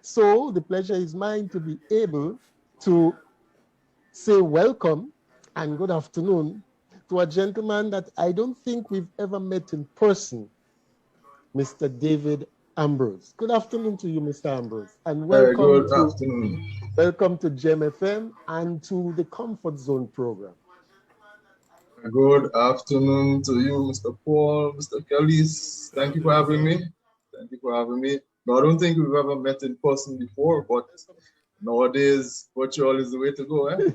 So the pleasure is mine to be able to say welcome and good afternoon to a gentleman that I don't think we've ever met in person, Mr. David Ambrose. Good afternoon to you, Mr. Ambrose, and Good afternoon. welcome to GEM FM and to the Comfort Zone program. Good afternoon to you, Mr. Paul, Mr. Kelly's. Thank you for having me. Thank you for having me. No, I don't think we've ever met in person before, but nowadays, virtual is the way to go, eh?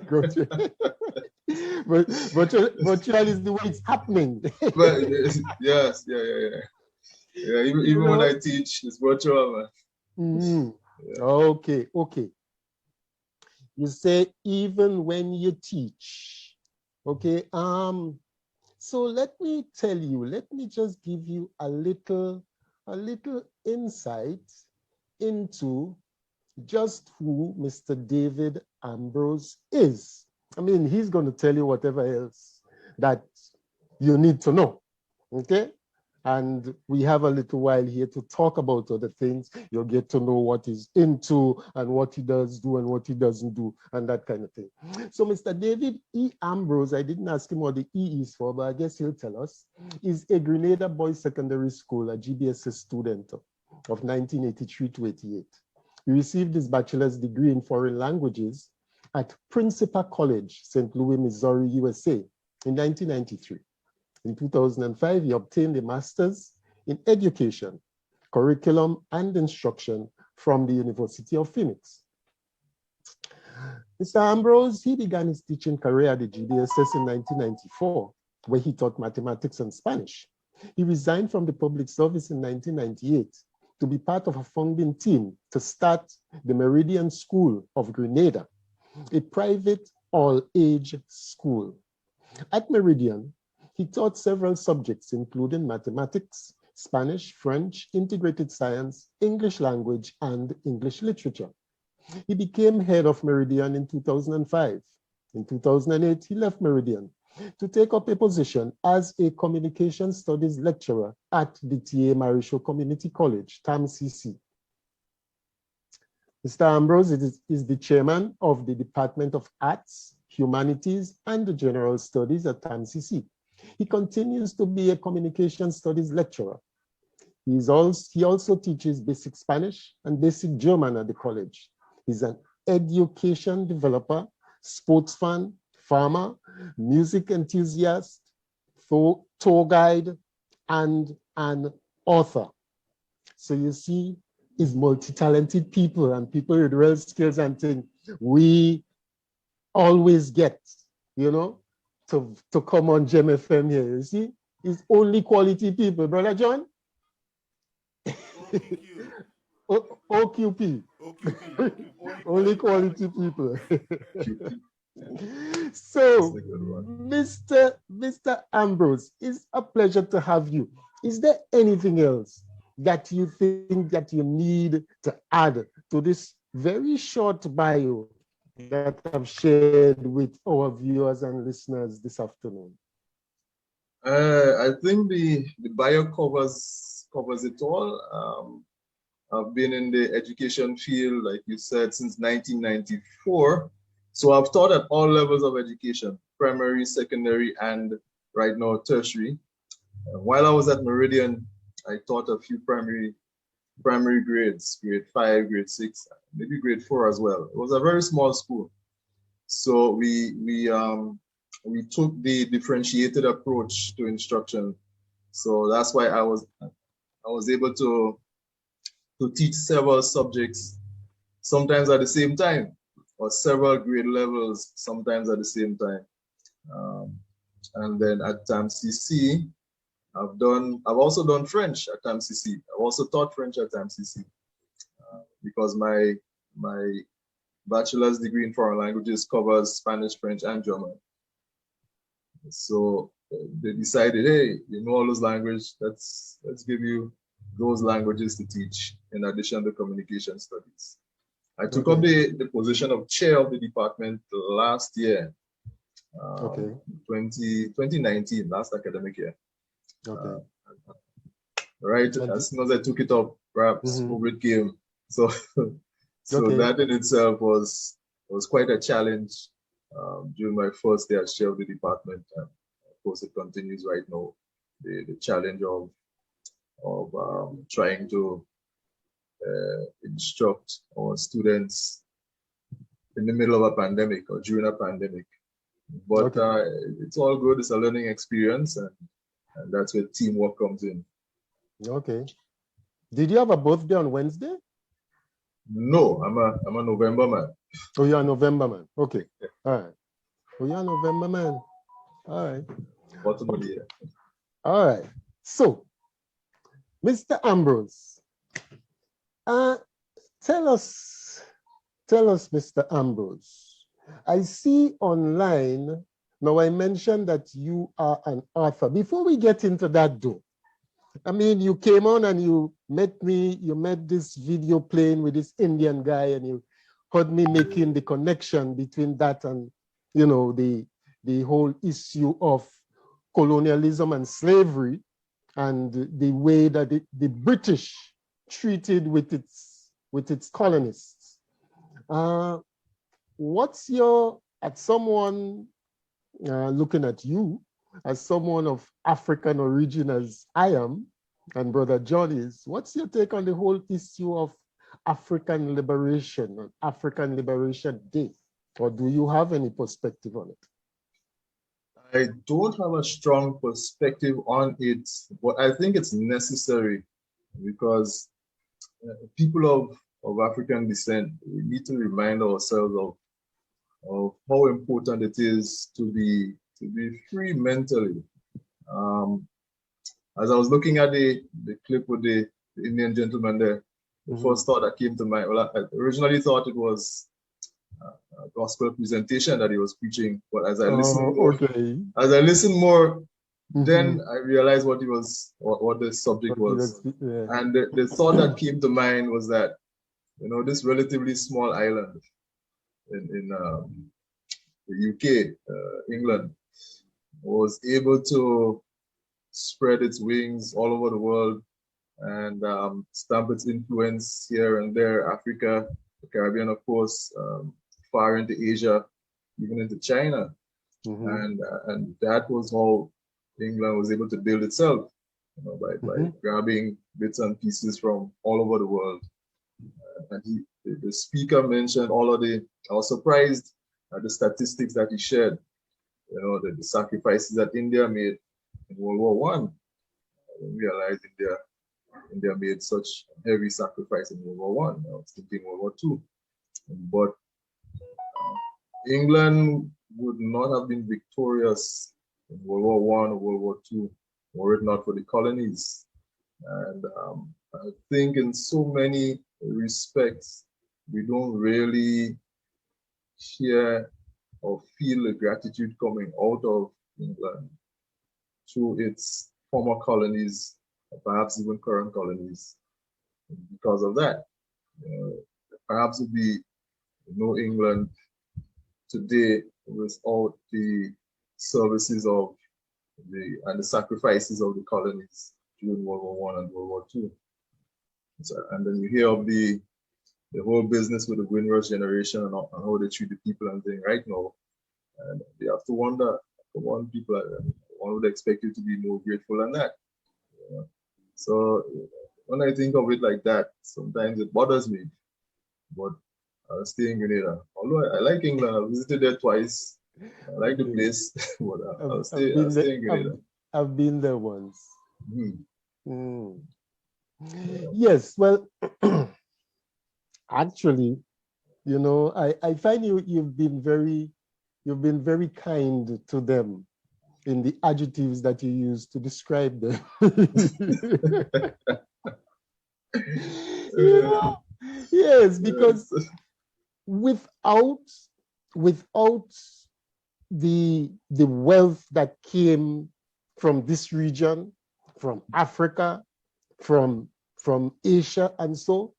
Virtual is the way it's happening. But, yes, yeah. Even when I teach, it's virtual, man. Mm-hmm. Yeah. Okay. You say even when you teach. Okay. So let me just give you a little insight into just who Mr. David Ambrose is. I mean, he's going to tell you whatever else that you need to know. Okay? And we have a little while here to talk about other things. You'll get to know what he's into and what he does do and what he doesn't do and that kind of thing. So Mr. David E. Ambrose, I didn't ask him what the E is for, but I guess he'll tell us, is a Grenada Boys Secondary School, a GBSS student of 1983 to 88. He received his bachelor's degree in foreign languages at Principal College, St. Louis, Missouri, USA in 1993. In 2005, he obtained a master's in education, curriculum, and instruction from the University of Phoenix. Mr. Ambrose, he began his teaching career at the GBSS in 1994, where he taught mathematics and Spanish. He resigned from the public service in 1998 to be part of a founding team to start the Meridian School of Grenada, a private all-age school. At Meridian, he taught several subjects, including mathematics, Spanish, French, integrated science, English language, and English literature. He became head of Meridian in 2005. In 2008, he left Meridian to take up a position as a communication studies lecturer at the T.A. Marisho Community College, TAMCC. Mr. Ambrose is the chairman of the Department of Arts, Humanities, and the General Studies at TAMCC. He continues to be a communication studies lecturer. He also teaches basic Spanish and basic German at the college. He's an education developer, sports fan, farmer, music enthusiast, tour guide, and an author. So you see, it's multi-talented people and people with real skills and things we always get, to come on GEM FM here. You see, it's only quality people, Brother John. OQP. Only quality people. So, Mr. Ambrose, it's a pleasure to have you. Is there anything else that you think that you need to add to this very short bio that I've shared with our viewers and listeners this afternoon? I think the bio covers it all. I've been in the education field, like you said, since 1994. So I've taught at all levels of education, primary, secondary, and right now tertiary. While I was at Meridian, I taught a few primary grades, grade 5, grade 6, maybe grade 4 as well. It was a very small school. So we took the differentiated approach to instruction. So that's why I was able to teach several subjects, sometimes at the same time, or several grade levels, sometimes at the same time. And then at TAMCC, I've also done French at TAMCC. I've also taught French at TAMCC because my bachelor's degree in foreign languages covers Spanish, French, and German. So they decided, hey, you know all those languages, let's give you those languages to teach in addition to communication studies. I took up the position of chair of the department last year, 2019, last academic year. Right, as soon as I took it up, perhaps COVID came. So So that in itself was quite a challenge during my first day as chair of the department. And of course, it continues right now. The challenge of trying to instruct our students in the middle of a pandemic or during a pandemic. But it's all good. It's a learning experience, and that's where teamwork comes in. Okay. Did you have a birthday on Wednesday? No, I'm a November man. Oh, you're a November man. Okay. All right. Oh, you're a November man. All right. Bottom of the year. All right. So, Mr. Ambrose, tell us, Mr. Ambrose. I see online, now I mentioned that you are an author. Before we get into that though, I mean, you came on and you met me, you met this video playing with this Indian guy, and you heard me making the connection between that and, you know, the whole issue of colonialism and slavery and the way that the British treated with its colonists. What's your, as someone looking at you, as someone of African origin as I am, and Brother John is, what's your take on the whole issue of African liberation and African Liberation Day? Or do you have any perspective on it? I don't have a strong perspective on it, but I think it's necessary because people of African descent, we need to remind ourselves of how important it is to be free mentally. As I was looking at the clip with the Indian gentleman there, the first thought that came to mind, well, I originally thought it was a gospel presentation that he was preaching, but as I listened more, then I realized what the subject was. And the thought that came to mind was that, you know, this relatively small island in the UK, England, was able to spread its wings all over the world and stamp its influence here and there, Africa, the Caribbean, of course, far into Asia, even into China. And that was how England was able to build itself, you know, by grabbing bits and pieces from all over the world. And the speaker mentioned I was surprised at the statistics that he shared, you know, the sacrifices that India made in World War I. I didn't realize India made such heavy sacrifice in World War I. I was thinking World War II. But England would not have been victorious in World War I or World War II were it not for the colonies. And I think in so many respects, we don't really hear or feel the gratitude coming out of England through its former colonies, or perhaps even current colonies, because of that. Perhaps it'd be no England today without the services of and the sacrifices of the colonies during World War I and World War II. And then you hear of the whole business with the Windrush generation and how they treat the people and things right now. And you have to wonder, for one, one would expect you to be more grateful than that. So when I think of it like that, sometimes it bothers me. But I'll stay in Grenada. Although I like England, I visited there twice. I like the place, but I'll stay in Grenada. I've been there once. Yes, well, actually, you know, I find you've been very kind to them in the adjectives that you use to describe them. You know? Yes, because without the wealth that came from this region, from Africa, from Asia, and so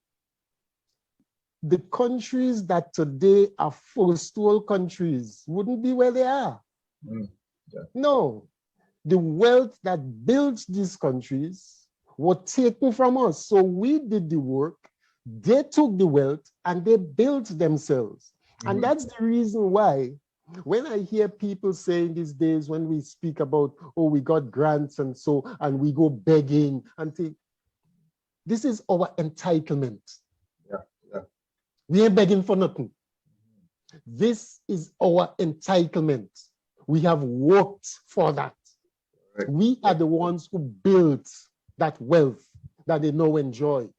the countries that today are first world countries wouldn't be where they are. No, the wealth that built these countries were taken from us. So we did the work. They took the wealth and they built themselves. And that's the reason why when I hear people saying these days, when we speak about, oh, we got grants and so, and we go begging and think, this is our entitlement. We ain't begging for nothing. This is our entitlement. We have worked for that. We are the ones who built that wealth that they now enjoy.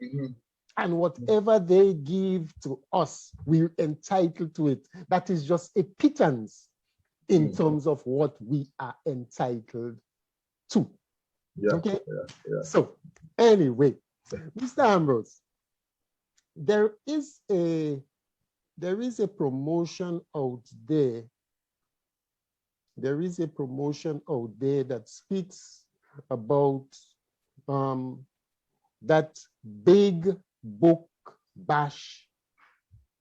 And whatever they give to us, we're entitled to it. That is just a pittance in terms of what we are entitled to. Okay? So anyway, Mr. Ambrose, there is a promotion out there. There is a promotion out there that speaks about that big book bash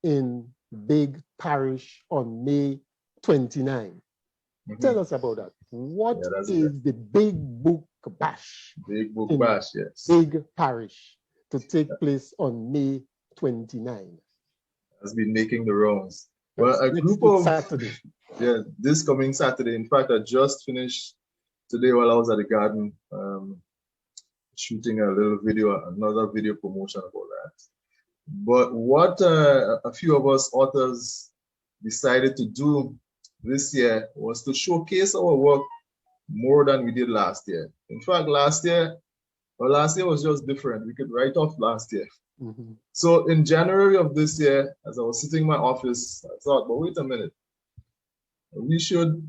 in Big Parish on May 29. Tell us about that. What is the Big Book Bash? Big Book Bash, yes. Big Parish to take place on May 29. Has been making the rounds. Well, a group of Saturday. Yeah, this coming Saturday. In fact, I just finished today while I was at the garden, shooting a little video, another video promotion about that. But what a few of us authors decided to do this year was to showcase our work more than we did last year. In fact, last year was just different. We could write off last year. So in January of this year, as I was sitting in my office, I thought, but wait a minute, we should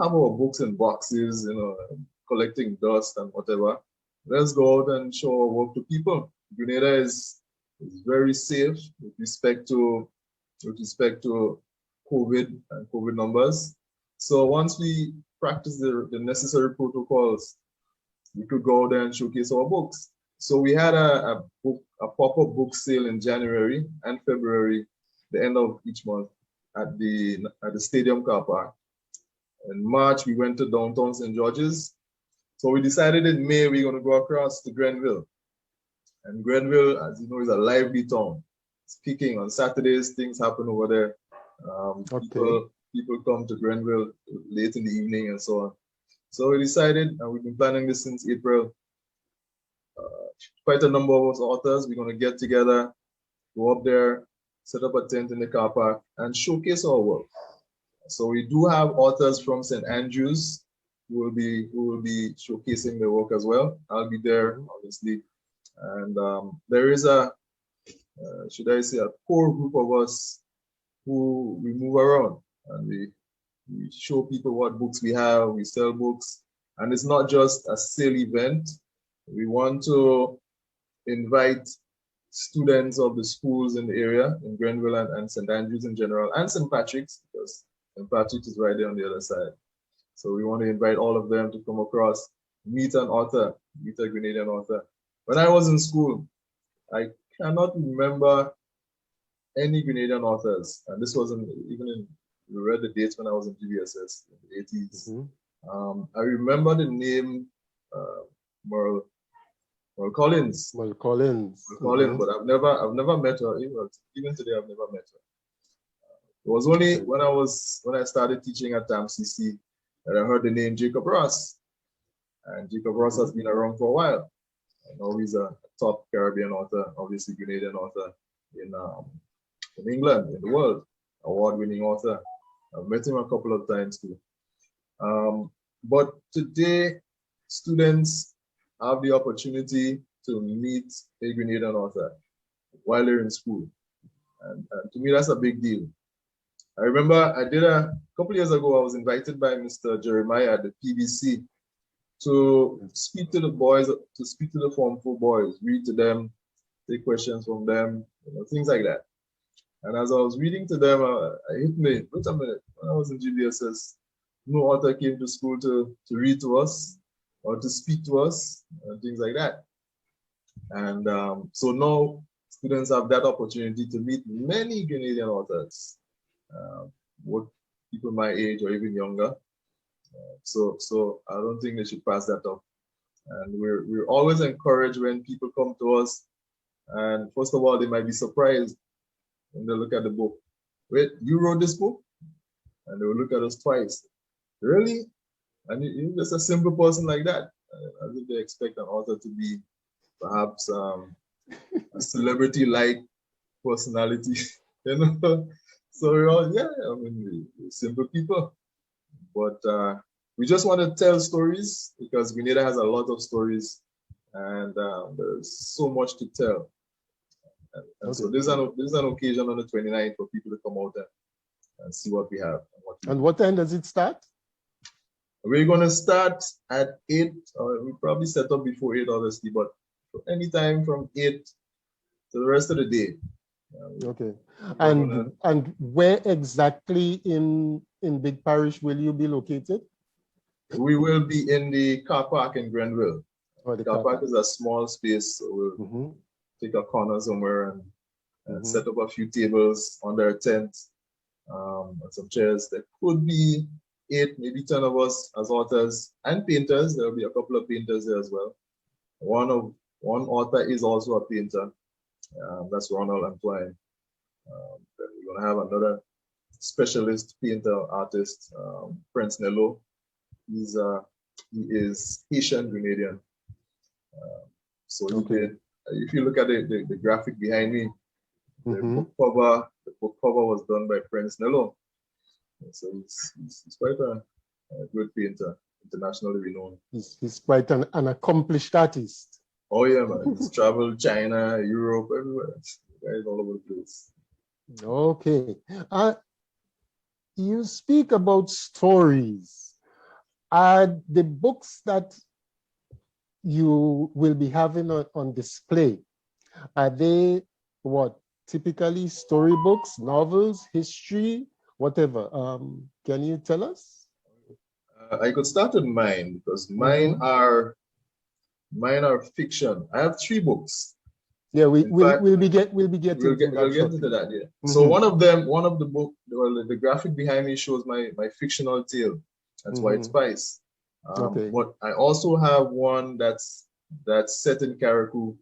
have our books in boxes, collecting dust and whatever. Let's go out and show our work to people. Grenada is very safe with respect to COVID and COVID numbers. So once we practice the necessary protocols, we could go there and showcase our books. So we had a pop-up book sale in January and February, the end of each month, at the stadium car park. In March, we went to downtown St. George's. So we decided in May we're going to go across to Grenville. And Grenville, as you know, is a lively town. It's peaking on Saturdays. Things happen over there. People come to Grenville late in the evening and so on. So we decided, and we've been planning this since April. Quite a number of us authors, we're going to get together, go up there, set up a tent in the car park, and showcase our work. So we do have authors from St. Andrews who will be showcasing their work as well. I'll be there, obviously. And there is a core group of us who we move around and we show people what books we have, we sell books. And it's not just a sale event. We want to invite students of the schools in the area, in Grenville and St. Andrews in general, and St. Patrick's, because St. Patrick's is right there on the other side. So we want to invite all of them to come across, meet an author, meet a Grenadian author. When I was in school, I cannot remember any Grenadian authors, and this wasn't even in, we read the dates when I was in GBSS in the 80s. I remember the name Merle Collins. Merle Collins. But I've never met her. Even today, I've never met her. It was only when I started teaching at TAMCC that I heard the name Jacob Ross. And Jacob Ross has been around for a while. I know he's a top Caribbean author, obviously Grenadian author in England, in the world, award-winning author. I've met him a couple of times too. But today, students have the opportunity to meet a Grenadian author while they're in school. And to me, that's a big deal. I remember I did a couple years ago, I was invited by Mr. Jeremiah at the PBC to speak to the boys, to speak to the Form 4 boys, read to them, take questions from them, things like that. And as I was reading to them, I hit me, wait a minute, when I was in GBSS, no author came to school to read to us or to speak to us, and things like that. And so now students have that opportunity to meet many Grenadian authors, both people my age or even younger. So I don't think they should pass that up. And we're always encouraged when people come to us And first of all, they might be surprised when they look at the book. Wait, you wrote this book? And they will look at us twice. Really? And you're just a simple person like that. As if they expect an author to be perhaps a celebrity-like personality, you know? So we're all, yeah, I mean, we're simple people. But we just want to tell stories because Grenada has a lot of stories and there's so much to tell. And Okay. so this is an occasion on the 29th for people to come out and see what we have. And what time does it start? We're going to start at 8. We probably set up before 8, obviously, but anytime from 8 to the rest of the day. Okay. And where exactly in Big Parish will you be located? We will be in the car park in Grenville. Oh, the car park is a small space, so we'll take a corner somewhere and set up a few tables under a tent and some chairs. There could be 8, maybe 10 of us as authors and painters. There'll be a couple of painters there as well. One author is also a painter. That's Ronald Antoine. Then we're going to have another specialist painter artist, Prince Nello. He is Haitian Grenadian. So if you look at the graphic behind me, the book cover was done by Prince Nello. So he's quite a good painter, internationally renowned. He's quite an accomplished artist. Oh yeah, man. He's traveled China, Europe, everywhere. The guy is all over the place. Okay. You speak about stories. Are the books that you will be having on display, are they what? Typically storybooks, novels, history, whatever. Can you tell us? I could start with mine because mine are fiction. I have 3 books. Yeah, we'll be getting into that. Yeah. So one of the book, the graphic behind me shows my fictional tale. That's White Spice. Okay. But I also have one that's set in Carico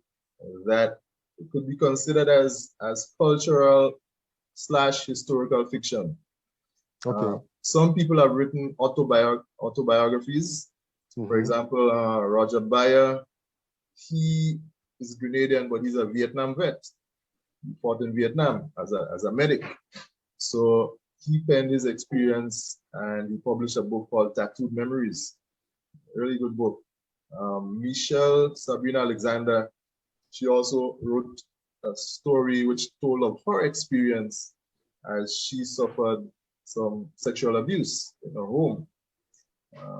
that could be considered as cultural / historical fiction. Okay. Some people have written autobiographies. For example, Roger Bayer, he is Grenadian, but he's a Vietnam vet. He fought in Vietnam as a medic. So he penned his experience and he published a book called Tattooed Memories. Really good book. Michelle Sabrina Alexander, she also wrote a story which told of her experience as she suffered some sexual abuse in her home.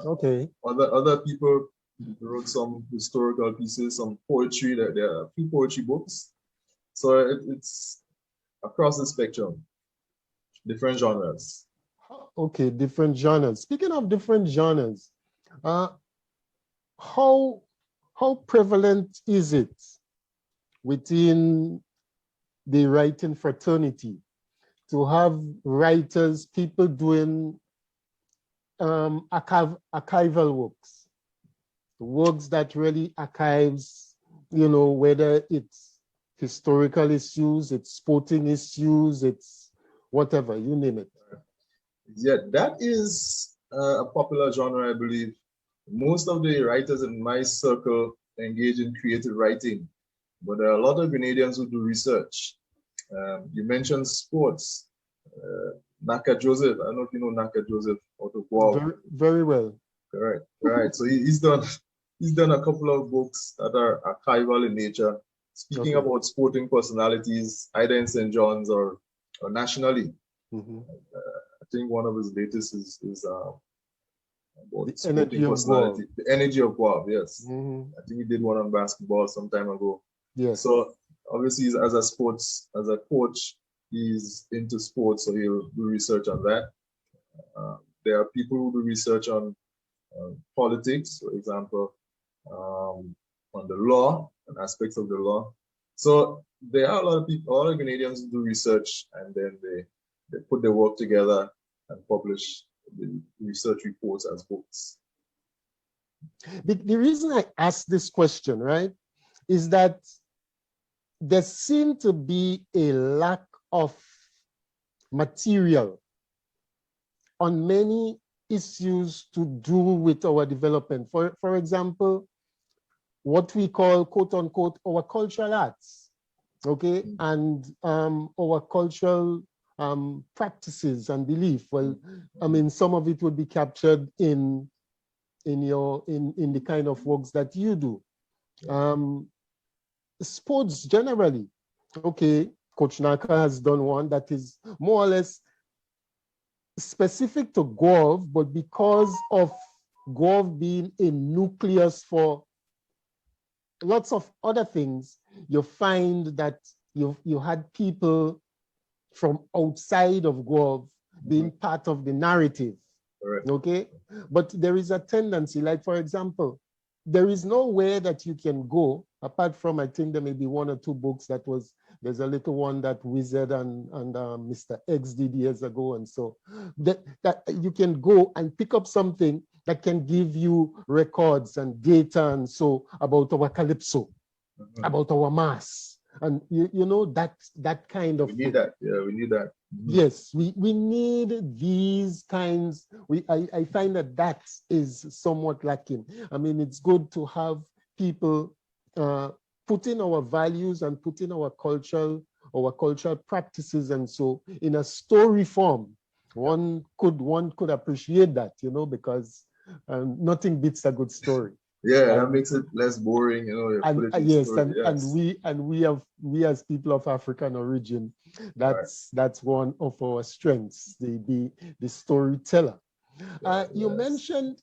Okay. Other people wrote some historical pieces, some poetry. There are a few poetry books. So it's across the spectrum, different genres. Okay, different genres. Speaking of different genres, how prevalent is it within the writing fraternity to have writers, people doing archival works that really archives, whether it's historical issues, it's sporting issues, it's whatever, you name it. Yeah, that is a popular genre, I believe. Most of the writers in my circle engage in creative writing, but there are a lot of Grenadians who do research. You mentioned sports. Naka Joseph, I don't know if you know Naka Joseph out of Guam. Very, very well. Correct. Right. So he's done a couple of books that are archival in nature, speaking about sporting personalities, either in St. John's or nationally. I think one of his latest is about the sporting personality. The Energy of Guam, yes. I think he did one on basketball some time ago. Yes. So obviously as a coach, he's into sports, so he'll do research on that. There are people who do research on politics, for example, on the law and aspects of the law. So there are a lot of people, all the Canadians who do research, and then they put their work together and publish the research reports as books. The reason I ask this question, right, is that there seemed to be a lack of material on many issues to do with our development. For example, what we call, quote unquote, our cultural arts, okay, and our cultural practices and belief. Well, I mean, some of it would be captured in the kind of works that you do. Sports generally, okay, Coach Naka has done one that is more or less specific to golf, but because of golf being a nucleus for lots of other things, you find that you had people from outside of golf being part of the narrative. Correct. Okay, but there is a tendency, like for example, there is nowhere that you can go apart from, I think there may be one or two books that was, there's a little one that Wizard and Mr. X did years ago, and so that you can go and pick up something that can give you records and data and so about our calypso, about our mass, and you know that kind of we need that. Yeah, we need that. Yes, we need these kinds. I find that is somewhat lacking. I mean, it's good to have people put in our values and put in our cultural practices and so in a story form. One could appreciate that, you know, because nothing beats a good story. Yeah, that makes it less boring, you know. Yes, and we as people of African origin, that's one of our strengths, the storyteller. You mentioned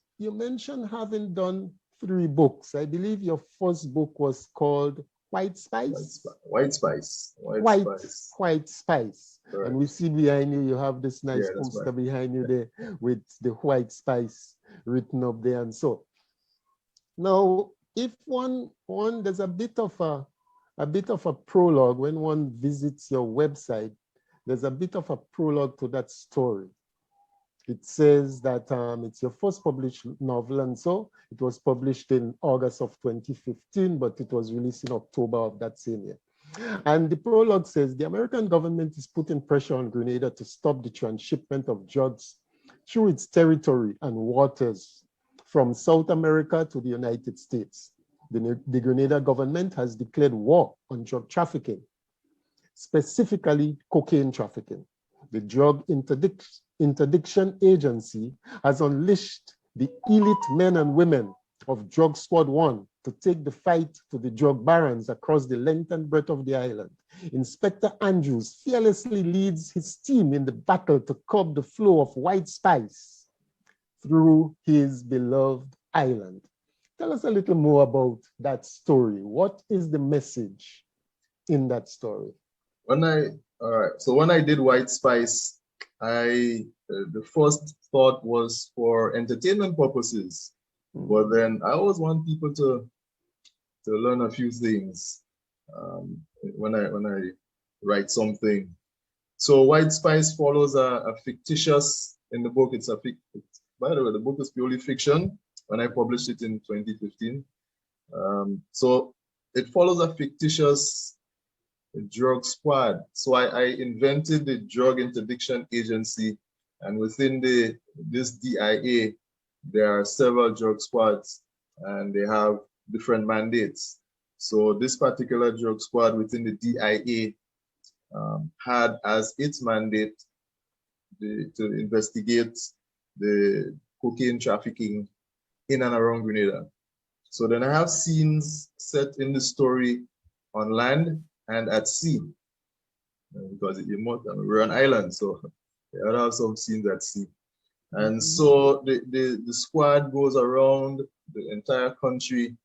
having done 3 books. I believe your first book was called White Spice. White Spice. Correct. And we see behind you, you have this nice poster behind you there with the White Spice written up there and so. Now, if one there's a bit of a prologue when one visits your website. There's a bit of a prologue to that story. It says that it's your first published novel, and so it was published in August of 2015, but it was released in October of that same year. And the prologue says the American government is putting pressure on Grenada to stop the transshipment of drugs through its territory and waters from South America to the United States. The Grenada government has declared war on drug trafficking, specifically cocaine trafficking. The Drug Interdiction Agency has unleashed the elite men and women of Drug Squad 1 to take the fight to the drug barons across the length and breadth of the island. Inspector Andrews fearlessly leads his team in the battle to curb the flow of white spice through his beloved island. Tell us a little more about that story. What is the message in that story? When I did White Spice, the first thought was for entertainment purposes. But then I always want people to learn a few things when I write something. So White Spice follows a fictitious, in the book, by the way, the book is purely fiction when I published it in 2015. So it follows a fictitious drug squad. So I invented the Drug Interdiction Agency, and within this DIA, there are several drug squads, and they have different mandates. So this particular drug squad within the DIA had as its mandate to investigate the cocaine trafficking in and around Grenada. So then I have scenes set in the story on land and at sea, because we're an island, so I have some scenes at sea. And so the squad goes around the entire country,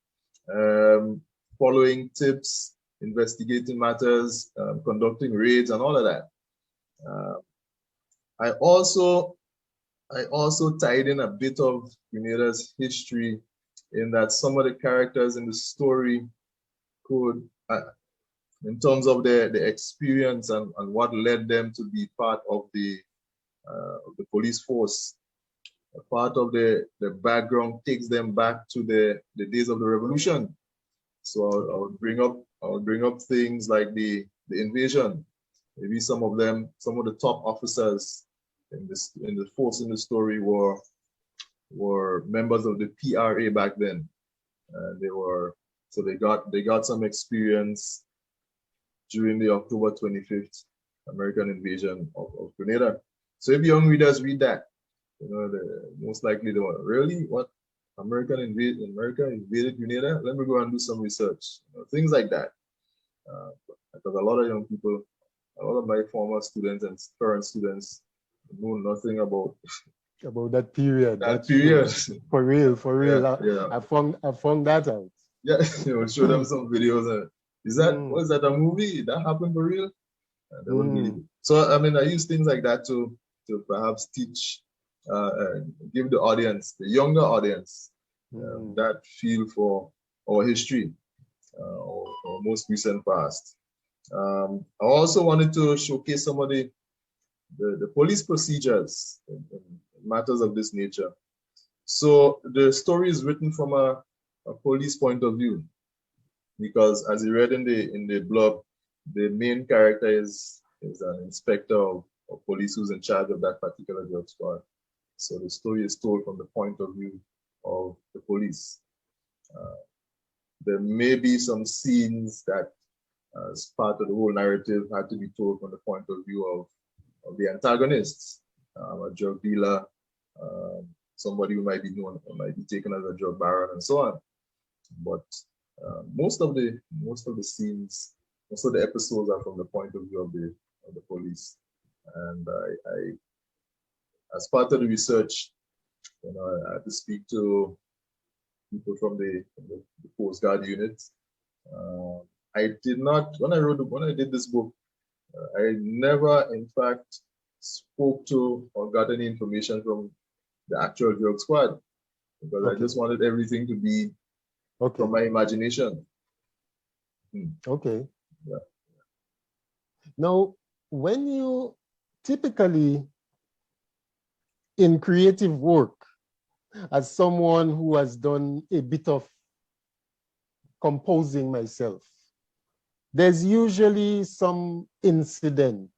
following tips, investigating matters, conducting raids, and all of that. I also tied in a bit of Grenada's history, in that some of the characters in the story could, in terms of their experience and what led them to be part of the police force, a part of the background takes them back to the days of the revolution. So I would bring up would bring up things like the invasion. Maybe some of the top officers in the force in the story were members of the PRA back then. They got some experience during the October 25th American invasion of Grenada. So if young readers read that, most likely they want, really, what? America invaded Grenada? Let me go and do some research. Things like that. Because a lot of young people, a lot of my former students and current students know nothing about that period. That period. For real. Yeah. I found that out. Yeah, show them some videos. And was that a movie? That happened for real? They wouldn't believe it. So I use things like that to perhaps teach, give the audience, the younger audience, that feel for our history, our most recent past. I also wanted to showcase some of the police procedures in matters of this nature. So the story is written from a police point of view, because as you read in the blog, the main character is an inspector of police who's in charge of that particular drug squad. So the story is told from the point of view of the police. There may be some scenes that, as part of the whole narrative, had to be told from the point of view of the antagonists, a drug dealer, somebody who might be known, might be taken as a drug baron, and so on. But most of the scenes, most of the episodes are from the point of view of the police. And I as part of the research, I had to speak to people from the Coast Guard unit. I did not, when I did this book, I never, in fact, spoke to or got any information from the actual drug squad, because I just wanted everything to be from my imagination. Okay. Yeah. Now, when you typically in creative work, as someone who has done a bit of composing myself, there's usually some incident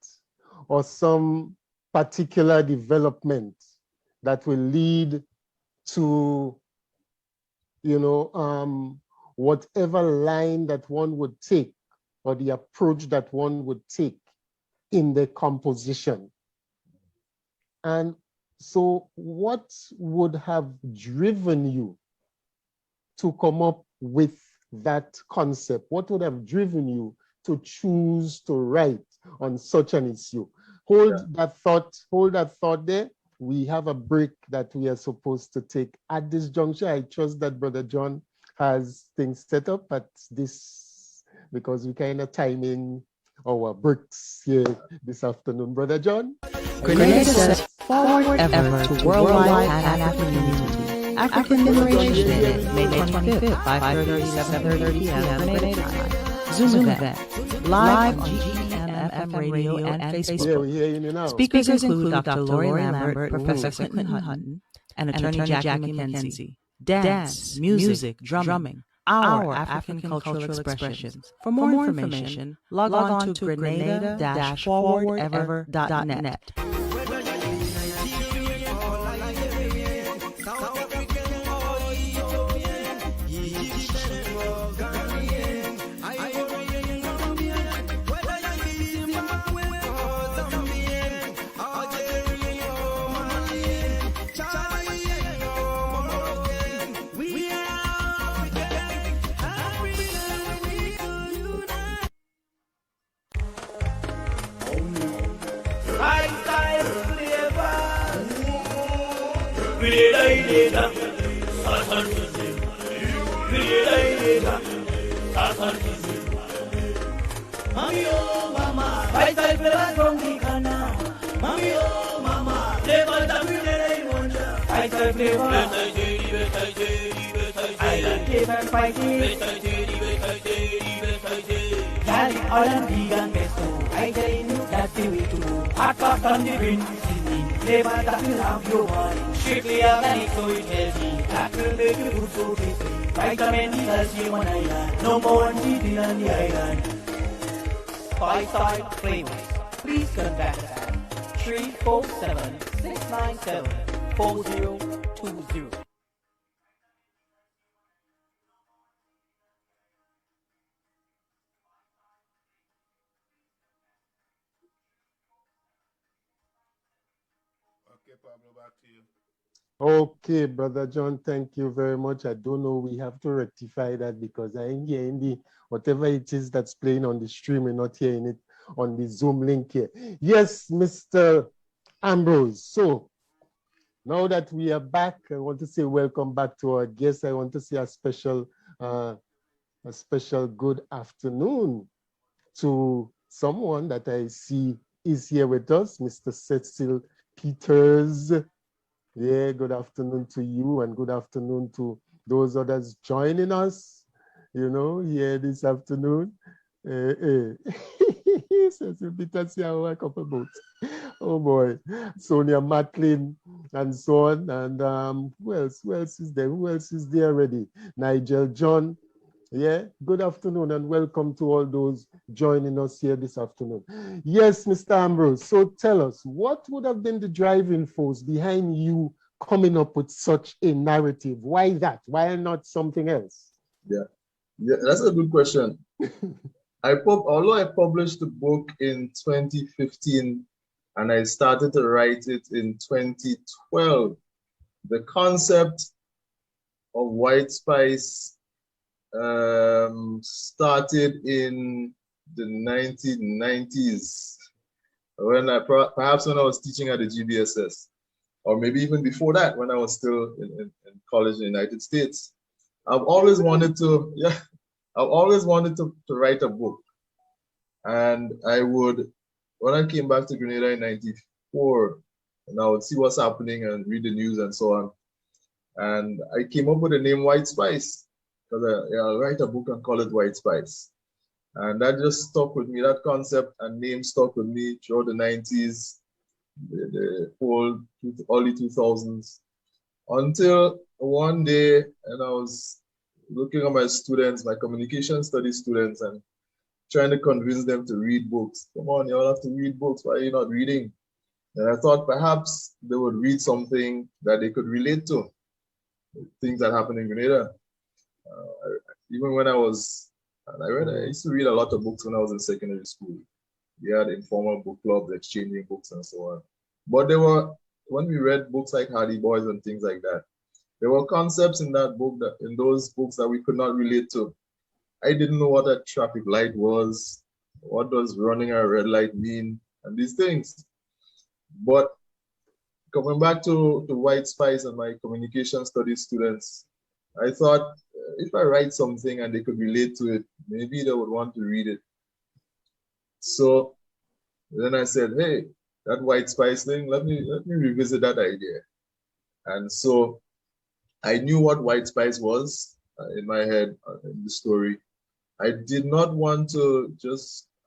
or some particular development that will lead to, whatever line that one would take or the approach that one would take in the composition. And so what would have driven you to come up with that concept? What would have driven you to choose to write on such an issue? Hold that thought there. We have a break that we are supposed to take at this juncture. I trust that Brother John has things set up at this, because we kind of timing our breaks here this afternoon. Brother John? Grenada says forward ever to worldwide Pan-African unity. African Liberation Day, May 25th, 5:30 to 7:30 p.m. Grenada time. Zoom event, live on GMFM radio and Facebook. Speakers include Dr. Lori Lambert, Professor Clinton Hutton, and Attorney Jackie McKenzie. Dance, music, drumming, our African cultural expressions. For more information, log on to grenada-forwardever.net. Strictly organic, so it's healthy. That will make you good so tasty. Vitamin D has you on island. No more TV on the island. 5-star flavors. Please contact us at 347-697-4020. Okay, Pablo, back to you. Okay, Brother John, thank you very much. I don't know, we have to rectify that because I ain't hearing the, whatever it is that's playing on the stream, we're not hearing it on the Zoom link here. Yes, Mr. Ambrose. So now that we are back, I want to say welcome back to our guest. I want to say a special good afternoon to someone that I see is here with us, Mr. Cecil Peters. Yeah, good afternoon to you and good afternoon to those others joining us, you know, here this afternoon. Cecil Peters here, a couple boats. Oh boy, Sonia Matlin and so on. And who else is there? Who else is there already? Nigel John. Yeah, good afternoon and welcome to all those joining us here this afternoon. Yes, Mr. Ambrose, so tell us, what would have been the driving force behind you coming up with such a narrative? Why that? Why not something else? Yeah, that's a good question. Although I published the book in 2015 and I started to write it in 2012, the concept of white spice started in the 1990s, when perhaps when I was teaching at the GBSS, or maybe even before that, when I was still in college in the United States. I've always wanted to write a book, and I would, when I came back to Grenada in '94, and I would see what's happening and read the news and so on, and I came up with the name White Spice. Because I'll write a book and call it White Spice. And that just stuck with me. That concept and name stuck with me throughout the 90s, the whole early 2000s, until one day, and I was looking at my students, my communication studies students, and trying to convince them to read books. Come on, you all have to read books. Why are you not reading? And I thought perhaps they would read something that they could relate to, things that happen in Grenada. Even when I used to read a lot of books when I was in secondary school. We had informal book clubs, exchanging books and so on. But when we read books like Hardy Boys and things like that, there were concepts in those books that we could not relate to. I didn't know what a traffic light was, what does running a red light mean, and these things. But coming back to White Spice and my communication studies students, I thought if I write something and they could relate to it, maybe they would want to read it. So then I said, hey, that White Spice thing, let me revisit that idea. And so I knew what White Spice was in my head in the story. I did not want to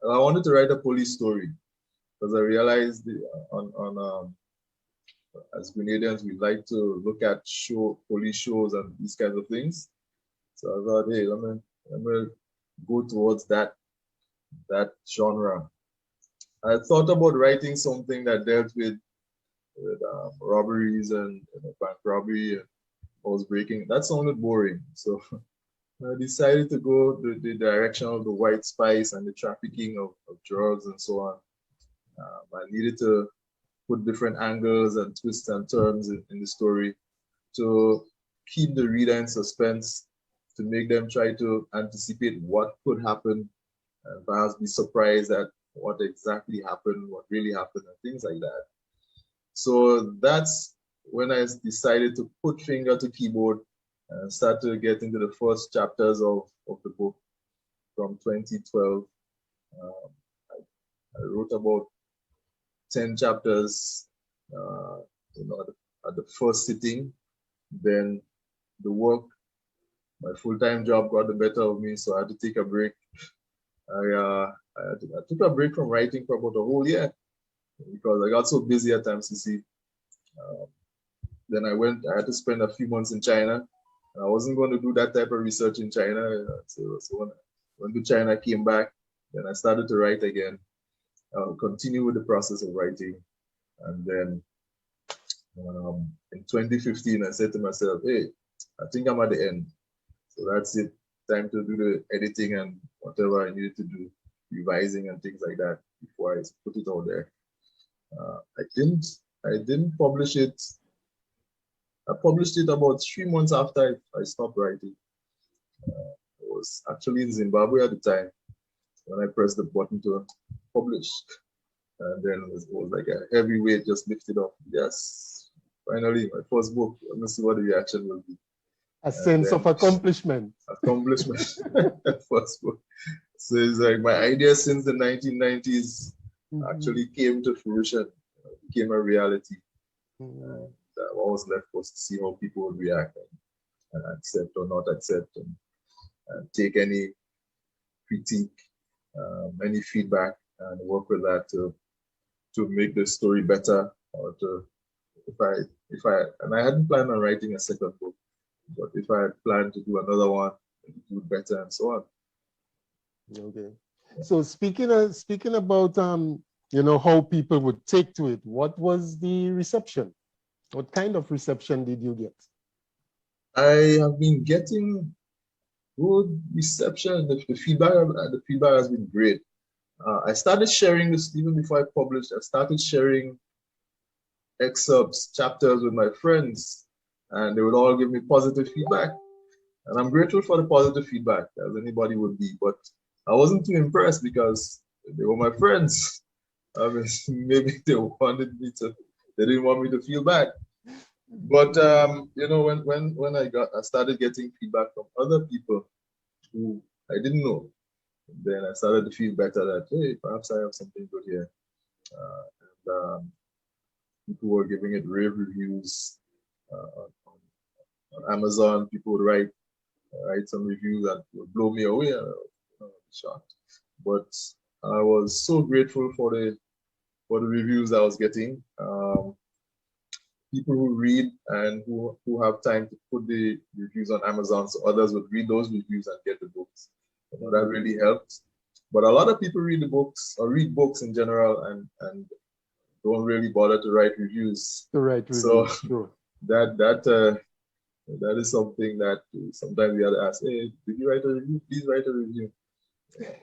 I wanted to write a police story because I realized as Grenadians, we like to look at police shows and these kinds of things. So I thought, hey, let me go towards that genre. I thought about writing something that dealt with robberies and bank robbery and house breaking. That sounded boring. So I decided to go the direction of the white spice and the trafficking of drugs and so on. I needed to put different angles and twists and turns in the story to keep the reader in suspense, to make them try to anticipate what could happen and perhaps be surprised at what exactly happened, what really happened, and things like that. So that's when I decided to put finger to keyboard and start to get into the first chapters of the book from 2012. I wrote about 10 chapters at the first sitting. Then the work, my full-time job got the better of me, so I had to take a break. I took a break from writing for about a whole year because I got so busy at times, you see. Then I had to spend a few months in China I wasn't going to do that type of research in China. So when I went to China, came back, then I started to write again. I'll continue with the process of writing. And then in 2015, I said to myself, hey, I think I'm at the end. So that's it. Time to do the editing and whatever I needed to do, revising and things like that before I put it out there. I didn't publish it. I published it about 3 months after I stopped writing. I was actually in Zimbabwe at the time when I pressed the button to publish. And then it was like a heavy weight just lifted off. Yes, finally, my first book. Let me see what the reaction will be. A sense of accomplishment. Accomplishment. First book. So it's like my idea since the 1990s actually came to fruition, became a reality. And I was left was to see how people would react and accept or not accept and take any critique, any feedback, and work with that to make the story better, or to if I and I hadn't planned on writing a second book, but if I had planned to do another one, do it better and so on. Okay. So speaking about how people would take to it, what was the reception? What kind of reception did you get? I have been getting good reception. The feedback has been great. I started sharing this even before I published. I started sharing excerpts, chapters with my friends, and they would all give me positive feedback. And I'm grateful for the positive feedback, as anybody would be. But I wasn't too impressed because they were my friends. I mean, maybe they wanted me to. They didn't want me to feel bad. But when I started getting feedback from other people who I didn't know, then I started to feel better that, hey, perhaps I have something good here. People were giving it rave reviews on Amazon. People would write some reviews that would blow me away. I was shocked. But I was so grateful for the reviews I was getting. People who read and who have time to put the reviews on Amazon, so others would read those reviews and get the books. That really helped. But a lot of people read the books or read books in general and don't really bother to write reviews. So sure. that is something that sometimes we have to ask, hey, did you write a review? Please write a review.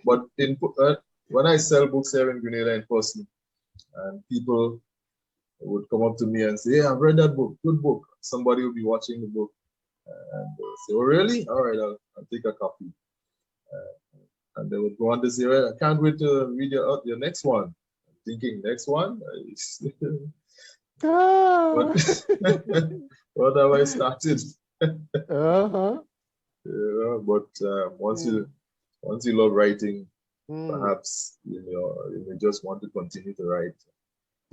But when I sell books here in Grenada in person, and people would come up to me and say, hey, I've read that book, good book. Somebody will be watching the book and say, oh, really? All right, I'll take a copy. And they would go on to say, well, I can't wait to read your next one. I'm thinking, next one? What have I started? But once you love writing, perhaps you may just want to continue to write.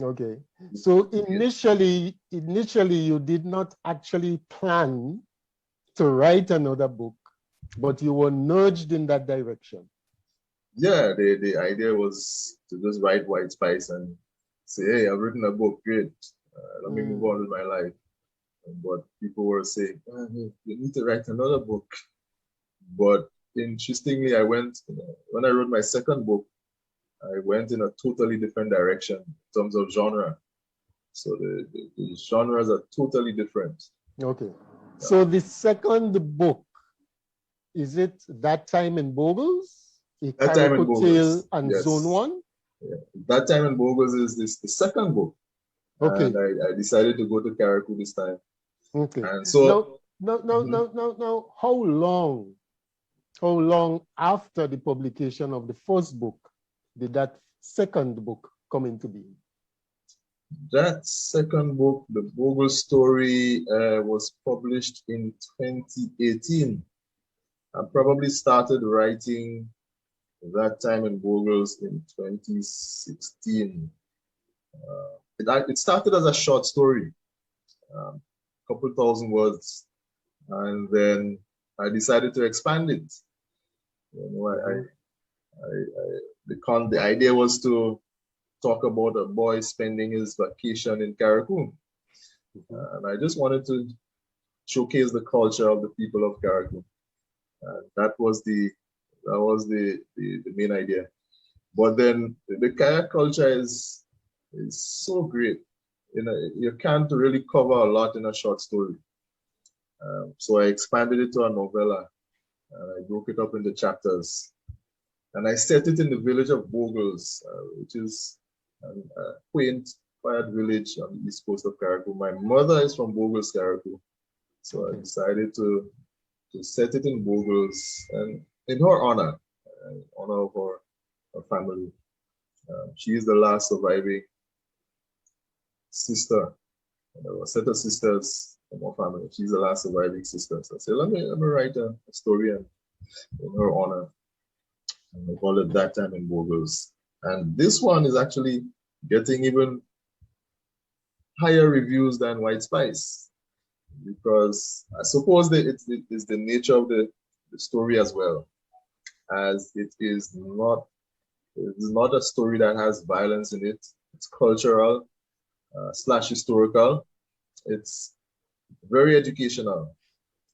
Okay. So initially you did not actually plan to write another book, but you were nudged in that direction. Yeah, the idea was to just write White Spice and say, hey, I've written a book, great. Let me move on with my life. But people were saying, you need to write another book. But interestingly, when I wrote my second book, I went in a totally different direction in terms of genre. So the genres are totally different. Okay. So the second book, is it That Time in Boggles? That Time in Boggles. And yes. Zone 1? Yeah. That Time in Boggles is the second book. Okay. And I decided to go to Carico this time. Okay. And so now, how long after the publication of the first book did that second book come into being? That second book, The Bogle Story, was published in 2018. I probably started writing That Time in Bogles in 2016. It started as a short story, a couple thousand words, and then I decided to expand it. The idea was to talk about a boy spending his vacation in Carico. And I just wanted to showcase the culture of the people of Carico. That was the main idea. But then the kayak culture is so great. You know, you can't really cover a lot in a short story. So I expanded it to a novella. I broke it up into chapters. And I set it in the village of Bogles, which is a quaint, quiet village on the east coast of Carico. My mother is from Bogles, Carico. So I decided to set it in Bogles, and in her honor, in honor of her family. She is the last surviving sister. A set of sisters from her family. She's the last surviving sister. So I said, let me write a story in her honor. And I called it That Time in Bogles. And this one is actually getting even higher reviews than White Spice, because I suppose that it's the nature of the story as well, as it is not a story that has violence in it. It's cultural / historical. It's very educational.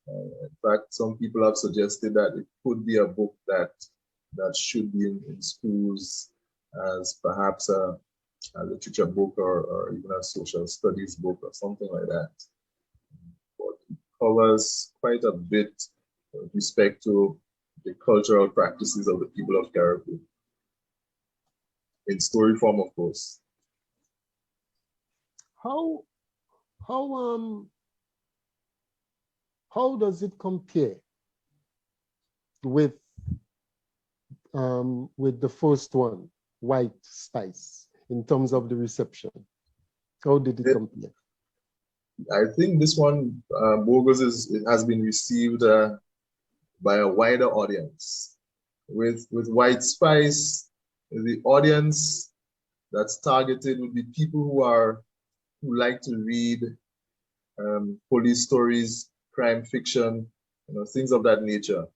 In fact, some people have suggested that it could be a book that should be in schools as perhaps a literature book or even a social studies book or something like that. But it covers quite a bit with respect to the cultural practices of the people of Carico. In story form, of course. How does it compare with the first one, White Spice, in terms of the reception? How did it compare? I think this one, Bogles, has been received by a wider audience. With White Spice, the audience that's targeted would be people who like to read police stories, crime fiction, things of that nature.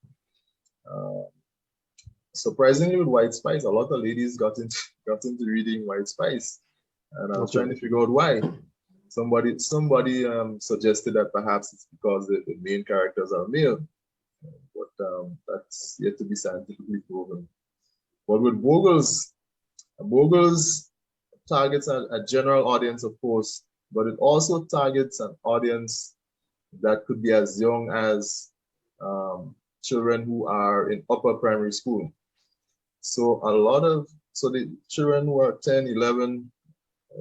Surprisingly, with White Spice, a lot of ladies got into reading White Spice, and I was trying to figure out why. Somebody suggested that perhaps it's because the main characters are male, but that's yet to be scientifically proven. But with Bogles targets a general audience, of course, but it also targets an audience that could be as young as children who are in upper primary school. So the children who are 10, 11,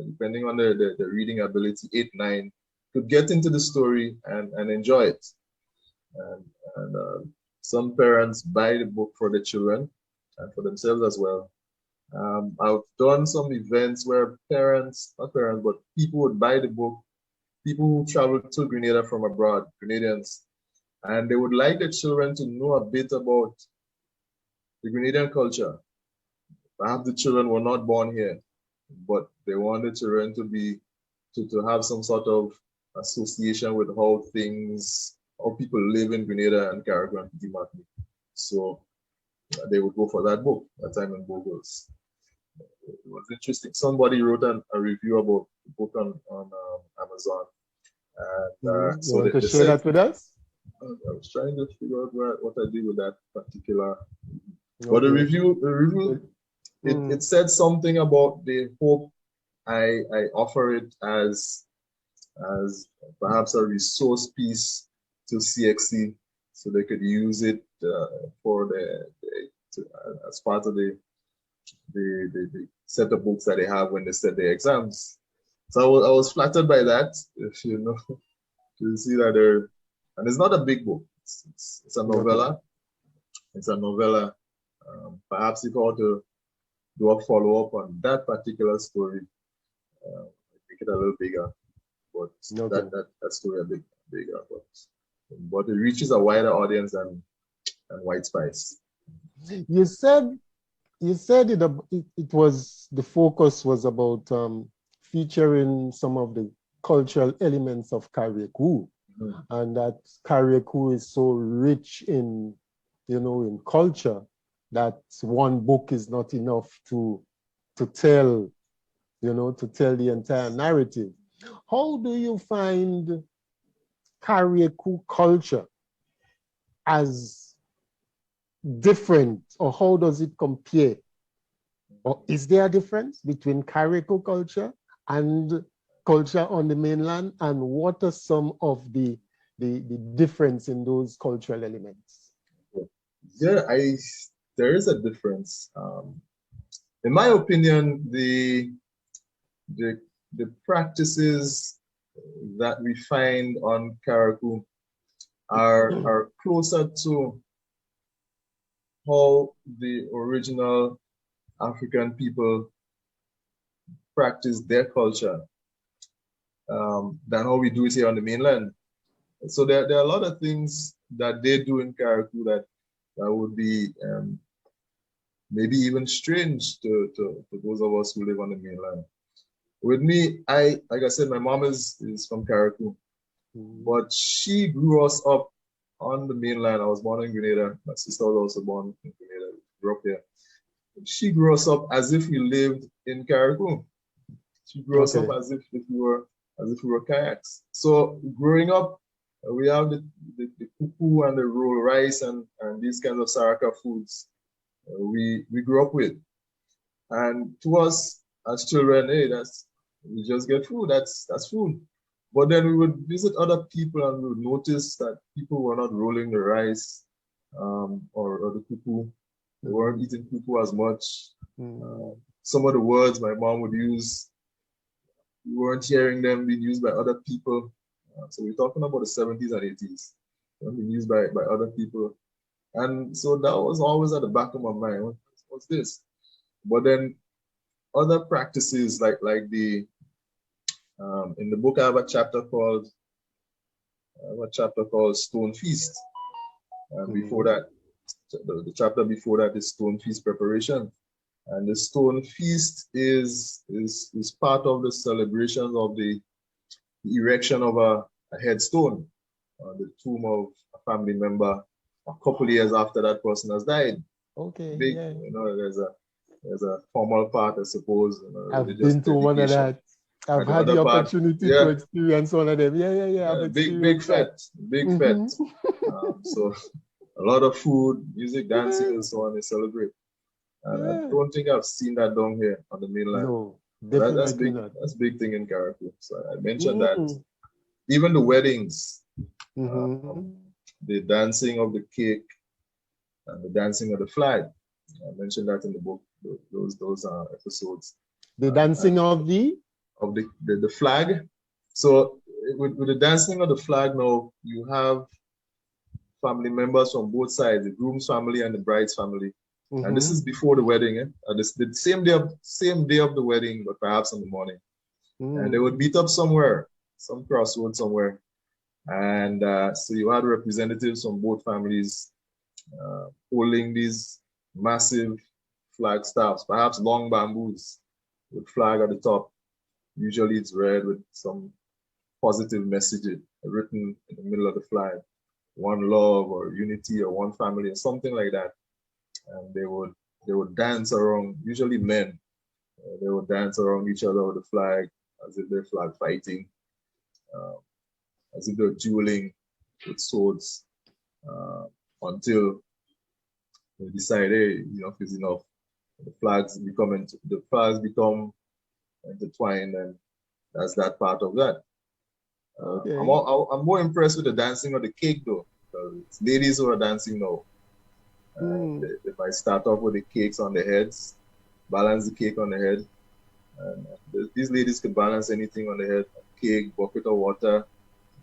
depending on their reading ability, 8, 9, could get into the story and enjoy it. And some parents buy the book for the children and for themselves as well. I've done some events where people would buy the book, people who traveled to Grenada from abroad, Grenadians, and they would like the children to know a bit about the Grenadian culture. Perhaps the children were not born here, but they want the children to have some sort of association with how people live in Grenada and Carico and Petit Martinique. So they would go for that book, That Time in Bogles. It was interesting. Somebody wrote a review about the book on Amazon. And, you want to share that with us? I was trying to figure out what I did with that particular. But the review, it said something about they hope I offer it as perhaps a resource piece to CXC, so they could use it as part of the set of books that they have when they set their exams. So I was flattered by that, to see that and it's not a big book. It's a novella. It's a novella. Perhaps if I were to do a follow-up on that particular story, make it a little bigger. But that story a bit bigger. But it reaches a wider audience than White Spice. You said it was, the focus was about featuring some of the cultural elements of Carico, and that Carico is so rich in culture that one book is not enough to tell the entire narrative. How do you find Carico culture as different, or how does it compare? Or is there a difference between Carico culture and culture on the mainland? And what are some of the difference in those cultural elements? Yeah, there is a difference. In my opinion, the practices that we find on Carico are closer to how the original African people practice their culture than how we do it here on the mainland. So there are a lot of things that they do in Carico that would be maybe even strange to those of us who live on the mainland. With me, like I said, my mom is from Carico, but she grew us up on the mainland. I was born in Grenada. My sister was also born in Grenada. We grew up there. She grew us up as if we lived in Carico. She grew us up as if we were kayaks. So growing up, we have the cuckoo and the roll rice and these kinds of Saraka foods we grew up with. And to us as children, hey, we just get food. That's food. But then we would visit other people and we would notice that people were not rolling the rice or the cuckoo. They weren't eating cuckoo as much. Some of the words my mom would use, we weren't hearing them being used by other people. So we're talking about the 70s and 80s. Being used by other people. And so that was always at the back of my mind. What's this? But then other practices like the in the book I have a chapter called Stone Feast. Before that, the chapter before that is Stone Feast preparation. And the Stone Feast is part of the celebration of the erection of a headstone on the tomb of a family member a couple years after that person has died. Okay. Big, yeah. There's a formal part, I suppose. I've been to one of that. I've had the opportunity to experience one of them. Yeah. Big fete. So a lot of food, music, dancing, and so on. They celebrate. And I don't think I've seen that down here on the mainland. No, definitely not. That's a big thing in Carico. So I mentioned that. Even the weddings, the dancing of the cake and the dancing of the flag. I mentioned that in the book. Those are episodes. The dancing of the flag. So with the dancing of the flag now, you have family members from both sides, the groom's family and the bride's family. And this is before the wedding, the same day of the wedding, but perhaps in the morning. And they would meet up somewhere, some crossroad somewhere. And so you had representatives from both families holding these massive flag staffs, perhaps long bamboos with flag at the top. Usually it's red with some positive message written in the middle of the flag. One love or unity or one family or something like that. And they would dance around, usually men, they would dance around each other with the flag as if they're flag fighting, as if they're dueling with swords until they decide, hey, enough is enough. The flags become intertwined, and that's that part of that. I'm more impressed with the dancing of the cake though, because it's ladies who are dancing now. They might start off with the cakes on their heads, balance the cake on the head. And these ladies can balance anything on the head, a cake, bucket of water,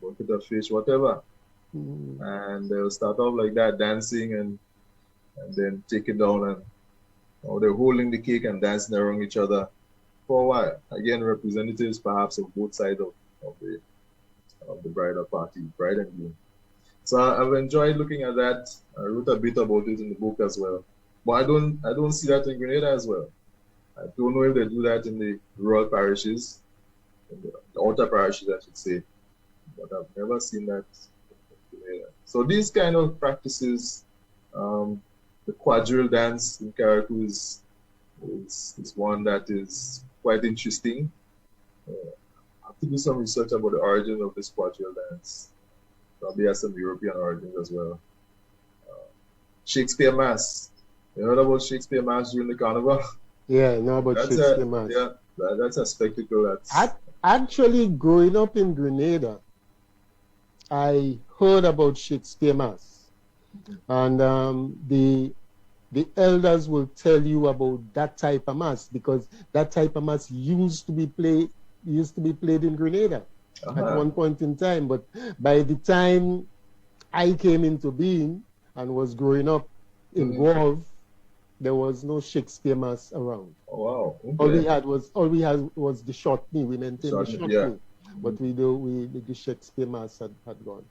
bucket of fish, whatever. And they'll start off like that, dancing and then take it down, and they're holding the cake and dancing around each other for a while. Again, representatives perhaps of both sides of the bridal party, bride and groom. So I've enjoyed looking at that. I wrote a bit about it in the book as well. But I don't see that in Grenada as well. I don't know if they do that in the rural parishes, in the outer parishes, I should say. But I've never seen that in Grenada. So these kind of practices, the quadrille dance in Carico is one that is quite interesting. I have to do some research about the origin of this quadrille dance. probably has some European origins as well. Shakespeare Mass. You heard about Shakespeare Mass during the carnival? Yeah, I know about Shakespeare Mass. Yeah, that's a spectacle. Actually, growing up in Grenada, I heard about Shakespeare Mass, and the elders will tell you about that type of mass, because that type of mass used to be played in Grenada at one point in time. But by the time I came into being and was growing up involved, there was no Shakespeare Mass around. Oh wow! Okay. All we had was the shortney. We maintained the shortney, but the Shakespeare Mass had gone.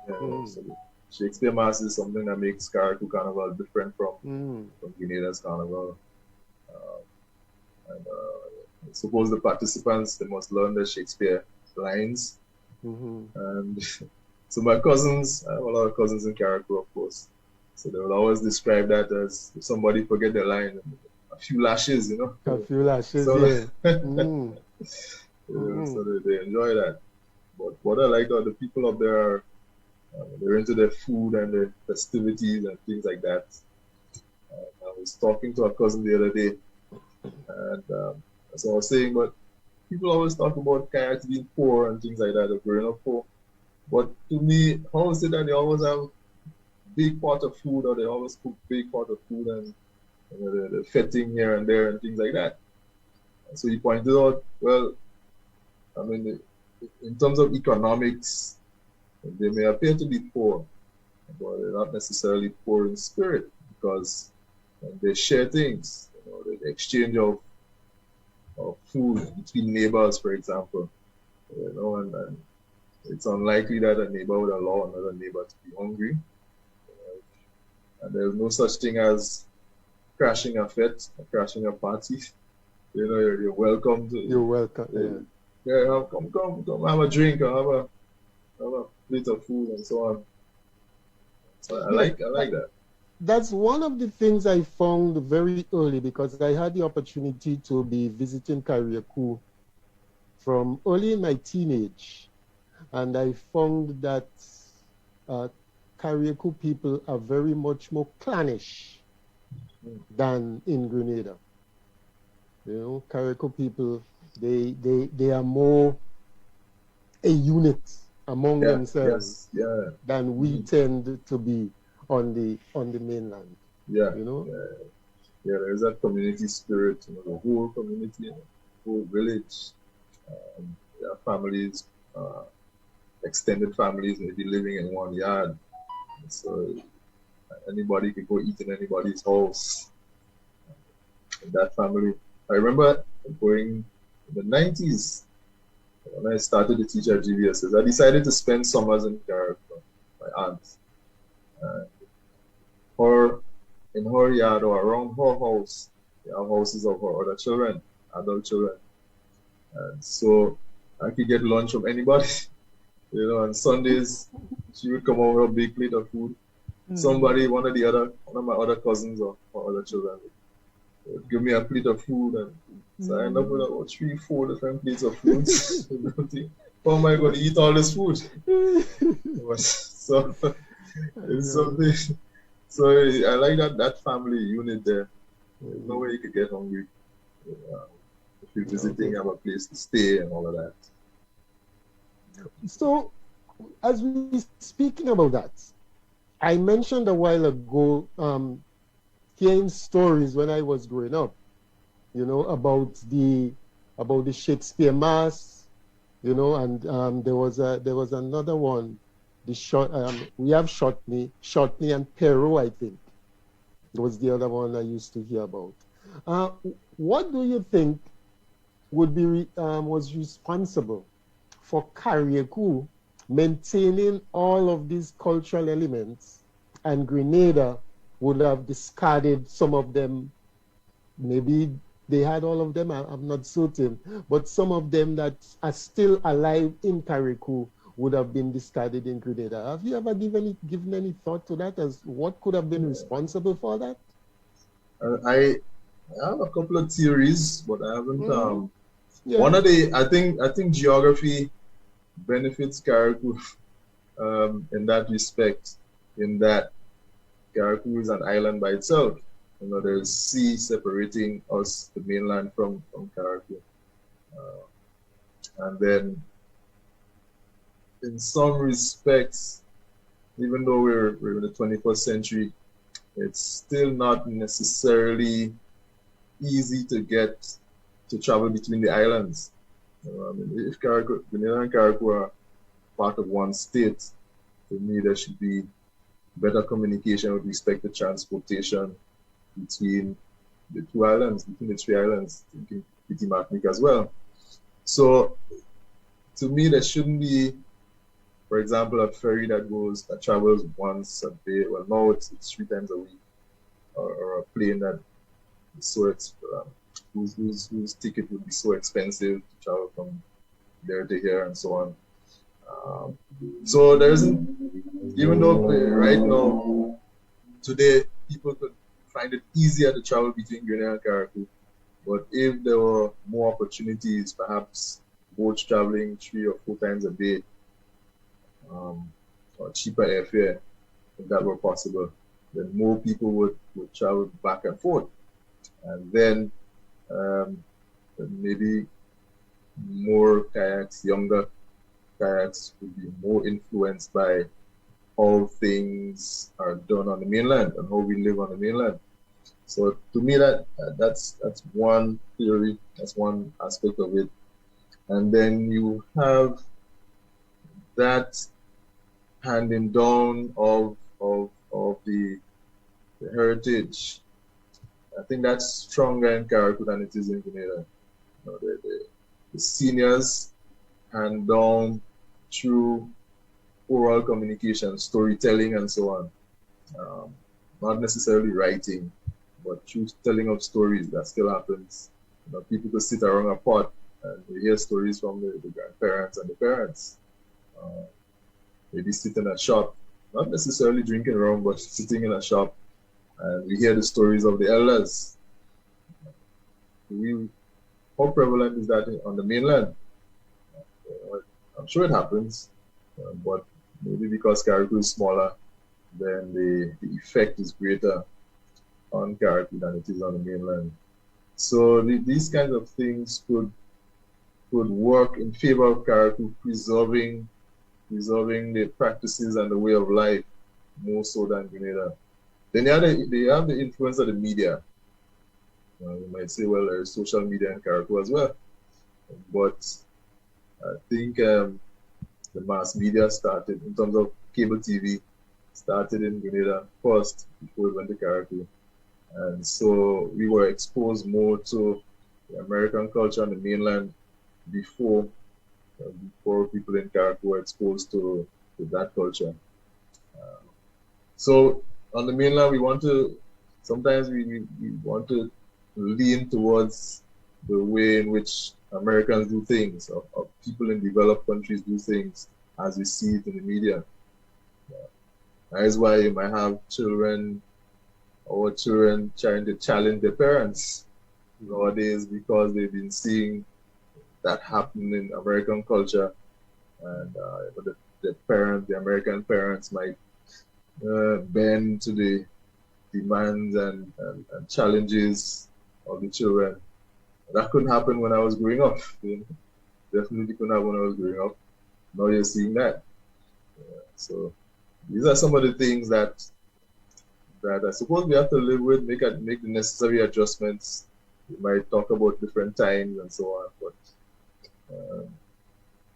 Yeah, so Shakespeare Mass is something that makes Carico Carnival different from Grenada's Carnival. I suppose the participants, they must learn the Shakespeare lines. And so my cousins, I have a lot of cousins in Carico, of course. So they will always describe that as if somebody forget their line, a few lashes, you know. A few lashes, so, yeah. So they enjoy that. But what I like are the people up there are, they're into their food and their festivities and things like that. I was talking to a cousin the other day, and as I was saying, but people always talk about Kayaks being poor and things like that, or growing up poor. But to me, how is it that they always have big pot of food, or they always cook big pot of food, and the fetting here and there and things like that? And so he pointed out, well, I mean, in terms of economics, they may appear to be poor, but they're not necessarily poor in spirit, because they share things, you know, the exchange of food between neighbors, for example, you know, and it's unlikely that a neighbor would allow another neighbor to be hungry. And there's no such thing as crashing a fete or crashing a party. You know, you're welcome to. You're welcome. Yeah, come have a drink or have a plate of food and so on. So I like that. That's one of the things I found very early, because I had the opportunity to be visiting Carico from early in my teenage, and I found that Carico people are very much more clannish than in Grenada. You know, Carico people, they are more a unit among themselves than we tend to be on the mainland. Yeah, you know. Yeah, there's that community spirit. You know, the whole community, the whole village. Families, extended families, maybe living in one yard. So anybody could go eat in anybody's house. In that family, I remember going in the 90s when I started to teach at GVSS. I decided to spend summers in Carico, my aunt. Or in her yard or around her house, there are houses of her other children, adult children. And so I could get lunch from anybody. You know, on Sundays, she would come over with a big plate of food. Somebody, one of my other cousins or other children would give me a plate of food, and so I end up with about 3-4 different plates of food. How am I going to eat all this food? So it's something. So I like that family unit there. There's no way you could get hungry. If you're visiting, you have a place to stay and all of that. So, as we speaking about that, I mentioned a while ago hearing stories when I was growing up, you know, about the Shakespeare Mass, you know, and there was another one. We have Shortney and Perot, I think. It was the other one I used to hear about. What do you think would be was responsible for Carico maintaining all of these cultural elements, and Grenada would have discarded some of them? Maybe they had all of them, I'm not certain, but some of them that are still alive in Carico would have been discarded in Grenada. Have you ever given any thought to that, as what could have been responsible for that? I have a couple of theories, but I haven't. One of the I think geography benefits Carico in that respect, in that Carico is an island by itself. You know, there's sea separating us, the mainland, from Carico. And then, in some respects, even though we're in the 21st century, it's still not necessarily easy to get to travel between the islands. I mean, if Carico, Grenada and Carico are part of one state, to me there should be better communication with respect to transportation between the two islands, between the three islands, thinking Petit Martinique as well. So to me there shouldn't be, for example, a ferry that travels once a day. Well, now it's 3 times a week, or a plane that is so whose ticket would be so expensive to travel from there to here and so on. So there isn't, even though right now, today, people could find it easier to travel between Grenada and Carico, but if there were more opportunities, perhaps boats traveling 3 or 4 times a day, or cheaper airfare, if that were possible, then more people would travel back and forth. And then maybe more kayaks, younger kayaks, would be more influenced by how things are done on the mainland and how we live on the mainland. So to me, that's one theory, that's one aspect of it. And then you have that handing down of the heritage. I think that's stronger in Carico than it is in Grenada. You know, the seniors hand down through oral communication, storytelling, and so on. Not necessarily writing, but through telling of stories. That still happens. You know, people could sit around a pot and they hear stories from the grandparents and the parents. Maybe sit in a shop, not necessarily drinking rum, but sitting in a shop, and we hear the stories of the elders. How prevalent is that on the mainland? I'm sure it happens, but maybe because Carico is smaller, then the effect is greater on Carico than it is on the mainland. So these kinds of things could work in favor of Carico, preserving the practices and the way of life more so than Grenada. Then they have the influence of the media. You might say, well, there is social media in Carico as well. But I think the mass media started, in terms of cable TV, started in Grenada first before it went to Carico. And so we were exposed more to the American culture on the mainland before people in Carico were exposed to that culture. So on the mainland, sometimes we want to lean towards the way in which Americans do things, or people in developed countries do things as we see it in the media. That is why you might have children trying to challenge their parents nowadays, because they've been seeing that happen in American culture, and the American parents might bend to the demands and challenges of the children. That couldn't happen when I was growing up. Definitely couldn't happen when I was growing up. Now you're seeing that. So these are some of the things that I suppose we have to live with, make the necessary adjustments. We might talk about different times and so on, but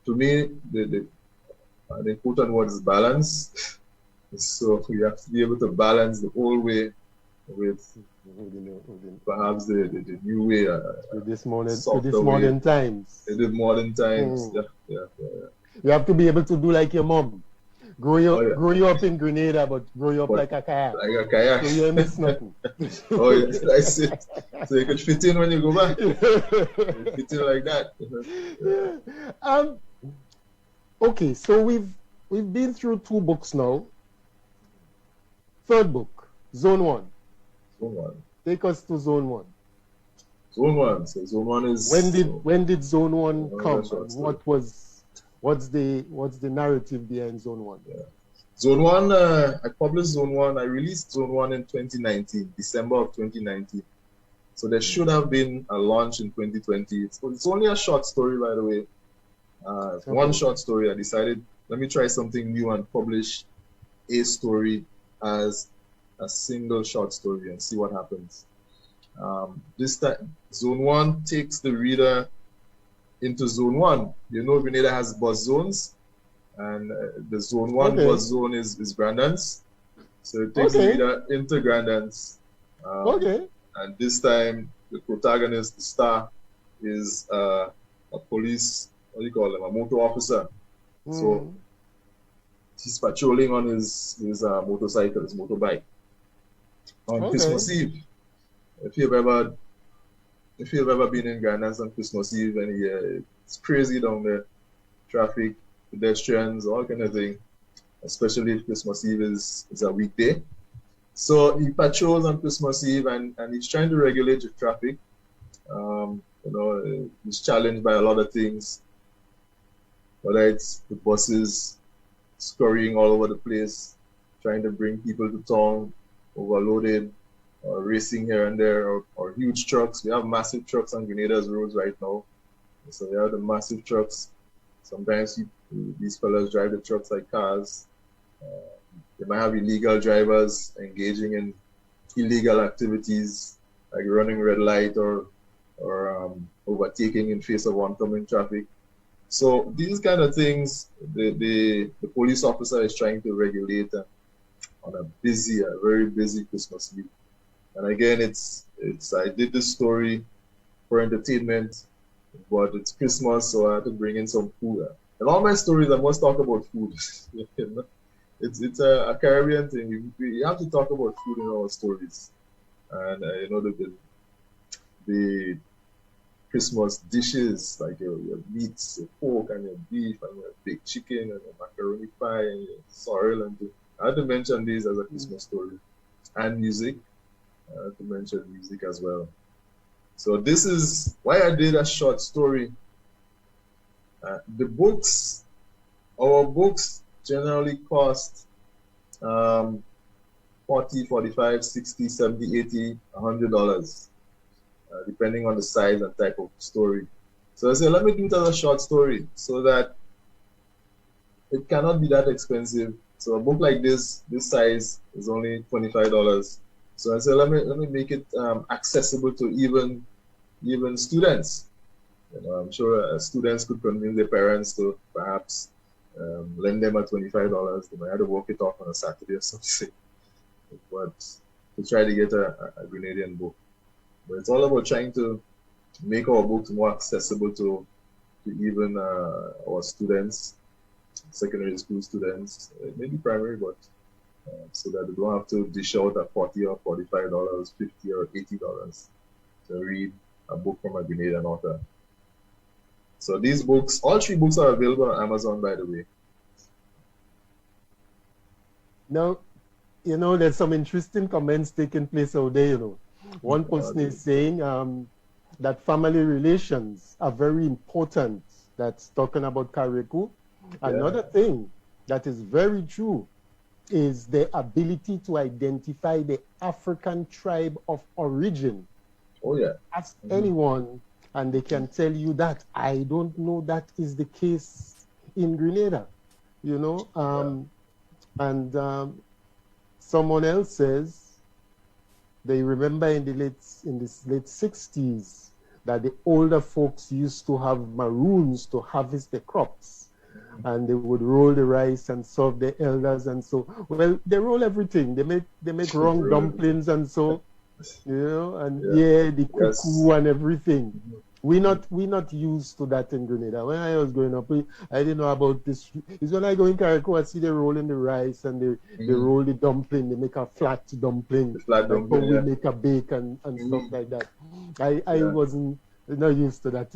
to me, the important word is balance. So we have to be able to balance the old way with perhaps the new way. With this modern times. In the modern times, yeah. You have to be able to do like your mom. Grow you up in Grenada, but grow you up like a kayak. Like a kayak. So you ain't miss nothing. Oh, yes, that's it. So you could fit in when you go back. You fit in like that. Okay, so we've been through 2 books now. 3rd book, Zone 1. Zone 1. Take us to Zone 1. Zone 1. So Zone 1 is... When did Zone 1 come? What's the narrative behind Zone 1? Yeah. Zone 1, I published Zone 1. I released Zone 1 in 2019, December of 2019. So there should have been a launch in 2020. It's only a short story, by the way. One short story. I decided, let me try something new and publish a story as a single short story and see what happens. This time, Zone 1 takes the reader into Zone 1. You know, Grenada has bus zones, and the Zone 1 bus zone is Grandance. So it takes the reader into Grandance. And this time, the protagonist, the star, is a police, what do you call him, a motor officer. So he's patrolling on his motorcycle, his motorbike, on Christmas Eve. If you've ever been in Grandance on Christmas Eve, and it's crazy down there, traffic, pedestrians, all kind of thing. Especially if Christmas Eve is a weekday. So he patrols on Christmas Eve, and he's trying to regulate the traffic. You know, he's challenged by a lot of things, whether it's the buses scurrying all over the place, trying to bring people to town, overloaded, or racing here and there, or huge trucks. We have massive trucks on Grenada's roads right now. So we have the massive trucks. Sometimes these fellas drive the trucks like cars. They might have illegal drivers engaging in illegal activities like running red light or overtaking in face of oncoming traffic. So these kind of things, the police officer is trying to regulate on a very busy Christmas Eve. And again, I did this story for entertainment, but it's Christmas, so I had to bring in some food. And all my stories, I must talk about food. It's a Caribbean thing. We have to talk about food in our stories. And you know, the Christmas dishes, like your meats, your pork, and your beef, and your baked chicken, and your macaroni pie, and your sorrel. And I had to mention these as a Christmas story. And music. I had to mention music as well. So this is why I did a short story. Our books generally cost $40, $45, $60, $70, $80, $100, depending on the size and type of story. So I said, let me do it as a short story so that it cannot be that expensive. So a book like this size is only $25. So I said, let me make it accessible to even students. You know, I'm sure students could convince their parents to perhaps lend them at $25. They might have to work it off on a Saturday or something, but to try to get a Grenadian book. But it's all about trying to make our books more accessible to even our students, secondary school students, maybe primary, but so that they don't have to dish out at $40 or $45, $50 or $80 to read a book from a Grenadian author. So these books, all 3 books are available on Amazon, by the way. Now, you know, there's some interesting comments taking place out there, you know. One person is saying that family relations are very important. That's talking about Carico. Another thing that is very true is the ability to identify the African tribe of origin. Oh, yeah. Ask anyone, and they can tell you that. I don't know that is the case in Grenada, you know. And someone else says they remember in the late 60s that the older folks used to have maroons to harvest the crops, and they would roll the rice and serve the elders, and so, well, they roll everything. They make wrong dumplings, and so, you know, and the cuckoo and everything. We're not used to that in Grenada. When I was growing up, I didn't know about this. It's when I go in Carico, I see they rolling the rice and they roll the dumpling. They make a flat dumpling. We make a bake and stuff like that. I wasn't not used to that.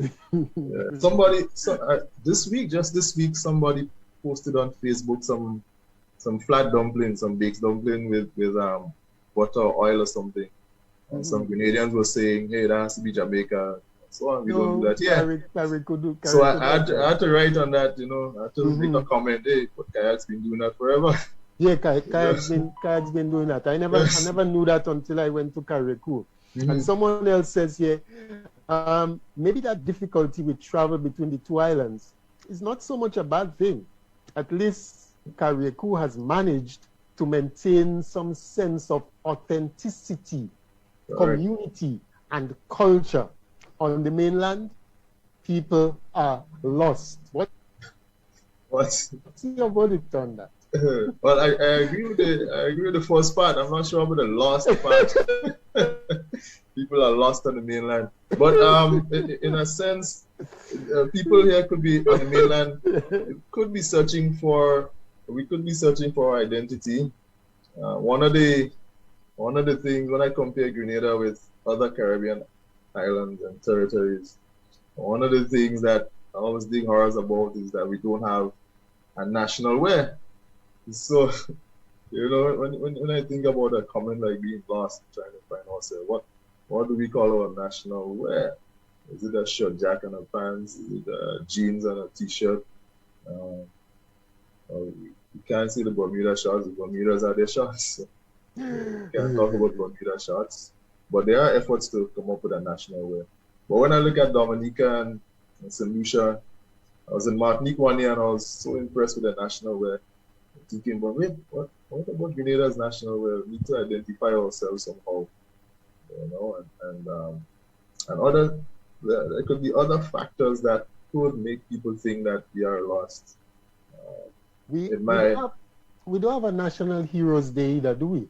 Just this week, somebody posted on Facebook some flat dumpling, some baked dumpling with butter or oil or something. And some Grenadians were saying, hey, that has to be Jamaica. so on. We don't do that here. So I had to write on that, I had to make a comment. Hey, but Kayak's been doing that forever. Yeah, Kayak's been doing that. I never knew that until I went to Carico. And someone else says here, maybe that difficulty with travel between the two islands is not so much a bad thing. At least Carico has managed to maintain some sense of authenticity, community, and culture. On the mainland, people are lost. What's your verdict on that? Well, I agree with the first part. I'm not sure about the lost part. People are lost on the mainland, but in a sense, people here could be on the mainland. Could be searching for. We could be searching for our identity. One of the things when I compare Grenada with other Caribbean islands and territories, one of the things that I always dig horrors about is that we don't have a national wear. So, when I think about a comment like being lost, trying to find ourselves, what do we call our national wear? Is it a shirt, jacket, and a pants? Is it jeans and a t-shirt? You can't see the Bermuda shorts. The Bermudas are their shorts. So you can't talk about Bermuda shorts. But there are efforts to come up with a national wear. But when I look at Dominica and St. Lucia, I was in Martinique one year and I was so impressed with the national wear. Thinking, but wait, what about Grenada's national wear? We need to identify ourselves somehow, and other. There could be other factors that could make people think that we are lost. We don't have a National Heroes Day either, do we?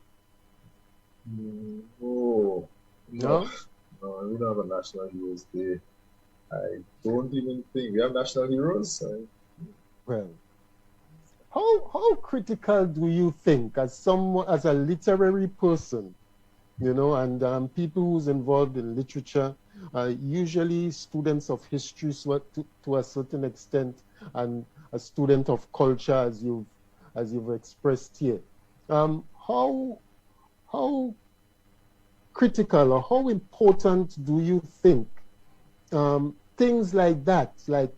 No, we don't have a National Heroes Day. I don't even think we have national heroes. Well, how critical do you think, as a literary person, and people who's involved in literature, usually students of history to a certain extent, and a student of culture, as you've expressed here, how critical or how important do you think things like that, like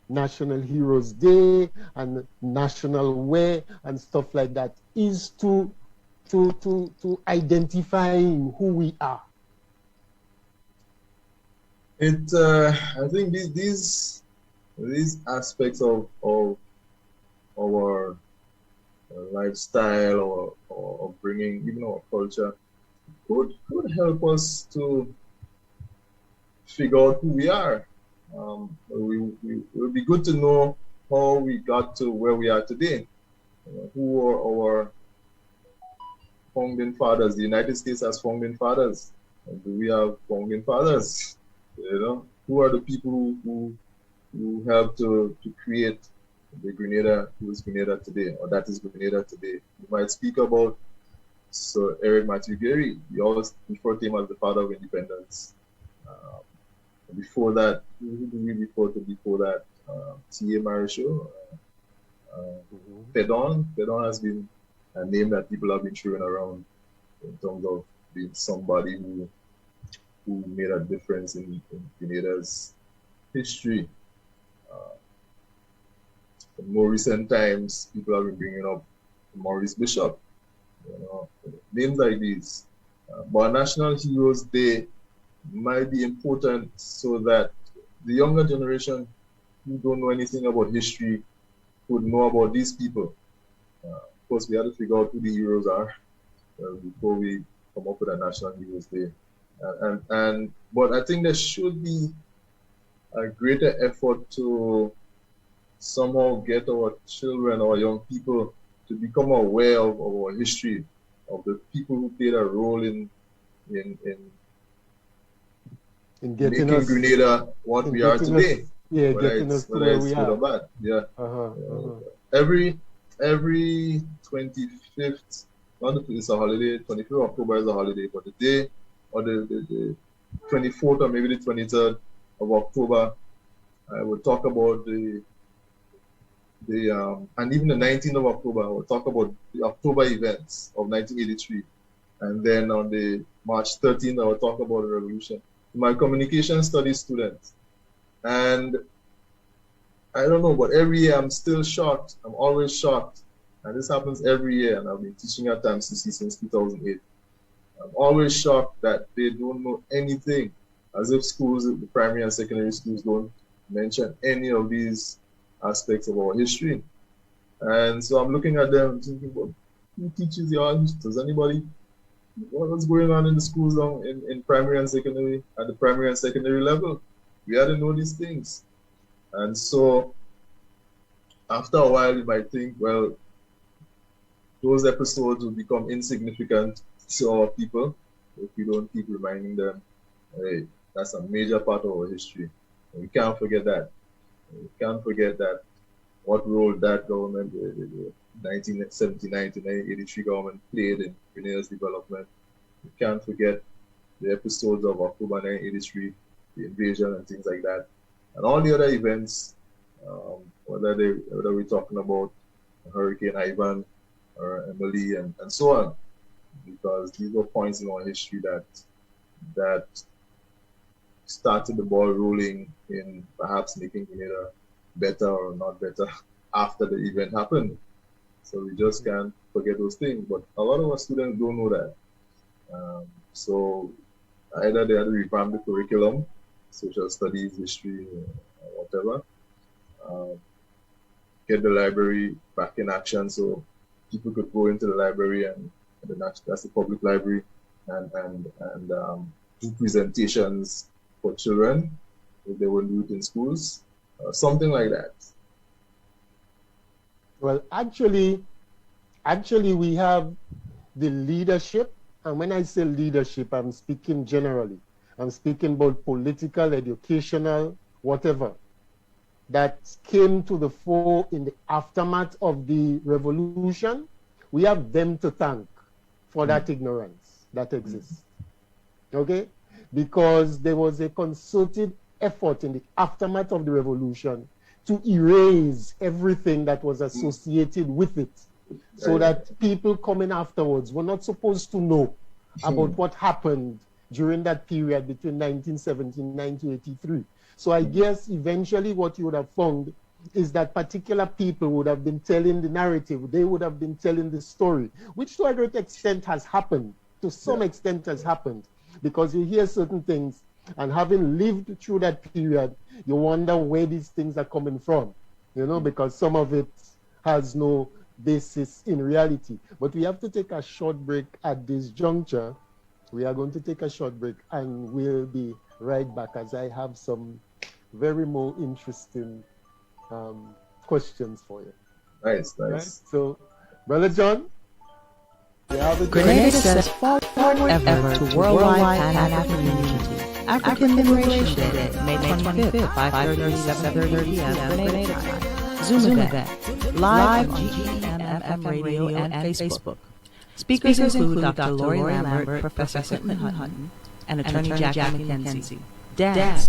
National Heroes Day and National Wear and stuff like that, is to identifying who we are? I think these aspects of our lifestyle or bringing even our culture could help us to figure out who we are. It would be good to know how we got to where we are today. Who are our founding fathers? The United States has founding fathers. Do we have founding fathers? Who are the people who helped to create the Grenada, who is Grenada today, or that is Grenada today? You might speak about Sir Eric Matthew Gary. We always refer to him as the father of independence. Before that, who do we refer to before that? T.A. Marichaud. Pedon has been a name that people have been throwing around in terms of being somebody who made a difference in Grenada's history. In more recent times, people have been bringing up Maurice Bishop, names like these. But National Heroes Day might be important so that the younger generation who don't know anything about history would know about these people. Of course, we have to figure out who the heroes are before we come up with a National Heroes Day. But I think there should be a greater effort to somehow get our children or young people to become aware of our history, of the people who played a role in getting making Grenada what we are today. Getting us to where we are. Bad. Every 25th, it's a holiday, 25th of October is a holiday, but the day or the 24th or maybe the 23rd of October, I will talk about and even the 19th of October, I will talk about the October events of 1983. And then on the March 13th, I will talk about the revolution. my communication studies student. And I don't know, but every year I'm still shocked. I'm always shocked. And this happens every year, and I've been teaching at TAMCC since 2008. I'm always shocked that they don't know anything, as if schools, the primary and secondary schools, don't mention any of these aspects of our history. And so I'm looking at them thinking, well, who teaches your history? Does anybody? What's going on in the schools in primary and secondary, at the primary and secondary level? We had to know these things. And so after a while, you might think, well, those episodes will become insignificant to our people if we don't keep reminding them, hey, that's a major part of our history. And we can't forget that. We can't forget that what role that government, the 1979 to 1983 government played in Grenada's development. We can't forget the episodes of October 1983, the invasion and things like that. And all the other events, whether we're talking about Hurricane Ivan or Emily and so on, because these were points in our history that started the ball rolling in perhaps making Grenada better or not better after the event happened. So we just can't forget those things. But a lot of our students don't know that. So either they had to revamp the curriculum, social studies, history, whatever, get the library back in action so people could go into the library and that's the public library and do presentations for children if they wouldn't do it in schools, something like that. Well, actually we have the leadership, and when I say leadership, I'm speaking generally. I'm speaking about political, educational, whatever, that came to the fore in the aftermath of the revolution. We have them to thank for that ignorance that exists, okay? Because there was a concerted effort in the aftermath of the revolution to erase everything that was associated with it, so that people coming afterwards were not supposed to know about what happened during that period between 1970 and 1983. So I guess eventually what you would have found is that particular people would have been telling the narrative, they would have been telling the story, which to a great extent has happened, to some extent has happened, because you hear certain things, and having lived through that period, you wonder where these things are coming from, you know, because some of it has no basis in reality. But we have to take a short break at this juncture. We are going to take a short break and we'll be right back as I have some very more interesting questions for you. Nice. Right? So, Brother John, you have it. Grenada says forward ever to worldwide Pan-African unity. African Liberation Day, May 25th, 5:30 to 7:30 p.m. Grenada time. Zoom event, live on GMFM radio and Facebook. Speakers include Dr. Lori Lambert, Professor Hilton Hutton, and Attorney Jack McKenzie. Dance.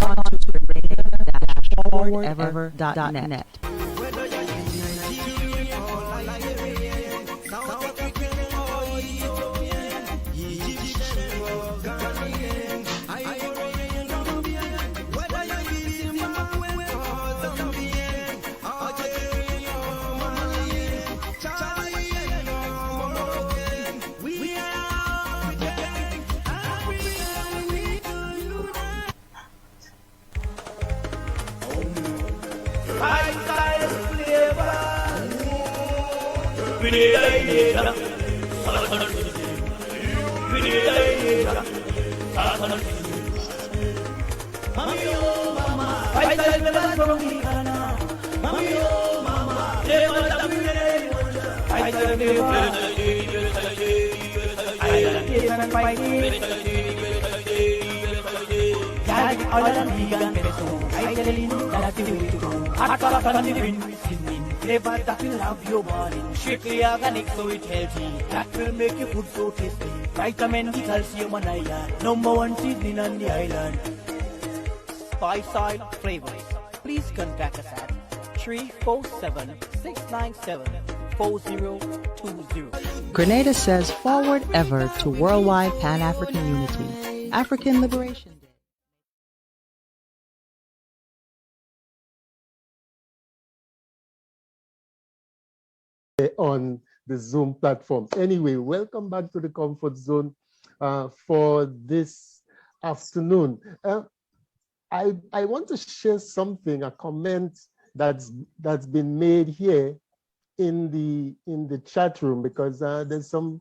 Log on to grenada-forwardever.net. Strictly organic, so it's healthy. That will make your food so tasty. Vitamin D, calcium and iron. #1 seasoning on the island. Spice flavors. Please contact us at 347-697-5444 4020. Grenada says forward ever to worldwide Pan-African unity. African Liberation Day. On the Zoom platform. Anyway, welcome back to the comfort zone for this afternoon. I want to share something, a comment that's been made here in the chat room, because there's some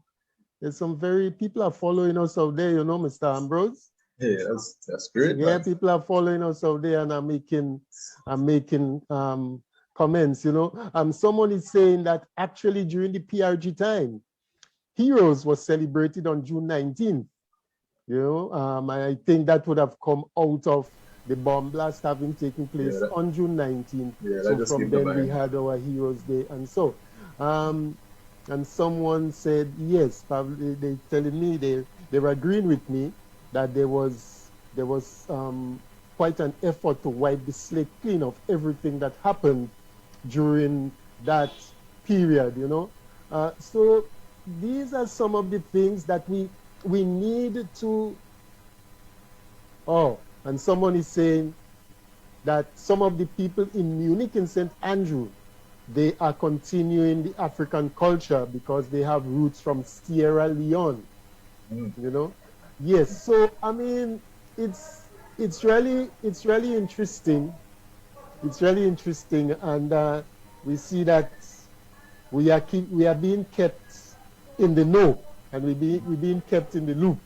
very people are following us out there, you know, Mr. Ambrose. Yeah, that's great. Yeah, people are following us out there and are making comments, you know. Someone is saying that actually during the PRG time, Heroes was celebrated on June 19th. You know, I think that would have come out of the bomb blast having taken place on June 19th. Yeah, so from then we had our Heroes Day and so. And someone said, yes, Pablo, they telling me, they were agreeing with me that there was quite an effort to wipe the slate clean of everything that happened during that period, you know. So these are some of the things that we need to. Oh, and someone is saying that some of the people in Munich and St. Andrew, they are continuing the African culture because they have roots from Sierra Leone, you know. Yes, so I mean, it's really interesting. It's really interesting, and we see that we are being kept in the know, and we're being kept in the loop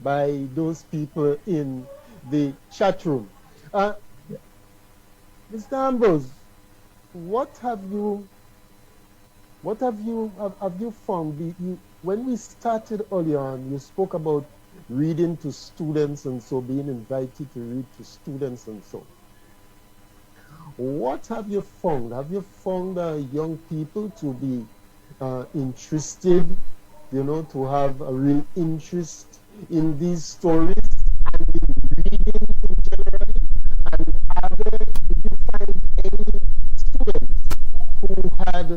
by those people in the chat room. Mr. Ambrose, what have you found? When we started earlier on, you spoke about reading to students and so, being invited to read to students and so. What have you found? Have you found young people to be interested, you know, to have a real interest in these stories and in reading in general? And did you find any students who had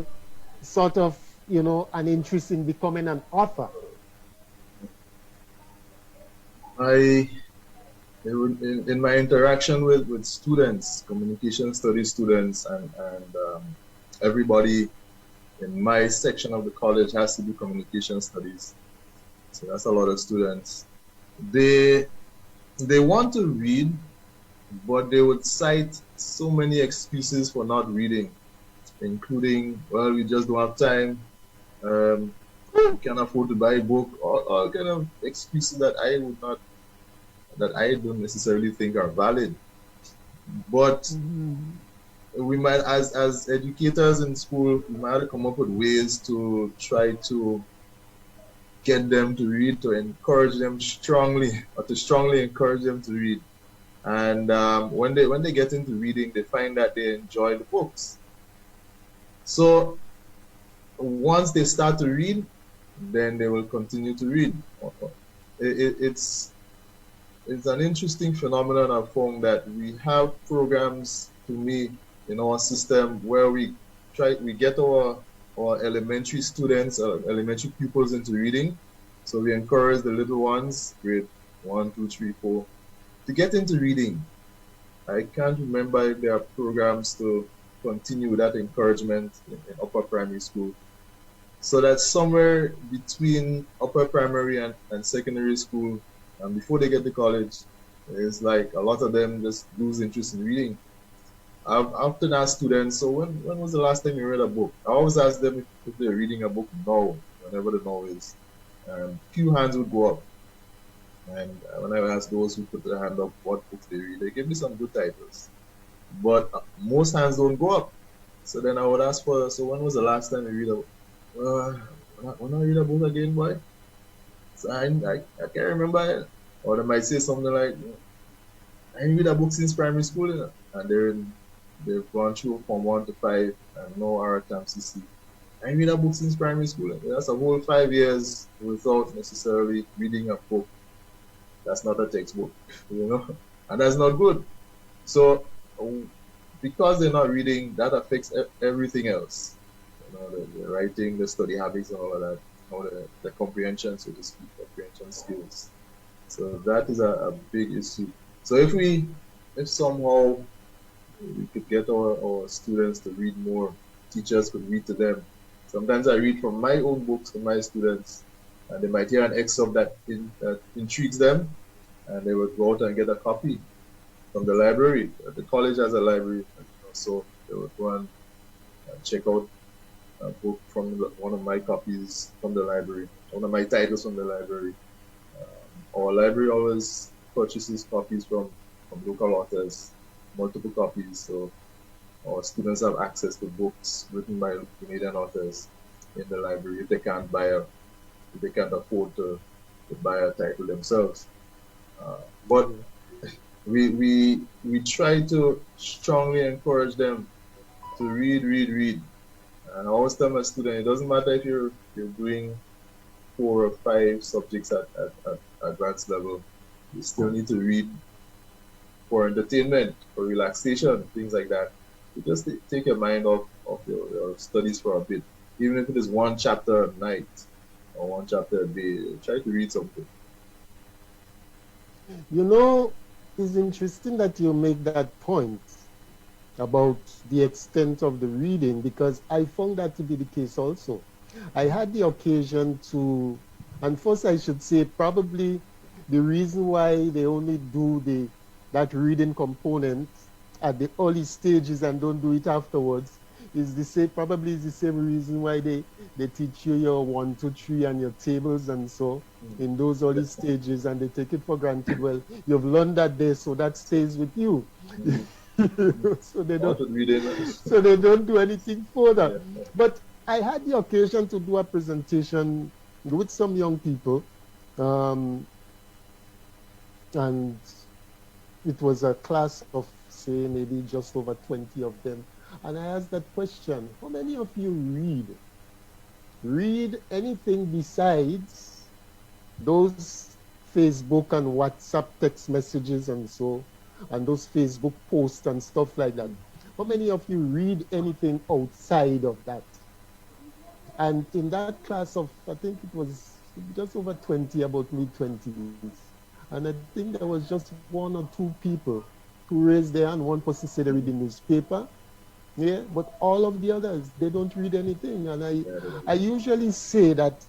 sort of, you know, an interest in becoming an author? In my interaction with students, communication studies students, and everybody in my section of the college has to do communication studies. So that's a lot of students. They want to read, but they would cite so many excuses for not reading, including, well, we just don't have time, we can't afford to buy a book, all kind of excuses that I don't necessarily think are valid. But we might, as educators in school, we might come up with ways to try to get them to read, to encourage them strongly, or to strongly encourage them to read. And when they get into reading, they find that they enjoy the books. So once they start to read, then they will continue to read. It's an interesting phenomenon I've found, that we have programs, to me, in our system where we get our elementary students, elementary pupils into reading. So we encourage the little ones, grade 1, 2, 3, 4, to get into reading. I can't remember if there are programs to continue that encouragement in upper primary school. So that somewhere between upper primary and secondary school, and before they get to college, it's like a lot of them just lose interest in reading. I've often asked students, so when was the last time you read a book? I always ask them if they're reading a book now, whenever the now is. Few hands would go up. And when I ask those who put their hand up what books they read, they give me some good titles. But most hands don't go up. So then I would ask so when was the last time you read a book? When I read a book again, boy? So I can't remember it. Or they might say something like, I read a book since primary school, you know? And they've gone through from 1 to 5 and no RTMCC. I read a book since primary school. That's a whole 5 years without necessarily reading a book. That's not a textbook, you know, and that's not good. So because they're not reading, that affects everything else. the writing, the study habits, and all of that, all the comprehension, so to speak, comprehension skills. So that is a big issue. So if somehow we could get our students to read more, teachers could read to them. Sometimes I read from my own books to my students, and they might hear an excerpt that intrigues them, and they would go out and get a copy from the library. The college has a library, so they would go and check out a book from one of my copies from the library, one of my titles from the library. Our library always purchases copies from local authors, multiple copies, so our students have access to books written by Canadian authors in the library if they can't afford to buy a title themselves. But we try to strongly encourage them to read. And I always tell my student, it doesn't matter if you're doing 4 or 5 subjects at advanced level, you still need to read for entertainment, for relaxation, things like that. You just take your mind off your studies for a bit. Even if it is 1 chapter a night or 1 chapter a day, try to read something. You know, it's interesting that you make that point about the extent of the reading, because I found that to be the case also. I had the occasion to, and first I should say probably the reason why they only do that reading component at the early stages and don't do it afterwards is probably the same reason why they teach you your 1, 2, 3 and your tables and so in those early stages, and they take it for granted. Well, you've learned that there, so that stays with you. So they don't do anything further. But I had the occasion to do a presentation with some young people, and it was a class of, say, maybe just over 20 of them. And I asked that question: how many of you read anything besides those Facebook and WhatsApp text messages and so, and those Facebook posts and stuff like that? How many of you read anything outside of that? And in that class of, I think it was just over 20, about mid-20s, and I think there was just 1 or 2 people who raised their hand. One person said they read the newspaper, yeah, but all of the others, they don't read anything. And I usually say that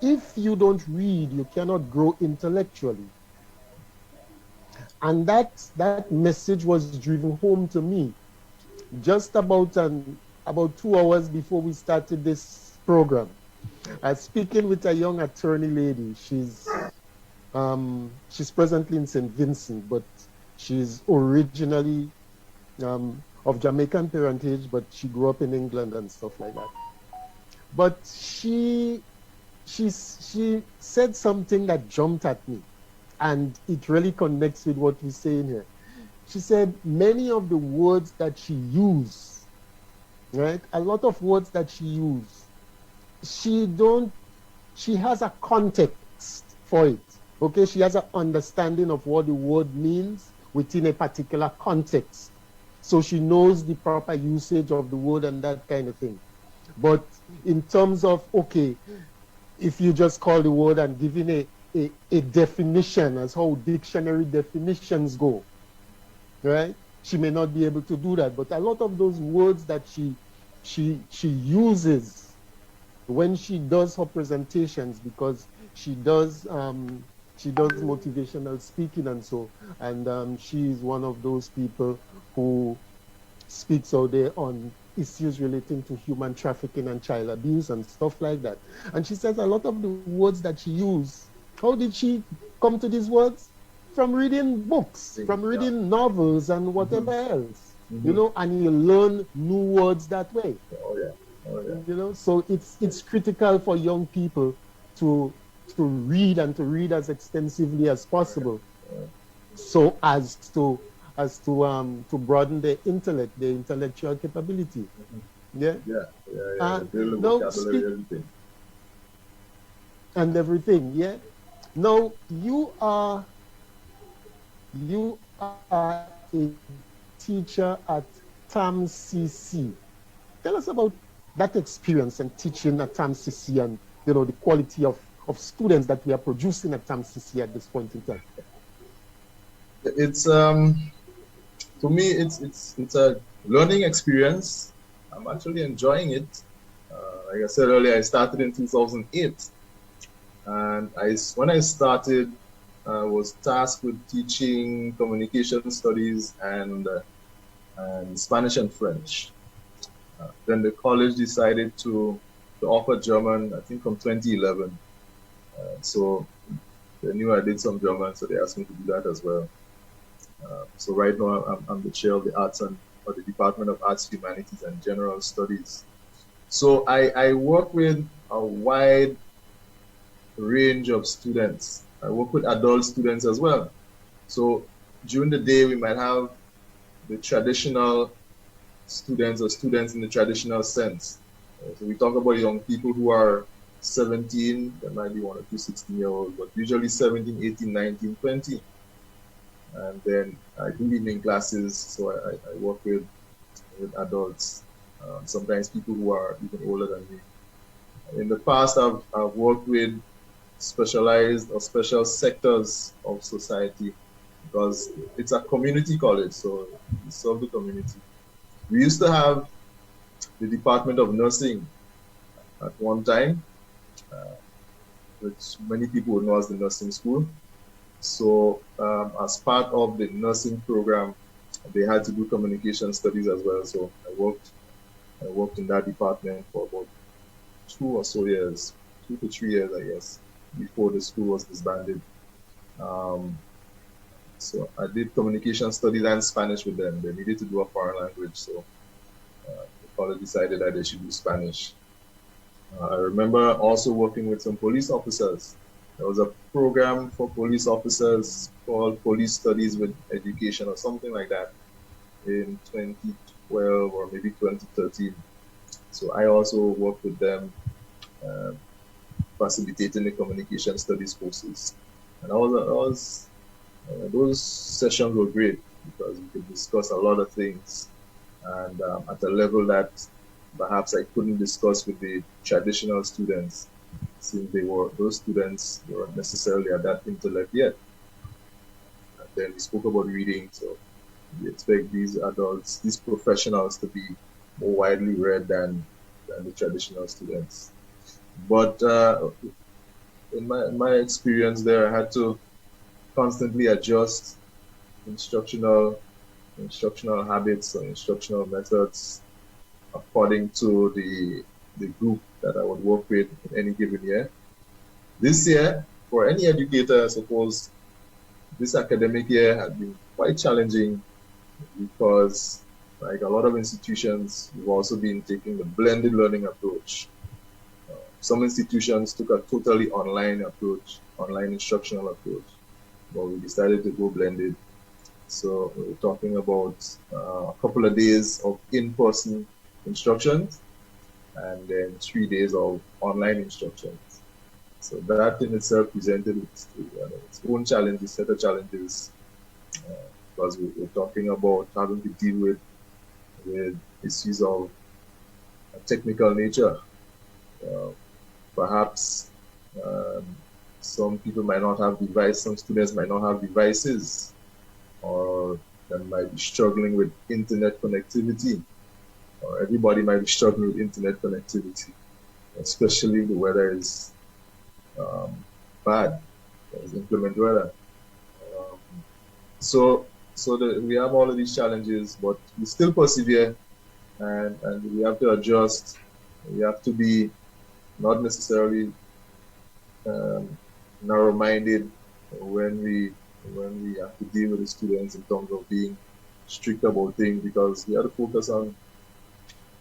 if you don't read, you cannot grow intellectually. And that message was driven home to me just about 2 hours before we started this program. I was speaking with a young attorney lady. She's presently in St. Vincent, but she's originally of Jamaican parentage, but she grew up in England and stuff like that. But she said something that jumped at me, and it really connects with what we're saying here. She said many of the words that she used, right? A lot of words that she used, she has a context for it. Okay, she has an understanding of what the word means within a particular context. So she knows the proper usage of the word and that kind of thing. But in terms of, okay, if you just call the word and giving a definition as how dictionary definitions go, right? She may not be able to do that. But a lot of those words that she uses when she does her presentations, because she does motivational speaking and so, and she is one of those people who speaks out there on issues relating to human trafficking and child abuse and stuff like that. And she says a lot of the words that she used, how did she come to these words? From reading books, from reading novels and whatever else, you know, and you learn new words that way. You know, so it's critical for young people to read, and to read as extensively as possible, so as to broaden their intellect, their intellectual capability. Yeah. And everything. Yeah. Now you are a teacher at TAMCC. Tell us about that experience and teaching at TAMCC and, you know, the quality of students that we are producing at TAMCC at this point in time? It's to me, it's a learning experience. I'm actually enjoying it. Like I said earlier, I started in 2008, and when I started, I was tasked with teaching communication studies and Spanish and French. Then the college decided to offer German, I think from 2011. So they knew I did some German, so they asked me to do that as well. So right now I'm the chair of the the Department of Arts, Humanities, and General Studies. So I work with a wide range of students. I work with adult students as well. So during the day, we might have the traditional students or students in the traditional sense. So we talk about young people who are 17, there might be one or two 16-year-olds, but usually 17, 18, 19, 20. And then I do evening classes, so I work with adults, sometimes people who are even older than me. In the past, I've worked with specialized or special sectors of society because it's a community college, so we serve the community. We used to have the Department of Nursing at one time, which many people would know as the nursing school. So as part of the nursing program, they had to do communication studies as well. So I worked in that department for about 2 or so years, 2 to 3 years, I guess, before the school was disbanded. So I did communication studies and Spanish with them. They needed to do a foreign language, so the college decided that they should do Spanish. I remember also working with some police officers. There was a program for police officers called Police Studies with Education or something like that in 2012 or maybe 2013. So I also worked with them, facilitating the communication studies courses. And those sessions were great because we could discuss a lot of things and at a level that perhaps I couldn't discuss with the traditional students, since those students weren't necessarily at that intellect yet. And then we spoke about reading, so we expect these adults, these professionals, to be more widely read than the traditional students. But in my experience there, I had to constantly adjust instructional habits or instructional methods according to the group that I would work with in any given year. This year, for any educator, I suppose, this academic year has been quite challenging because, like a lot of institutions, we've also been taking the blended learning approach. Some institutions took a totally online approach, online instructional approach, but we decided to go blended. So we're talking about a couple of days of in-person instructions and then 3 days of online instructions. So that in itself presented its own challenges, set of challenges, because we're talking about having to deal with issues of a technical nature. Perhaps some people might not have devices, some students might not have devices, or they might be struggling with internet connectivity, or everybody might be struggling with internet connectivity, especially if the weather is bad, it's inclement weather. So we have all of these challenges, but we still persevere, and we have to adjust. We have to be not necessarily narrow-minded when we have to deal with the students in terms of being strict about things, because we have to focus on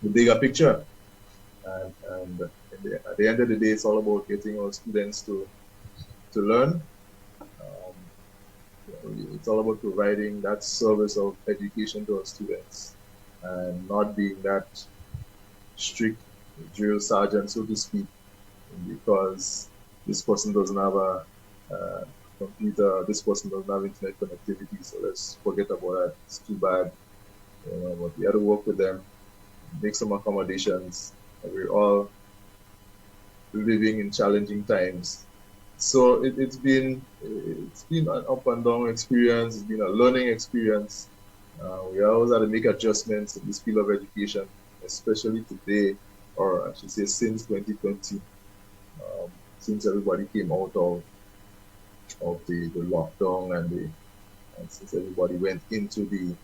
the bigger picture. And at the end of the day, it's all about getting our students to learn. It's all about providing that service of education to our students and not being that strict drill sergeant, so to speak, because this person doesn't have a computer, this person doesn't have internet connectivity, so let's forget about that. It's too bad. But we have to work with them, make some accommodations, we're all living in challenging times. So it's been an up and down experience. It's been a learning experience. We always had to make adjustments in this field of education, especially today, or I should say since 2020, since everybody came out of the lockdown and since everybody went into the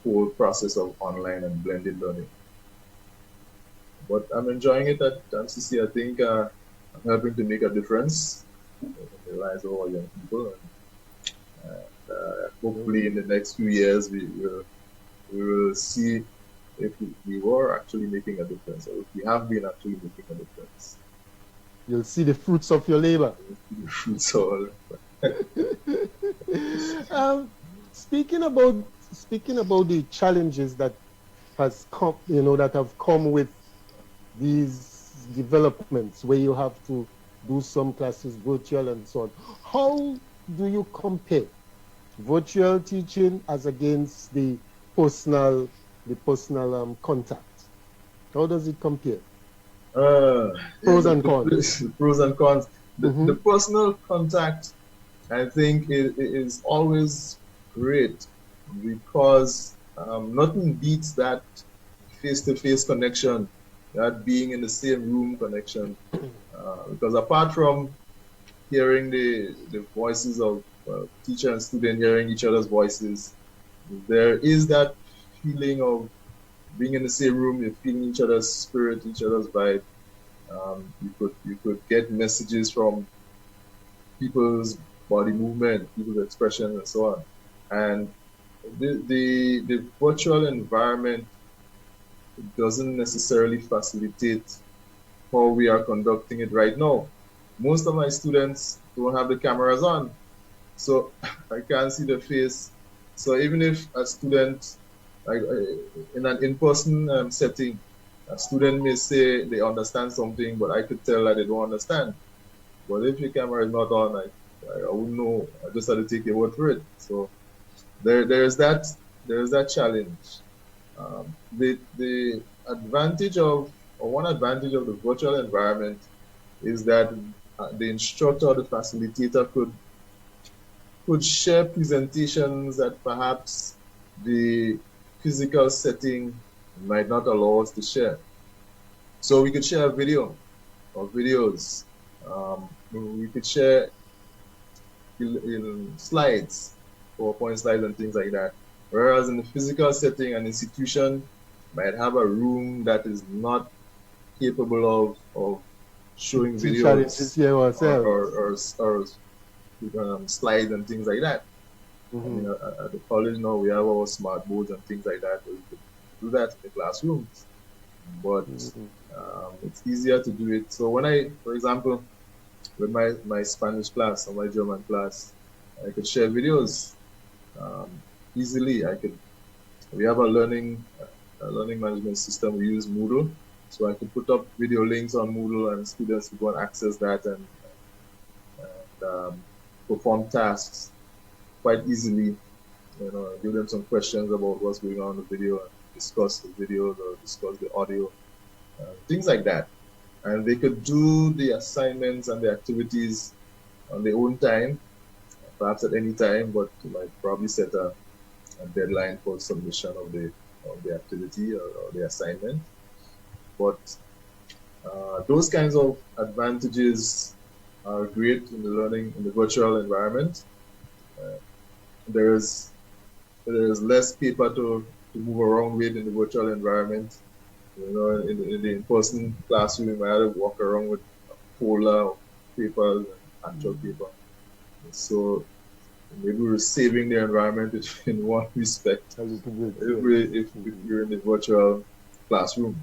whole process of online and blended learning. But I'm enjoying it at MCC. I think I'm helping to make a difference in the lives of our young people. And hopefully in the next few years, we will see if we were actually making a difference, or if we have been actually making a difference. You'll see the fruits of your labor. The fruits of Speaking about the challenges that has come, that have come with these developments, where you have to do some classes virtual and so on. How do you compare virtual teaching as against the personal contact? How does it compare? Pros and cons. Pros and cons. The personal contact, I think, is always great, because nothing beats that face-to-face connection, that being in the same room connection. Because apart from hearing the voices of teacher and student, hearing each other's voices, there is that feeling of being in the same room. You're feeling each other's spirit, each other's vibe. You could get messages from people's body movement, people's expression, and so on. And the virtual environment doesn't necessarily facilitate how we are conducting it right now. Most of my students don't have the cameras on, so I can't see the face. So even if a student, like in an in-person setting, a student may say they understand something, but I could tell that they don't understand. But if your camera is not on, I wouldn't know. I just had to take your word for it. So there's that challenge. The advantage of, or one advantage of the virtual environment is that the instructor or the facilitator could share presentations that perhaps the physical setting might not allow us to share. So we could share a video or videos. We could share slides, PowerPoint slides and things like that. Whereas in the physical setting, an institution might have a room that is not capable of showing videos or slides and things like that. I mean, at the college now, we have our smart boards and things like that. We could do that in the classrooms, but it's easier to do it. So when for example, with my Spanish class or my German class, I could share videos easily. We have a learning management system. We use Moodle, so I could put up video links on Moodle, and students could go and access that and perform tasks quite easily. Give them some questions about what's going on in the video, and discuss the videos or discuss the audio, things like that. And they could do the assignments and the activities on their own time, perhaps at any time, but might probably set a deadline for submission of the activity or the assignment. But those kinds of advantages are great in the learning in the virtual environment. There is less paper to move around with in the virtual environment. In the in-person classroom, I had to walk around with a folder of papers and actual paper. So maybe we're saving the environment in one respect if you're in the virtual classroom.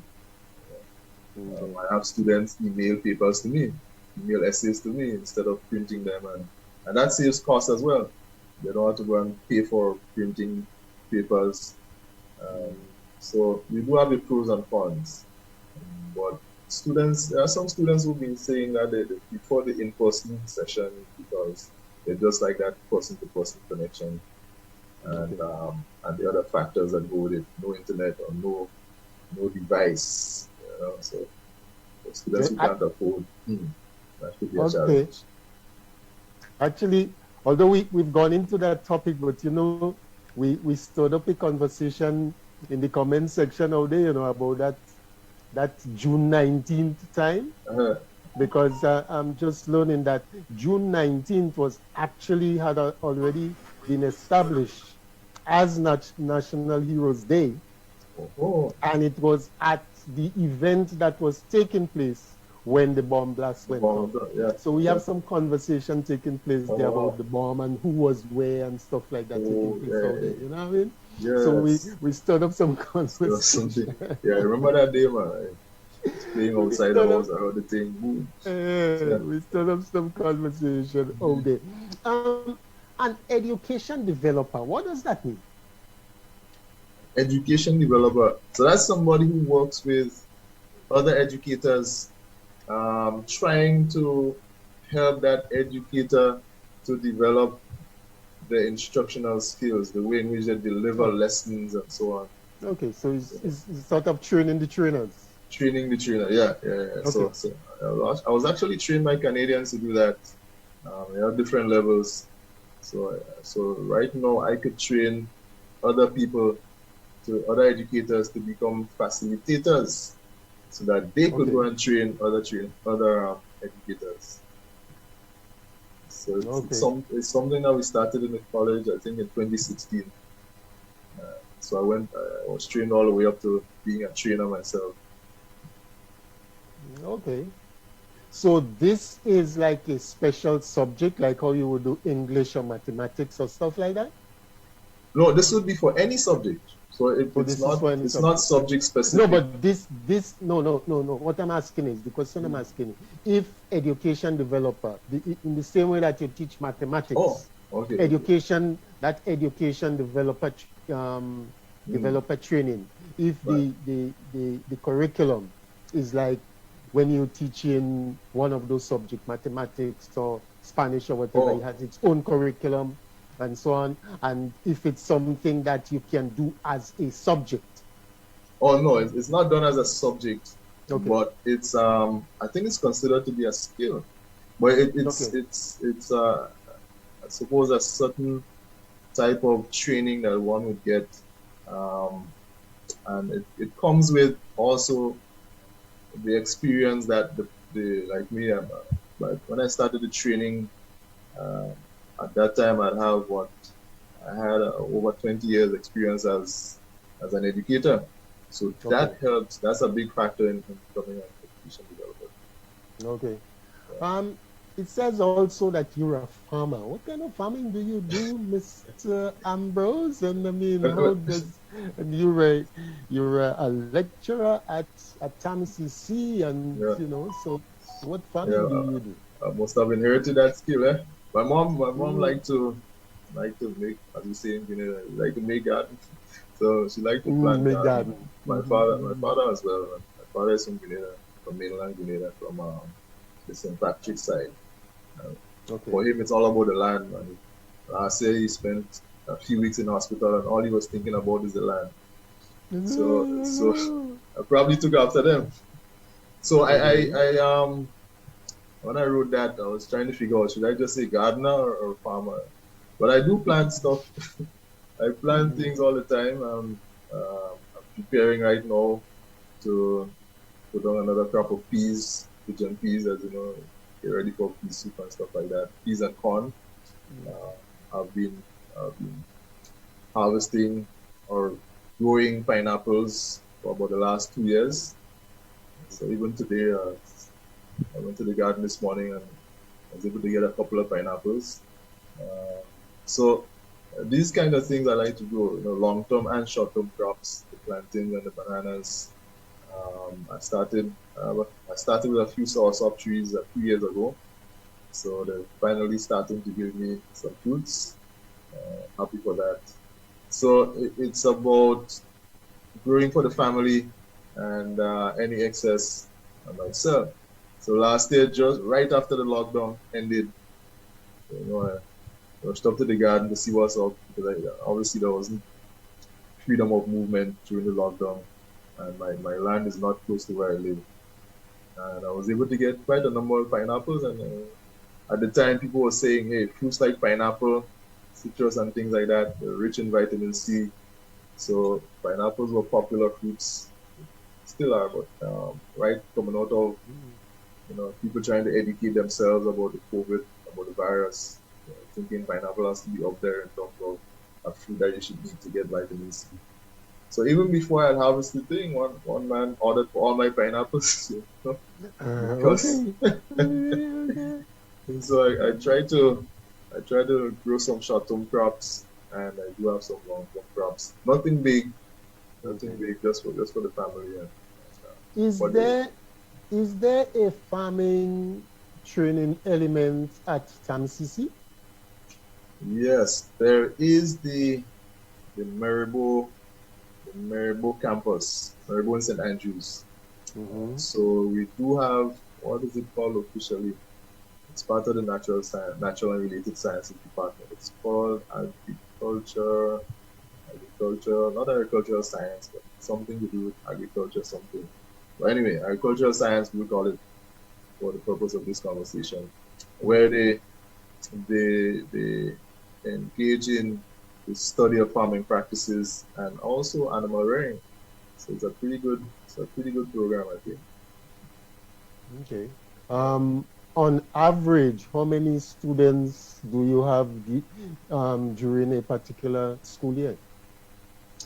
I have students email papers to me, email essays to me instead of printing them, and that saves cost as well. They don't have to go and pay for printing papers. So we do have the pros and cons. But there are some students who've been saying that they prefer the in-person session because they just like that person-to-person connection, and the other factors that go with it, no internet or no device. So for students who can't afford. That could be a Okay. challenge. Actually, although we've gone into that topic, but you know, we stirred up a conversation in the comment section out there, you know, about that June 19th time. Because I'm just learning that June 19th was actually had already been established as National Heroes Day. And it was at the event that was taking place when the bomb blast went off. Yeah. So we have some conversation taking place there about the bomb and who was where and stuff like that taking place out there. You know what I mean? Yes. So we stirred up some conversation. Yeah, I remember that day, man. Playing outside the house, I heard the thing. Boom. We stirred up some conversation out there. An education developer, what does that mean? Education developer. So that's somebody who works with other educators, trying to help that educator to develop the instructional skills, the way in which they deliver lessons and so on. Okay, so it's sort of training the trainers. Training the trainer, yeah. Okay. So I was actually trained by Canadians to do that. There are different levels. So right now I could train other people, other educators to become facilitators, so that they could go and train other educators. So it's something that we started in the college, I think in 2016. So I was trained all the way up to being a trainer myself. Okay. So this is like a special subject, like how you would do English or mathematics or stuff like that? No, this would be for any subject. So it's not subject specific. No, but this no. What I'm asking is, the question I'm asking is, if education developer, in the same way that you teach mathematics, education developer developer training, if the curriculum is like when you're teaching one of those subjects, mathematics or Spanish or whatever, it has its own curriculum and so on, and if it's something that you can do as a subject. Oh no, it's not done as a subject, but it's I think it's considered to be a skill, but it's I suppose a certain type of training that one would get, and it comes with also the experience that the like me, like when I started the training. At that time, I had over 20 years experience as an educator. So that helps. That's a big factor in becoming an education developer. Okay. Yeah. It says also that you're a farmer. What kind of farming do you do, Mr. Ambrose? And I mean, how does you're a lecturer at TAMCC, and you know, so what farming do you do? I must have inherited that skill, eh? My mom liked to make, as you say, like to make garden. So she liked to plant garden. My father as well. My father is from Grenada, from Mainland Grenada, from the St. Patrick's side. For him, it's all about the land. Man. Last year, he spent a few weeks in hospital, and all he was thinking about is the land. So I probably took after them. So I when I wrote that, I was trying to figure out, should I just say gardener or farmer? But I do plant stuff. I plant things all the time. I'm preparing right now to put on another crop of peas, pigeon peas, as you know, get ready for pea soup and stuff like that. Peas and corn. I've been harvesting or growing pineapples for about the last 2 years. So even today, I went to the garden this morning and I was able to get a couple of pineapples. So these kind of things I like to grow, you know, long-term and short-term crops, the plantains and the bananas. I started with a few soursop trees a few years ago. So they're finally starting to give me some fruits. Happy for that. So it's about growing for the family, and any excess I might sell. So last year, just right after the lockdown ended, you know, I rushed up to the garden to see what's up, because obviously there wasn't freedom of movement during the lockdown, and my land is not close to where I live. And I was able to get quite a number of pineapples. And at the time, people were saying, hey, fruits like pineapple, citrus, and things like that, they're rich in vitamin C. So pineapples were popular fruits, still are, but right coming out of people trying to educate themselves about the COVID, about the virus, thinking pineapple has to be up there in terms of a fruit that you should eat to get vitamin C. So even before I harvested the thing, one man ordered for all my pineapples. Because and so I try to grow some short-term crops, and I do have some long-term crops. Nothing big, just for the family. Is there a farming training element at TAMCC? Yes, there is the Maribo campus, Maribo in St. Andrews. So we do have, what is it called officially? It's part of the natural and related sciences department. It's called agriculture, not agricultural science, but something to do with agriculture, something. But anyway, agricultural science, we call it for the purpose of this conversation, where they engage in the study of farming practices and also animal rearing. So it's a pretty good program, I think. Okay. On average, how many students do you have during a particular school year?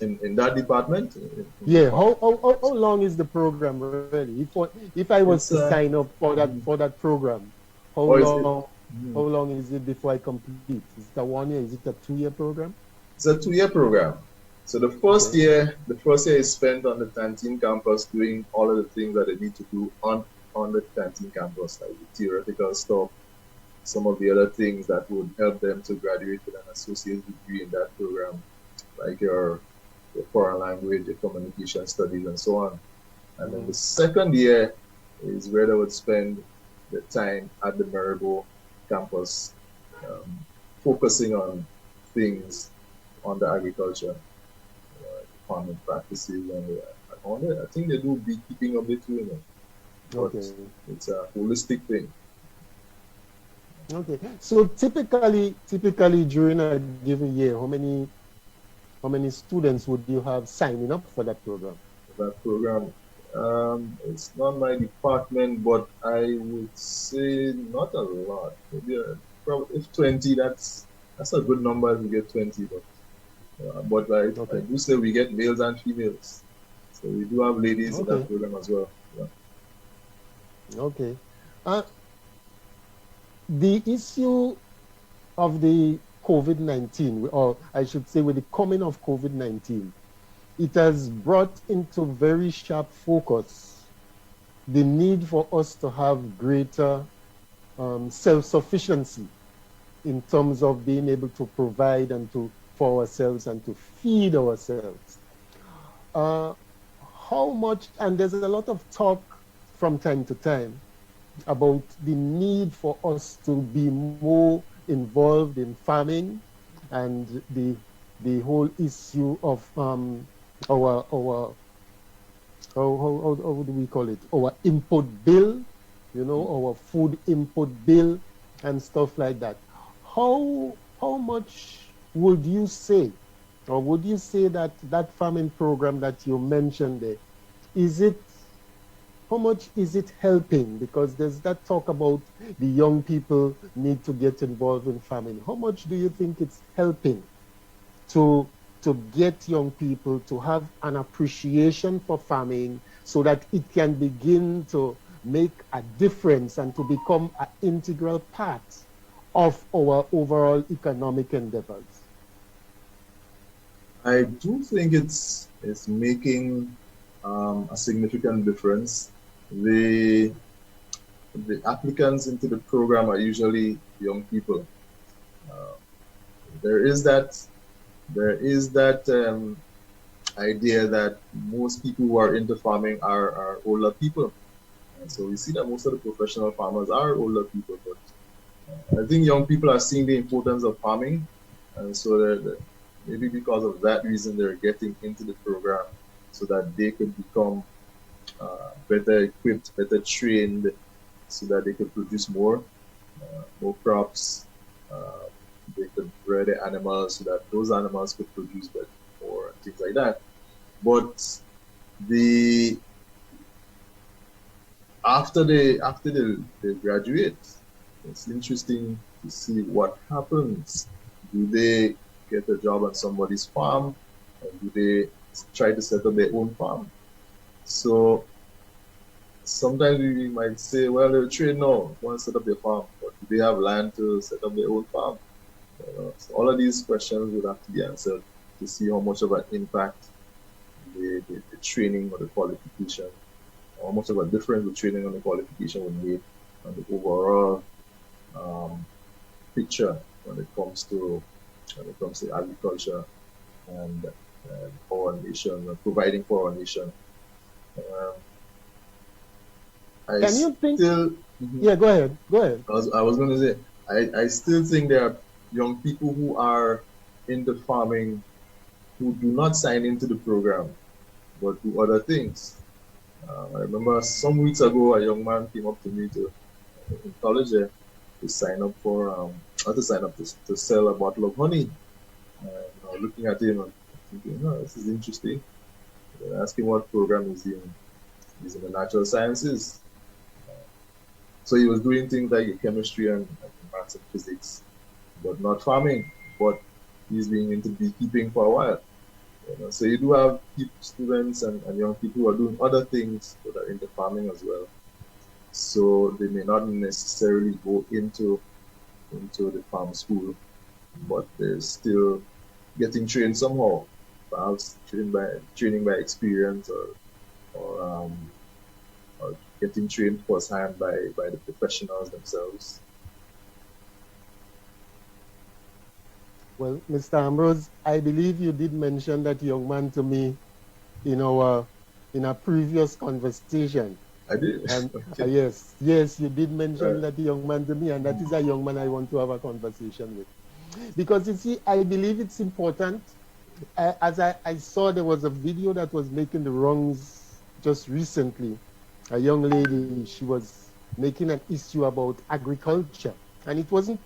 In that department? Yeah. How long is the program really? If I was to sign up for that program, how long is it before I complete? Is it a 1 year? Is it a 2-year program? It's a 2-year program. So the first year is spent on the Tantine campus doing all of the things that they need to do on the Tantine campus, like the theoretical stuff, some of the other things that would help them to graduate with an associate degree in that program, like your foreign language, your communication studies, and so on. And then the second year is where they would spend the time at the Maribo campus, focusing on things on the agriculture, farming practices, and I think they do beekeeping of it too, but it's a holistic thing. Okay, so typically during a given year, how many students would you have signing up for that program? That program, it's not my department, but I would say not a lot. Maybe probably if 20, that's a good number if we get 20. But I do say we get males and females, so we do have ladies in that program as well. Yeah. Okay. The issue of the COVID-19, or I should say with the coming of COVID-19, it has brought into very sharp focus the need for us to have greater self-sufficiency in terms of being able to provide for ourselves and to feed ourselves. How much, and there's a lot of talk from time to time about the need for us to be more involved in farming and the whole issue of our how do we call it, our input bill, our food input bill and stuff like that. How much would you say, or would you say that farming program that you mentioned there, how much is it helping? Because there's that talk about the young people need to get involved in farming. How much do you think it's helping to get young people to have an appreciation for farming so that it can begin to make a difference and to become an integral part of our overall economic endeavors? I do think it's making a significant difference. The applicants into the program are usually young people. There is that idea that most people who are into farming are older people. And so we see that most of the professional farmers are older people, but I think young people are seeing the importance of farming, and so maybe because of that reason they're getting into the program so that they could become better equipped, better trained, so that they could produce more crops. They could bred the animals so that those animals could produce more and things like that. But after they graduate, it's interesting to see what happens. Do they get a job on somebody's farm, or do they try to set up their own farm? So sometimes we might say, well, they're trained now, want to set up their farm, but do they have land to set up their own farm? So all of these questions would have to be answered to see how much of an impact the training or the qualification, how much of a difference the training and the qualification would make on the overall picture when it comes to agriculture and for our nation, providing for our nation. Can you think? Yeah, go ahead. Go ahead. I was going to say, I still think there are young people who are into farming who do not sign into the program, but do other things. I remember some weeks ago, a young man came up to me in college to sign up for, not to sign up, to sell a bottle of honey. I was looking at him and thinking, oh, this is interesting. Asking what program he's in. He's in the natural sciences. So he was doing things like chemistry and maths and physics, but not farming. But he's been into beekeeping for a while. So you do have students and young people who are doing other things that are into farming as well. So they may not necessarily go into the farm school, but they're still getting trained somehow, perhaps training by experience or getting trained firsthand by the professionals themselves. Well, Mr. Ambrose, I believe you did mention that young man to me in a previous conversation. I did. And okay. Yes, you did mention that young man to me, and that is a young man I want to have a conversation with. Because you see, I believe it's important. As I saw, there was a video that was making the rounds just recently. A young lady, she was making an issue about agriculture, and it wasn't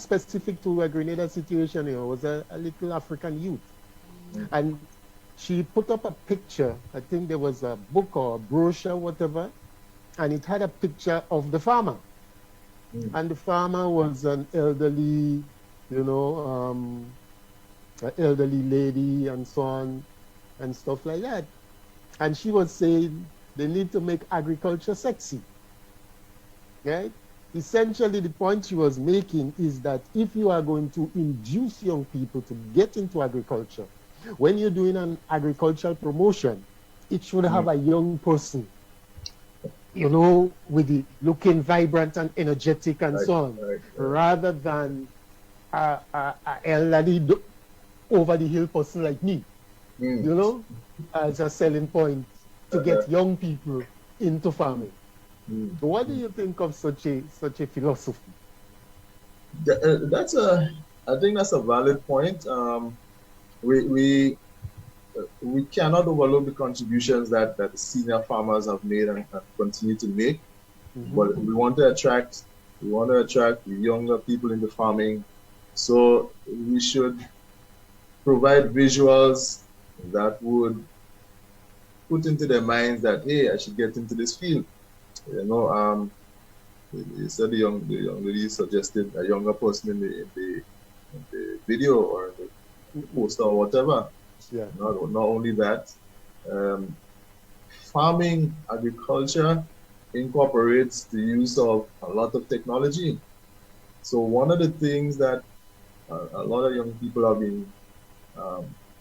specific to a Grenada situation. It was a little African youth, and she put up a picture. I think there was a book or a brochure, whatever, and it had a picture of the farmer, and the farmer was an elderly, an elderly lady and so on, and stuff like that. And she was saying they need to make agriculture sexy, right? Essentially, the point she was making is that if you are going to induce young people to get into agriculture, when you're doing an agricultural promotion, it should have a young person, with the looking vibrant and energetic and so on, rather than a elderly over the hill person like me, as a selling point to get young people into farming. What do you think of such a philosophy? I think that's a valid point. We cannot overlook the contributions that the senior farmers have made and continue to make. But we want to attract the younger people into farming. So we should provide visuals that would put into their minds that, hey, I should get into this field. You said the young lady suggested a younger person in the video or in the poster or whatever. Yeah. Not only that, farming, agriculture incorporates the use of a lot of technology. So one of the things that a lot of young people have been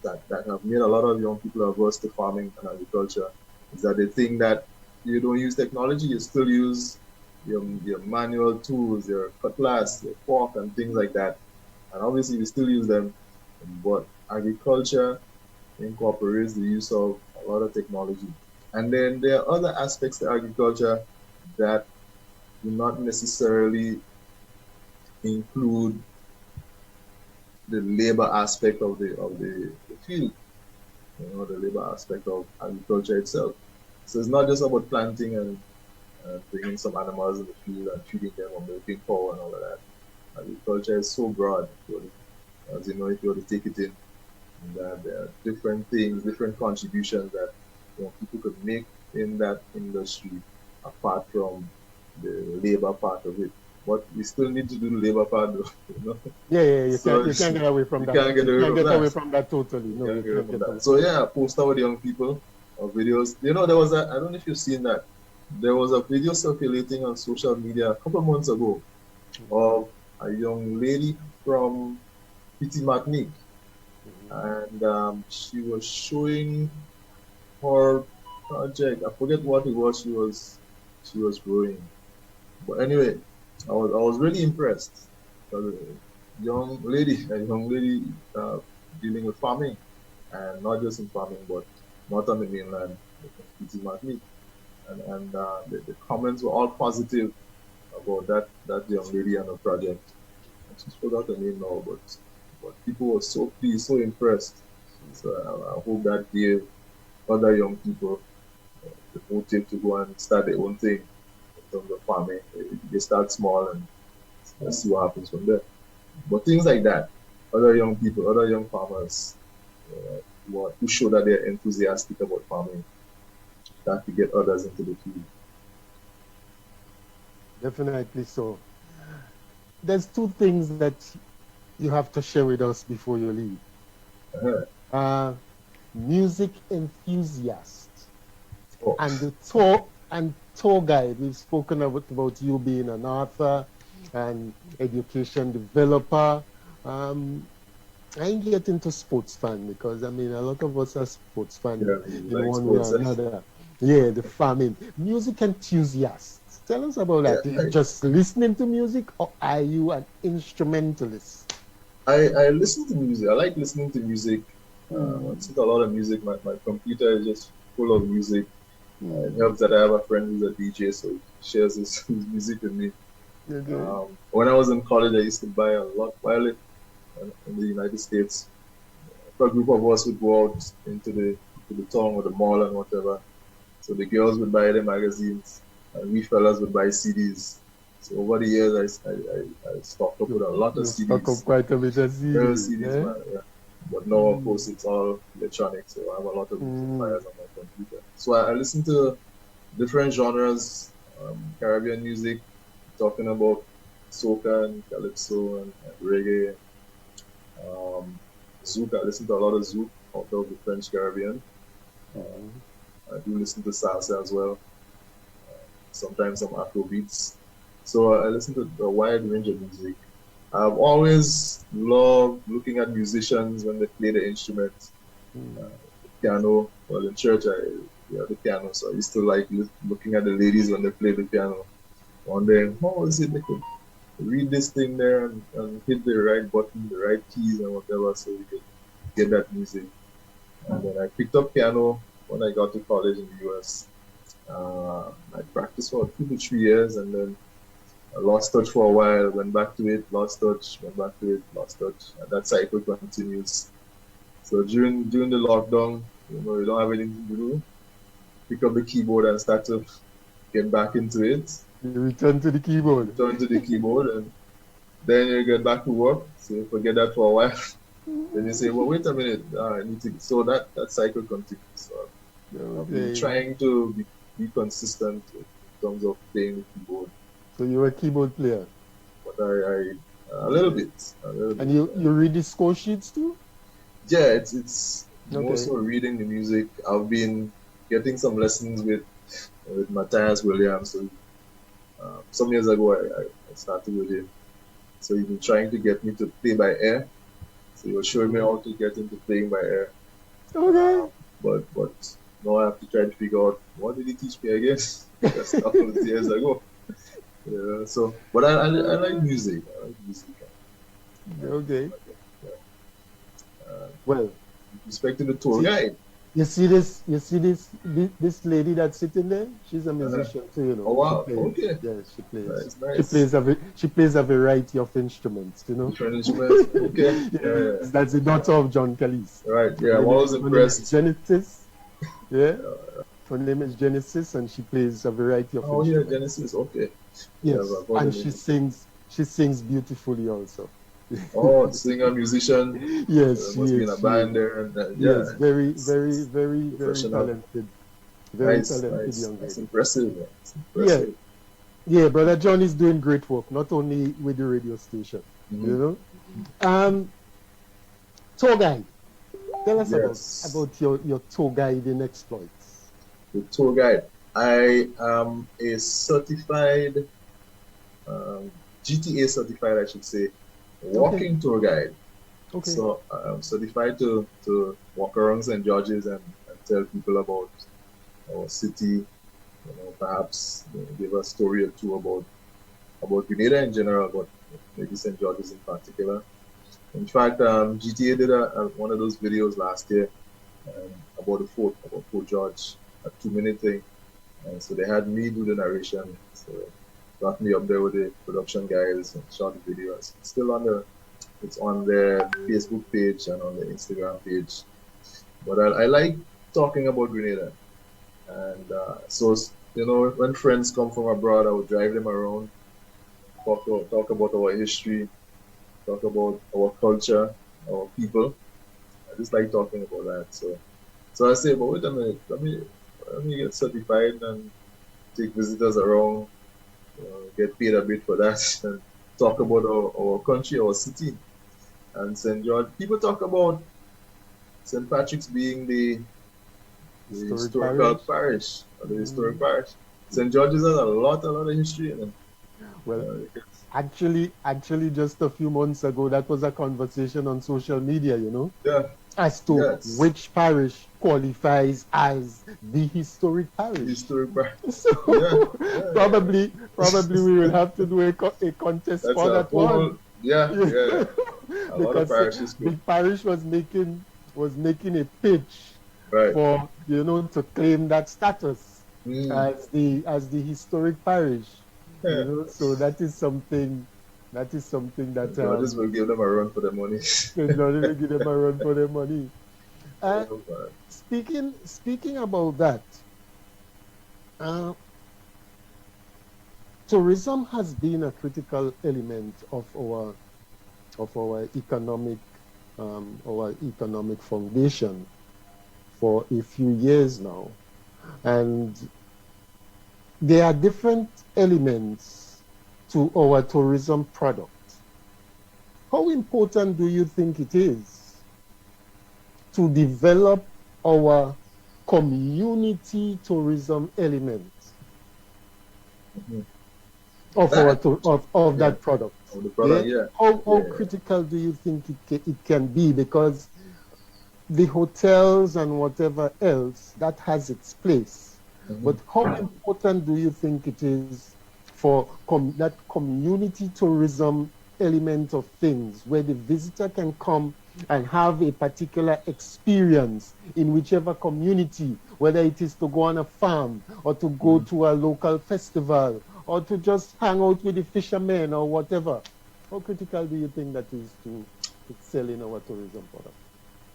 that have made a lot of young people averse to farming and agriculture is that they think that you don't use technology, you still use your manual tools, your cutlass, your fork, and things like that. And obviously we still use them, but agriculture incorporates the use of a lot of technology. And then there are other aspects to agriculture that do not necessarily include the labor aspect of the field, the labor aspect of agriculture itself. So it's not just about planting and bringing some animals in the field and feeding them or milking cow and all of that. Agriculture is so broad. As you know, if you were to take it in, that there are different things, different contributions that people could make in that industry apart from the labor part of it. But we still need to do the labor part, though. Yeah. You can't get away from that. You can't get away from that totally. No, you can't get away. So yeah, post with young people or videos. There was I don't know if you've seen that. There was a video circulating on social media a couple of months ago of a young lady from Petit Martinique, and she was showing her project. I forget what it was she was growing, but anyway, I was really impressed. A young lady dealing with farming, and not just in farming, but not on the mainland, Petit Martinique, and the comments were all positive about that young lady and her project. I just forgot her name now, but people were so pleased, so impressed. So I hope that gave other young people the motive to go and start their own thing in terms of farming. They start small and let's see what happens from there. But things like that, other young people, other young farmers who show that they're enthusiastic about farming, that to get others into the field. Definitely so. There's two things that you have to share with us before you leave. Music enthusiast and the tour guide. We've spoken about you being an author and education developer. I ain't get into sports fan because a lot of us are sports fans in one way or another. Yeah, the farming. Music enthusiast. Tell us about that. Yeah, just listening to music, or are you an instrumentalist? I listen to music. I like listening to music. I listen to a lot of music. My computer is just full of music. It helps that I have a friend who's a DJ, so he shares his music with me. Okay. When I was in college, I used to buy a lot violin in the United States. A group of us would go out into the town or the mall and whatever. So the girls would buy the magazines, and we fellas would buy CDs. So over the years, I stocked up with a lot of CDs. Stocked up quite a bit of CDs. Man. But now, of course, it's all electronic, so I have a lot of music players on my computer. So I listen to different genres, Caribbean music, talking about soca and calypso and reggae. Zouk, I listen to a lot of Zouk out of the French Caribbean. I do listen to salsa as well. Sometimes some Afro beats. So I listen to a wide range of music. I've always loved looking at musicians when they play the instruments. The piano, well, in church, we have the piano, so I used to like looking at the ladies when they play the piano, wondering, how is it they could read this thing there and hit the right button, the right keys and whatever, so we could get that music. And then I picked up piano when I got to college in the US. I practiced for 2 to 3 years, and then I lost touch for a while, went back to it, lost touch, went back to it, lost touch, and that cycle continues. So during the lockdown, you don't have anything to do, pick up the keyboard and start to get back into it. You return to the keyboard. And then you get back to work, so you forget that for a while. Then you say, well, wait a minute, I need to. So that cycle continues. So I've been trying to be consistent in terms of playing the keyboard. So you're a keyboard player? But I a little bit. And you read the score sheets too? Yeah, it's more so reading the music. I've been getting some lessons with Matthias Williams. So, some years ago, I started with him. So he's been trying to get me to play by ear. So he was showing me how to get into playing by ear. Okay. But now I have to try to figure out, what did he teach me again? That's a couple of years ago. Yeah, so, but I like music. Okay. Yeah. Well, with respect to the tour guide. You see this lady that's sitting there? She's a musician too, Oh wow! Okay. Yeah, she plays. Nice. She plays a variety of instruments, Different instruments. Okay. Yeah. That's the daughter of John Callis. Right. Yeah, I'm always impressed. Genesis. Yeah. Her name is Genesis, and she plays a variety of Oh yeah, instruments. Genesis. Okay. Yes, Yeah, and she sings. She sings beautifully also. Oh, singer, musician. Yes, she Must be in is. a She band is. there, and yeah, Yes, very, very, very, very professional. talented. Very Nice, talented nice. young That's lady. impressive. Man. That's Yeah, impressive. yeah, Brother John is doing great work, not only with the radio station, Mhm. Tour guide. Tell us Yes, about your tour guiding exploits. the tour guide. I am a certified, um, GTA certified, I should say, Okay, walking tour guide. okay. So I'm certified to walk around St. George's and tell people about our city, perhaps give a story or two about Grenada in general, but maybe St. George's in particular. In fact, GTA did one of those videos last year about the fort, about Fort George, a 2-minute thing. And so they had me do the narration. So got me up there with the production guys and shot the video. It's still it's on their Facebook page and on the Instagram page. But I like talking about Grenada. And so, when friends come from abroad, I would drive them around, talk about our history, talk about our culture, our people. I just like talking about that. So I say, but wait a minute, let me get certified and take visitors around, get paid a bit for that, and talk about our country, our city. And St. George, people talk about St. Patrick's being the historical parish, or the historic parish. St. George's has a lot of history in it. Well, actually, just a few months ago, that was a conversation on social media, Yeah. as to which parish qualifies as the historic parish. Historic parish. So probably we will have to do a contest for that one. Yeah. Because the parish was making a pitch for to claim that status as the historic parish. So that is something that Georges will give them a run for their money. Georges will give them a run for their money. Speaking about that, tourism has been a critical element of our economic foundation for a few years now, and there are different elements to our tourism product. How important do you think it is to develop our community tourism element of that product? Of the product, yeah. How critical do you think it can be? Because the hotels and whatever else, that has its place. But how important do you think it is for that community tourism element of things, where the visitor can come and have a particular experience in whichever community, whether it is to go on a farm or to go to a local festival or to just hang out with the fishermen or whatever? How critical do you think that is to selling our tourism product?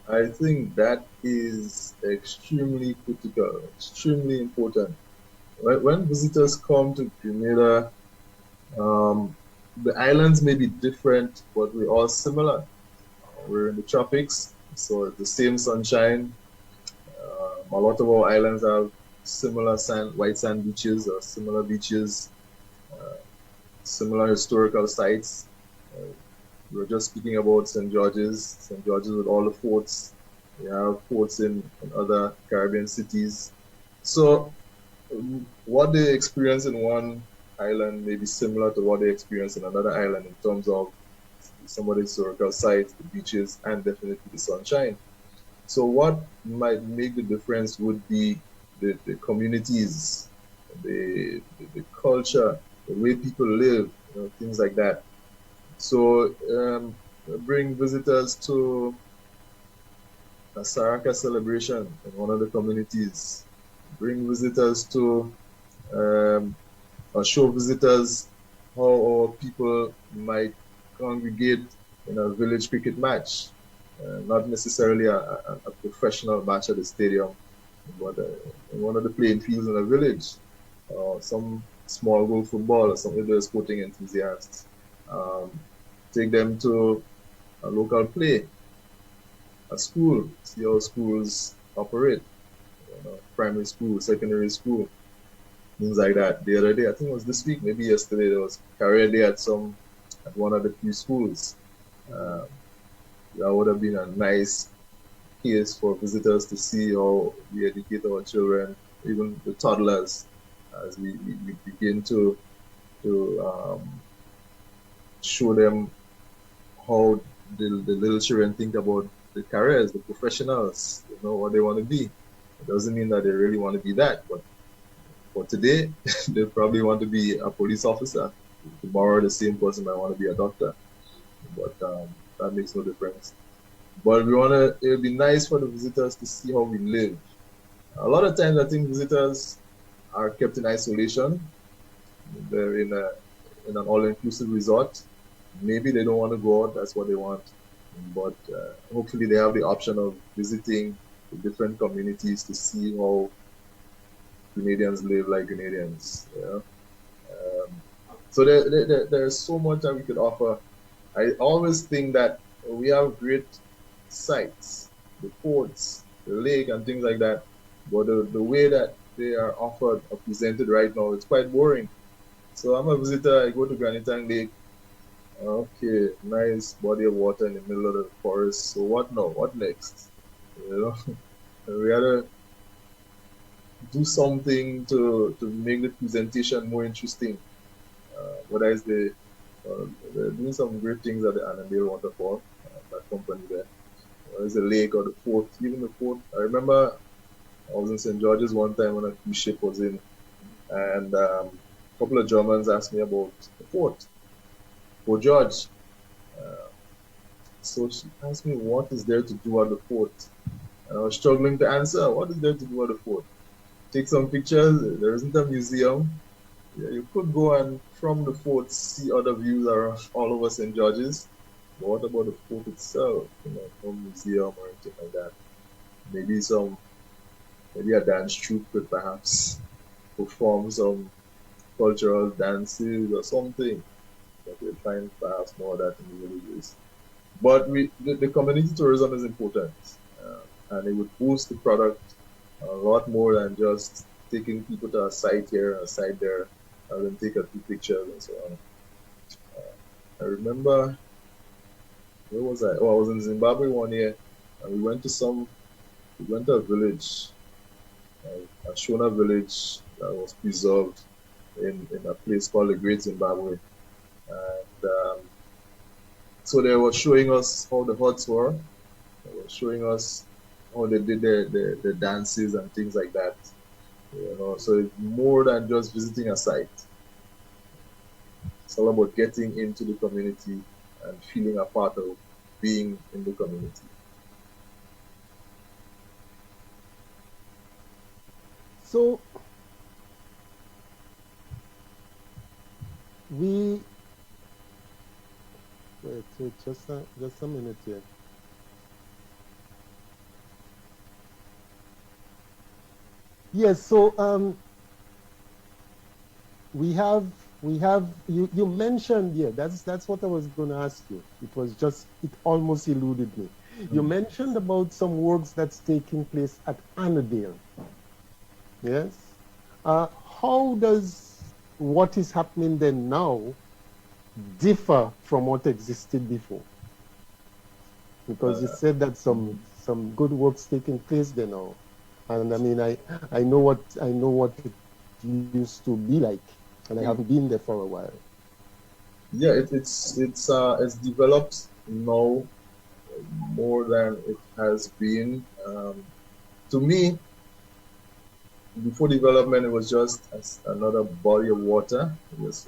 I think that is extremely critical, extremely important. When visitors come to Grenada, the islands may be different, but we're all similar. We're in the tropics, so it's the same sunshine. A lot of our islands have similar white sand beaches or similar beaches, similar historical sites. We were just speaking about St. George's with all the forts. We have forts in other Caribbean cities. So what they experience in one island may be similar to what they experience in another island in terms of some of the historical sites, the beaches, and definitely the sunshine. So what might make the difference would be the communities, the culture, the way people live, things like that. So bring visitors to a Saraka celebration in one of the communities. Bring visitors to or show visitors how our people might congregate in a village cricket match. Not necessarily a professional match at the stadium, but one of the playing fields in a village, some small goal football or some other sporting enthusiasts. Take them to a local play, a school, see how schools operate, primary school, secondary school, things like that. The other day, I think it was this week, maybe yesterday, there was career day at one of the few schools. That would have been a nice case for visitors to see how we educate our children, even the toddlers, as we begin to show them how the little children think about the careers, the professionals, what they want to be. It doesn't mean that they really want to be that, but for today, they probably want to be a police officer. Tomorrow, the same person might want to be a doctor, but that makes no difference. But it'll be nice for the visitors to see how we live. A lot of times, I think visitors are kept in isolation. They're in an all-inclusive resort. Maybe they don't want to go out, that's what they want. But hopefully they have the option of visiting the different communities to see how Canadians live like Canadians. So there's so much that we could offer. I always think that we have great sites, the ports, the lake and things like that, but the way that they are offered or presented right now, it's quite boring. So I'm a visitor, I go to Granitang Lake. Okay, nice body of water in the middle of the forest. So what now? What next? We gotta do something to make the presentation more interesting. Whether it's they're doing some great things at the Annandale Waterfall, that company there. Whether it's the lake or the fort, even the fort. I remember I was in St. George's one time when a cruise ship was in, and a couple of Germans asked me about the fort. For George. So she asked me, what is there to do at the fort? And I was struggling to answer, what is there to do at the fort? Take some pictures, there isn't a museum. Yeah, you could go and from the fort see other views around all over St. George's. But what about the fort itself? No museum or anything like that. Maybe a dance troupe could perhaps perform some cultural dances or something. But we'll find perhaps more of that in the villages. But the community tourism is important, and it would boost the product a lot more than just taking people to a site here and a site there, and then take a few pictures and so on. I remember, where was I? Oh, I was in Zimbabwe one year, and we went to a village, a Shona village that was preserved in a place called the Great Zimbabwe. And so they were showing us how the huts were. They were showing us how they did their dances and things like that. So it's more than just visiting a site. It's all about getting into the community and feeling a part of being in the community. So wait, just a minute here. Yes, so we have you mentioned, yeah, that's what I was going to ask you. It almost eluded me. You mentioned about some works that's taking place at Annandale. Yes. How does what is happening there now differ from what existed before? Because you said that some good works taking place there now, and I mean I know what it used to be like, and I haven't been there for a while. Yeah, it's developed now more than it has been. To me, before development, it was just another body of water. It was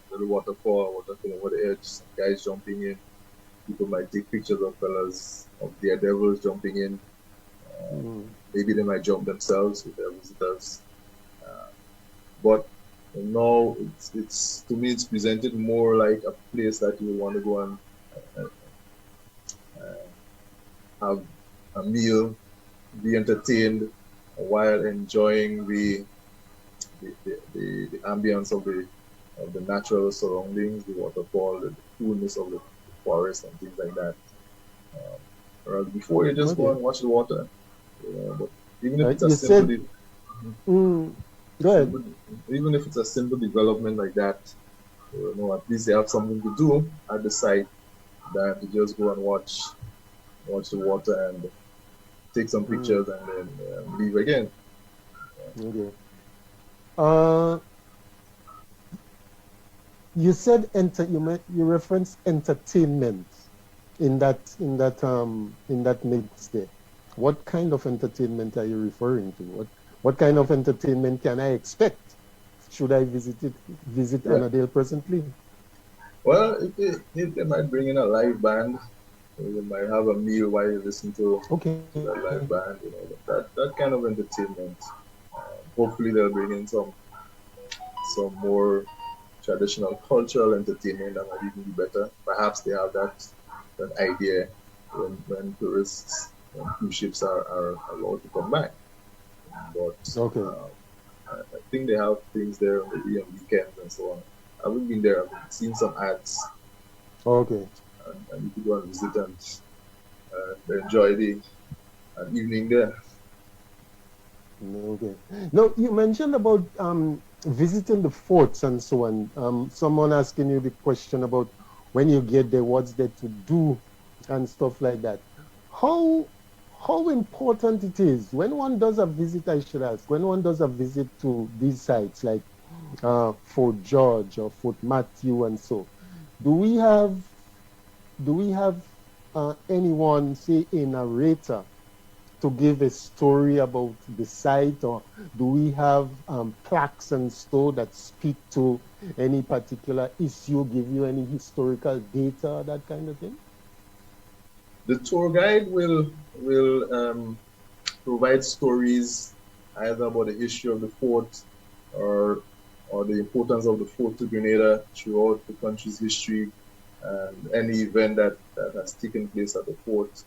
a little waterfall over the edge, some guys jumping in. People might take pictures of fellas, of daredevils jumping in. Maybe they might jump themselves with their visitors. But now, it's to me, it's presented more like a place that you want to go and have a meal, be entertained, while enjoying the ambience of the natural surroundings, the waterfall, the coolness of the forest and things like that. Whereas before you just go and watch the water. But even if it's a simple, go ahead. Even if it's a simple development like that, at least they have something to do at the site than to just go and watch the water and take some pictures and then leave again. Okay. You said you referenced entertainment in that mix there. What kind of entertainment are you referring to? What kind of entertainment can I expect? Should I visit Annadale presently? Well, they might bring in a live band. You might have a meal while you listen to that live band. That kind of entertainment. Hopefully, they'll bring in some more traditional cultural entertainment that might even be better. Perhaps they have that idea when tourists and cruise ships are allowed to come back. But I think they have things there maybe on weekends and so on. I haven't been there. I've seen some ads. Okay. And you could go and visit and enjoy an evening there. Okay. Now, you mentioned about visiting the forts and so on. Someone asking you the question about when you get there, what's there to do and stuff like that. How important it is when one does a visit, I should ask, when one does a visit to these sites like Fort George or Fort Matthew and so, do we have anyone, say a narrator, to give a story about the site, or do we have plaques and so that speak to any particular issue, give you any historical data, that kind of thing? The tour guide will provide stories either about the history of the fort or the importance of the fort to Grenada throughout the country's history, and any event that has taken place at the fort.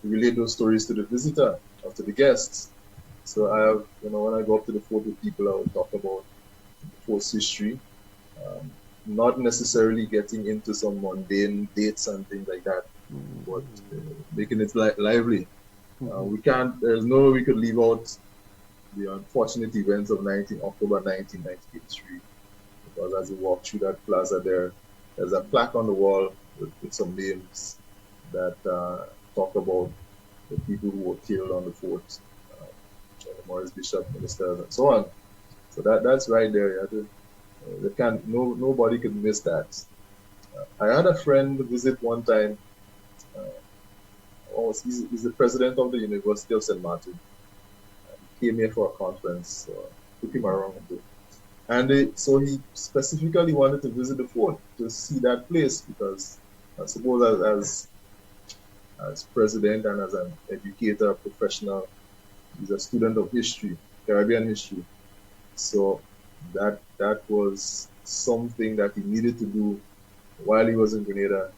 Relate those stories to the visitor or to the guests. So I have, when I go up to the fort with people, I will talk about the fort's history, not necessarily getting into some mundane dates and things like that, but making it lively. There's no way we could leave out the unfortunate events of October 1983, because as you walk through that plaza there's a plaque on the wall with some names that talk about the people who were killed on the fort, Morris Bishop, ministers, and so on. So that's right there. Nobody could miss that. I had a friend visit one time. He's the president of the University of St. Martin. He came here for a conference. So I took him around. And so he specifically wanted to visit the fort to see that place, because I suppose as president and as an educator, professional, he's a student of history, Caribbean history. So that was something that he needed to do while he was in Grenada,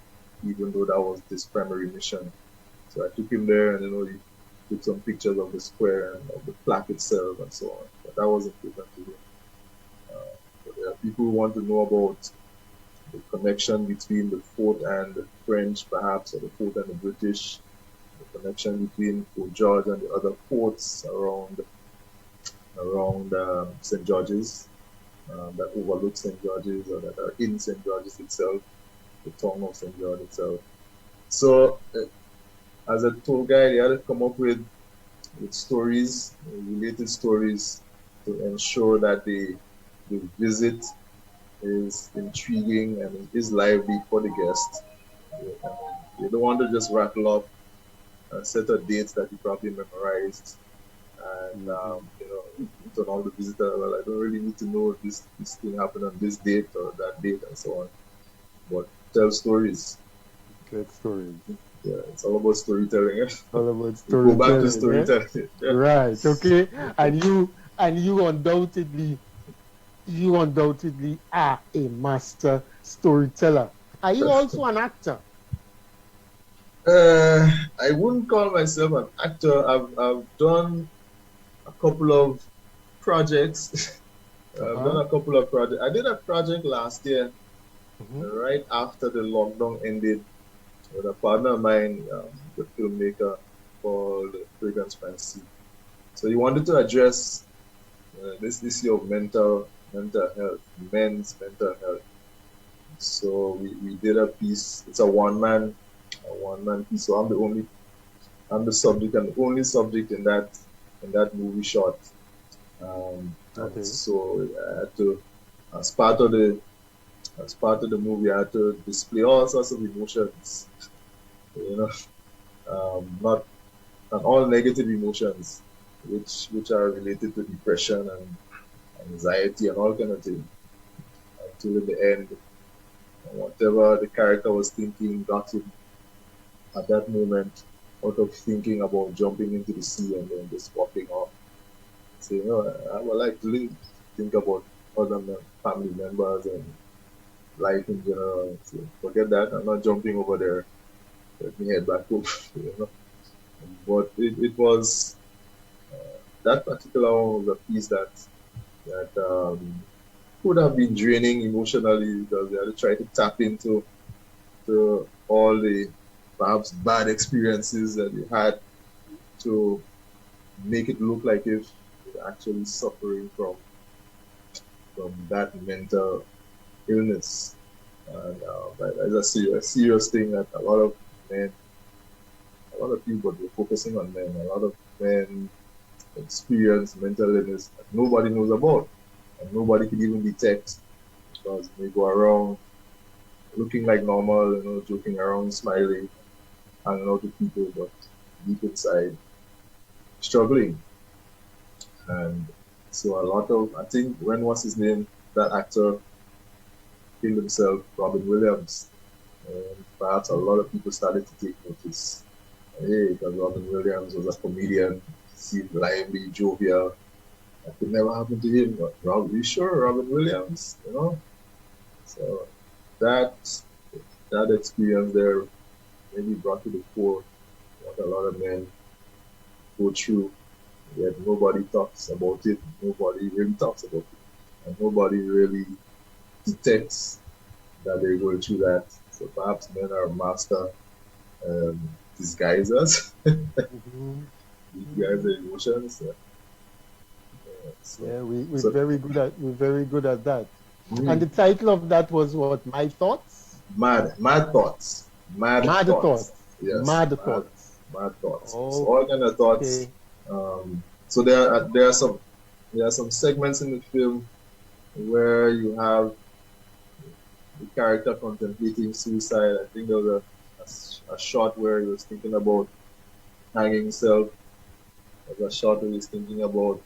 even though that was his primary mission. So I took him there, and he took some pictures of the square and of the plaque itself and so on. But that was important to do. But there are people who want to know about the connection between the fort and the French, perhaps, or the fort and the British, the connection between Fort George and the other forts around St. George's, that overlook St. George's, or that are in St. George's itself, the town of St. George itself. So, as a tour guide, you had to come up with stories, related stories, to ensure that the visit is intriguing and is lively for the guest. You don't want to just rattle up a set of dates that you probably memorized, and turn all the visitors, well, I don't really need to know if this thing happened on this date or that date and so on. But tell stories. Good stories. Yeah, it's all about storytelling. All about storytelling. Go back to storytelling. Yeah? Yeah. Right. Okay. And you undoubtedly are a master storyteller. Are you also an actor? I wouldn't call myself an actor. I've done a couple of projects. I've done a couple of projects. I did a project last year, right after the lockdown ended, with a partner of mine, the filmmaker called Fragrance Fancy. So he wanted to address this issue of mental health, men's mental health. So we did a piece. It's a one man piece. So I'm the subject and the only subject in that movie shot. Okay. So I had to, as part of the movie, I had to display all sorts of emotions. Not all negative emotions, which are related to depression and anxiety and all kind of things. Until in the end, whatever the character was thinking got him at that moment out of thinking about jumping into the sea and then just walking off. So, I would like to live, think about other family members and life in general. So forget that. I'm not jumping over there. Let me head back home. But it was that particular one was a piece that could have been draining emotionally because they had to try to tap into all the perhaps bad experiences that you had to make it look like if you're actually suffering from that mental illness. And that's a serious thing that a lot of people, they're focusing on men. A lot of men experience mental illness that nobody knows about, and nobody can even detect because they go around looking like normal, joking around, smiling, hanging out with people, but deep inside, struggling. And so I think, when was his name? That actor killed himself, Robin Williams. And perhaps a lot of people started to take notice. Hey, because Robin Williams was a comedian, seemed lively, jovial. That could never happen to him. But you sure, Robin Williams? So that experience there maybe brought to the fore what a lot of men go through. Yet nobody talks about it. Nobody really talks about it, and nobody really detects that they're going through that. So perhaps men are master disguisers, disguise their emotions. We're very good at that. And the title of that was what? My Thoughts? Mad Thoughts. Mad Thoughts. Yes. Mad Thoughts. Mad Thoughts. Oh, so all kind of thoughts. Okay. So there are some segments in the film where you have the character contemplating suicide. I think there was a shot where he was thinking about hanging himself. There was a shot where he was thinking about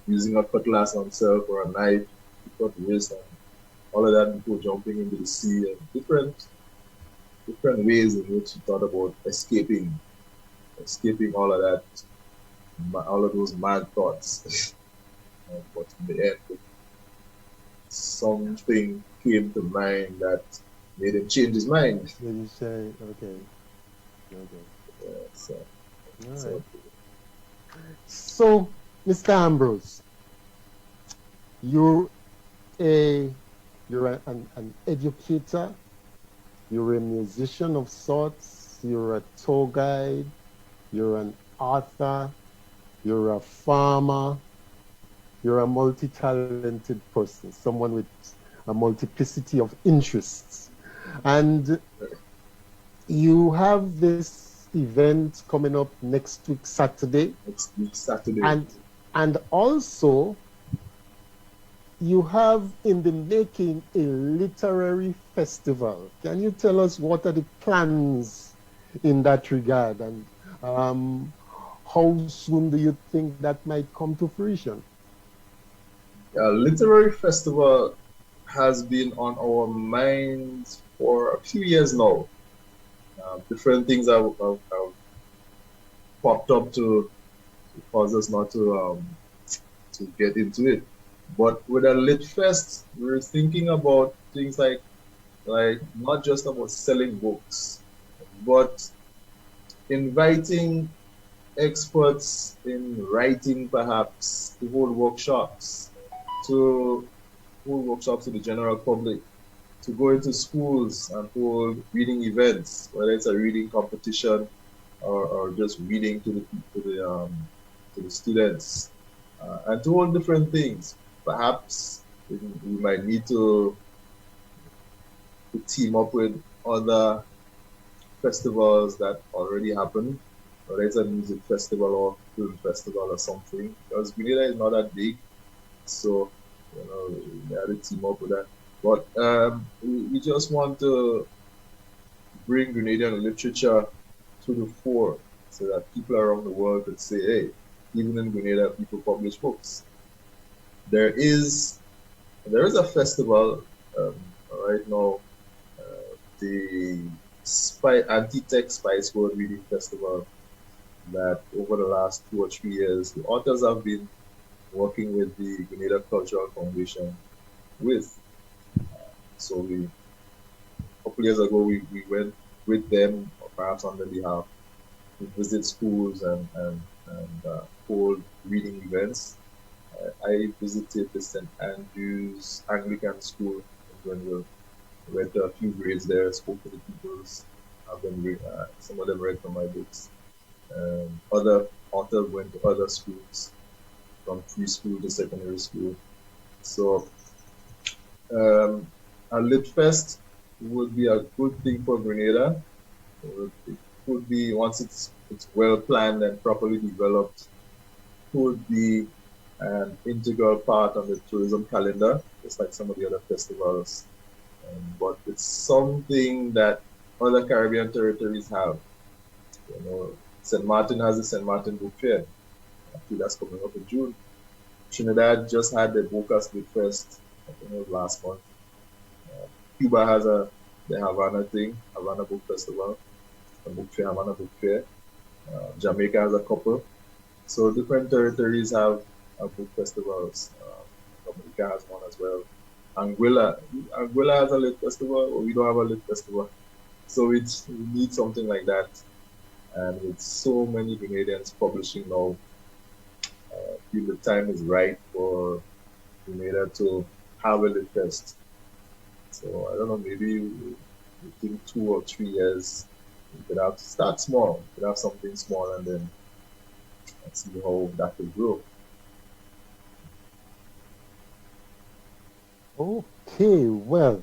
using a cutlass on himself or a knife to cut wrist, and all of that before jumping into the sea, and different ways in which he thought about escaping all of that, all of those mad thoughts. But in the end, something came to mind that made him change his mind. Did you say okay? Yeah, So, Mr. Ambrose, you're an educator, you're a musician of sorts, you're a tour guide, you're an author, you're a farmer, you're a multi-talented person, someone with a multiplicity of interests. And you have this event coming up next week, Saturday. And also, you have in the making a literary festival. Can you tell us what are the plans in that regard, and how soon do you think that might come to fruition? Literary festival has been on our minds for a few years now. Different things have popped up to cause us not to get into it. But with a Lit Fest, we're thinking about things like not just about selling books, but inviting experts in writing, perhaps, to hold workshops, to the general public, to go into schools and hold reading events, whether it's a reading competition or just reading to the students, and to hold different things. Perhaps we might need to team up with other festivals that already happen, whether it's a music festival or film festival or something, because Grenada is not that big, so we had to team up with that. But we just want to bring Grenadian literature to the fore so that people around the world could say, hey, even in Grenada, people publish books. There is a festival right now, the Anti-Tech Spice World Reading Festival, that over the last 2 or 3 years, the authors have been working with the Grenada Cultural Foundation with. So a couple years ago, we went with them, or perhaps on their behalf, to visit schools and hold reading events. I visited the St. Andrew's Anglican School in Grenville. Went to a few grades there, spoke to the pupils, some of them read from my books. Other authors went to other schools, from preschool to secondary school. So a Lit Fest would be a good thing for Grenada. It could be, once it's well planned and properly developed, could be an integral part of the tourism calendar, just like some of the other festivals. But it's something that other Caribbean territories have. St. Martin has the St. Martin Book Fair. I think that's coming up in June. Trinidad just had the Bocas Lit Fest, I think it was last month. Cuba has the Havana thing, Havana Book Festival, the Book Fair, Havana Book Fair. Jamaica has a couple. So different territories have book festivals. Dominica has one as well. Anguilla has a lit festival, but we don't have a lit festival. So we need something like that. And with so many Grenadians publishing now, I feel the time is right for Grenada to have a lit fest. So I don't know, maybe within 2 or 3 years, we could have to start small. We could have something small and then see how that will grow. Okay, well,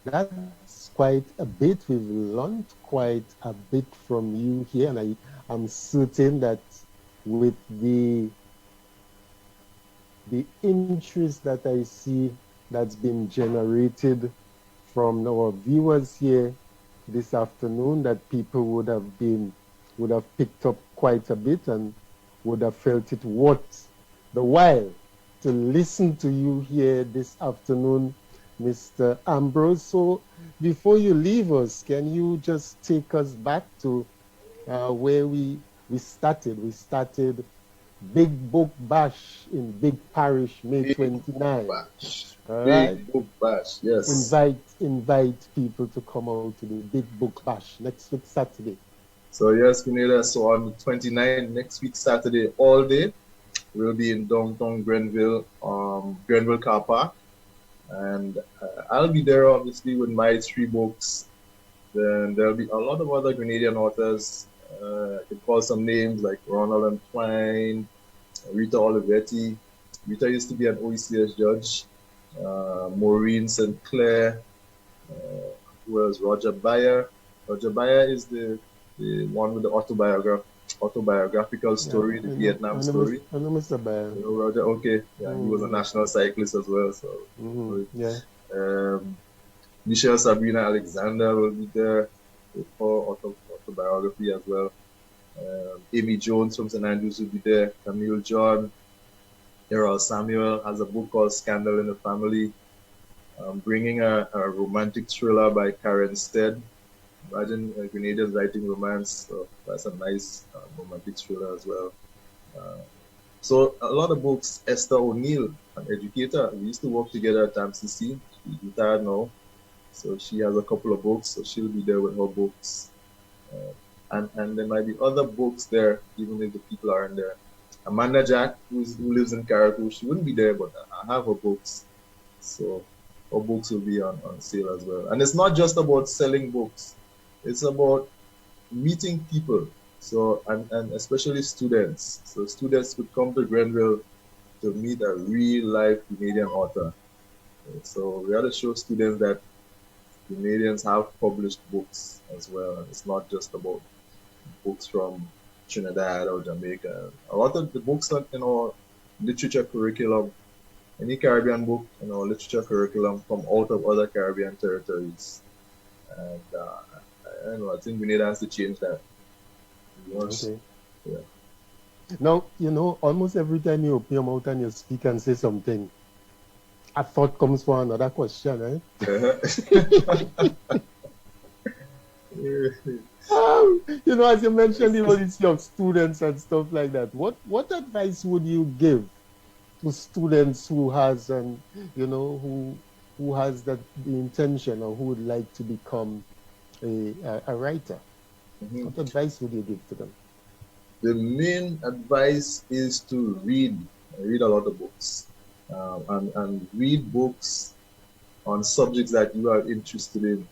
that's quite a bit. We've learned quite a bit from you here, and I'm certain that with the interest that I see that's been generated from our viewers here this afternoon, that people would have picked up quite a bit and would have felt it worth the while to listen to you here this afternoon, Mr. Ambrose. So before you leave us, can you just take us back to where we started? We started Big Book Bash in Big Parish, May 29. Big Book Bash, yes. Invite people to come out to the Big Book Bash next week, Saturday. So yes, Grenada, so on the 29th, next week, Saturday, all day, we'll be in downtown Grenville, Grenville Car Park. And I'll be there, obviously, with my 3 books. Then there'll be a lot of other Grenadian authors. I can call some names like Ronald and Twine, Rita Olivetti. Rita used to be an OECS judge. Maureen St. Clair. Who else? Roger Bayer. Roger Bayer is the one with the autobiographical story, the Vietnam story. I know Mr. Bayer. You know Roger? Okay. Yeah, he was a national cyclist as well. So yeah. Michelle Sabrina Alexander will be there with her autobiography as well. Amy Jones from St. Andrews will be there. Camille John. Errol Samuel has a book called Scandal in the Family. Bringing a romantic thriller by Karen Stead. Imagine Grenadians writing romance. So that's a nice romantic thriller as well. So a lot of books. Esther O'Neill, an educator. We used to work together at MCC. She's retired now. So she has a couple of books, so she'll be there with her books. And there might be other books there, even if the people aren't there. Amanda Jack, who lives in Carico, she wouldn't be there, but I have her books. So her books will be on sale as well. And it's not just about selling books. It's about meeting people. So, and especially students. So students would come to Grenville to meet a real life Canadian author. So we have to show students that Canadians have published books as well. It's not just about books from Trinidad or Jamaica. A lot of the books in our literature curriculum, any Caribbean book in our literature curriculum come out of other Caribbean territories. And I don't know, I think Grenada has to change that. Okay. Yeah. Now, almost every time you open your mouth and you speak and say something, a thought comes for another question, as you mentioned, the issue of students and stuff like that. What advice would you give to students who has who has the intention or who would like to become a writer? Mm-hmm. What advice would you give to them? The main advice is to read a lot of books, and read books on subjects that you are interested in.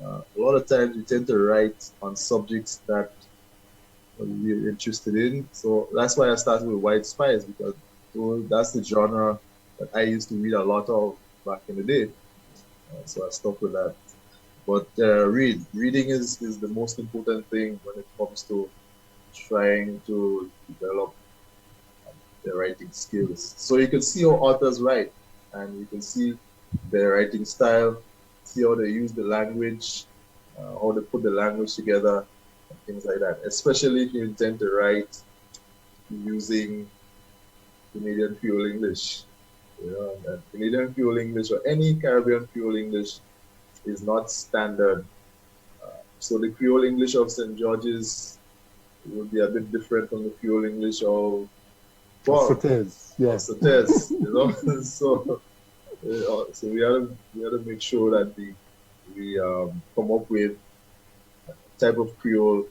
A lot of times we tend to write on subjects that we're interested in. So that's why I started with White Spice, because that's the genre that I used to read a lot of back in the day. So I stuck with that. But reading is the most important thing when it comes to trying to develop their writing skills. So you can see how authors write, and you can see their writing style, see how they use the language, how they put the language together, and things like that. Especially if you intend to write using Canadian Creole English. And Canadian Creole English or any Caribbean Creole English is not standard. So the Creole English of St. George's will be a bit different from the Creole English of Sautez, yeah. Sautez, So we have to make sure that we come up with a type of Creole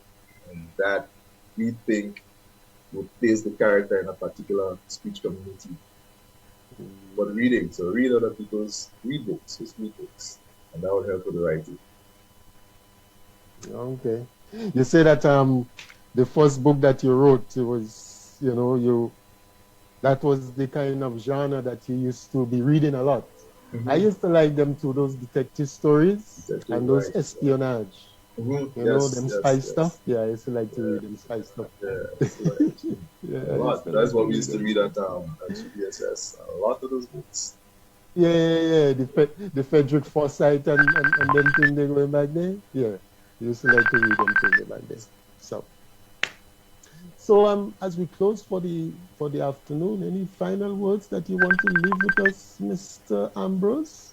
that we think would place the character in a particular speech community. But reading, so read other people's books, and that would help with the writing. Okay. You say that the first book that you wrote, it was, that was the kind of genre that you used to be reading a lot. Mm-hmm. I used to like them too, those detective stories and those espionage. Mm-hmm. Spy stuff. Yeah, I used to like to read them spy stuff. Yeah, a lot. That's what we used to read at GPSS. A lot of those books. Yeah. The Frederick Forsyth and them thing they going back there. Yeah, we used to like to read them thing back there. So as we close for the afternoon, any final words that you want to leave with us, Mr. Ambrose?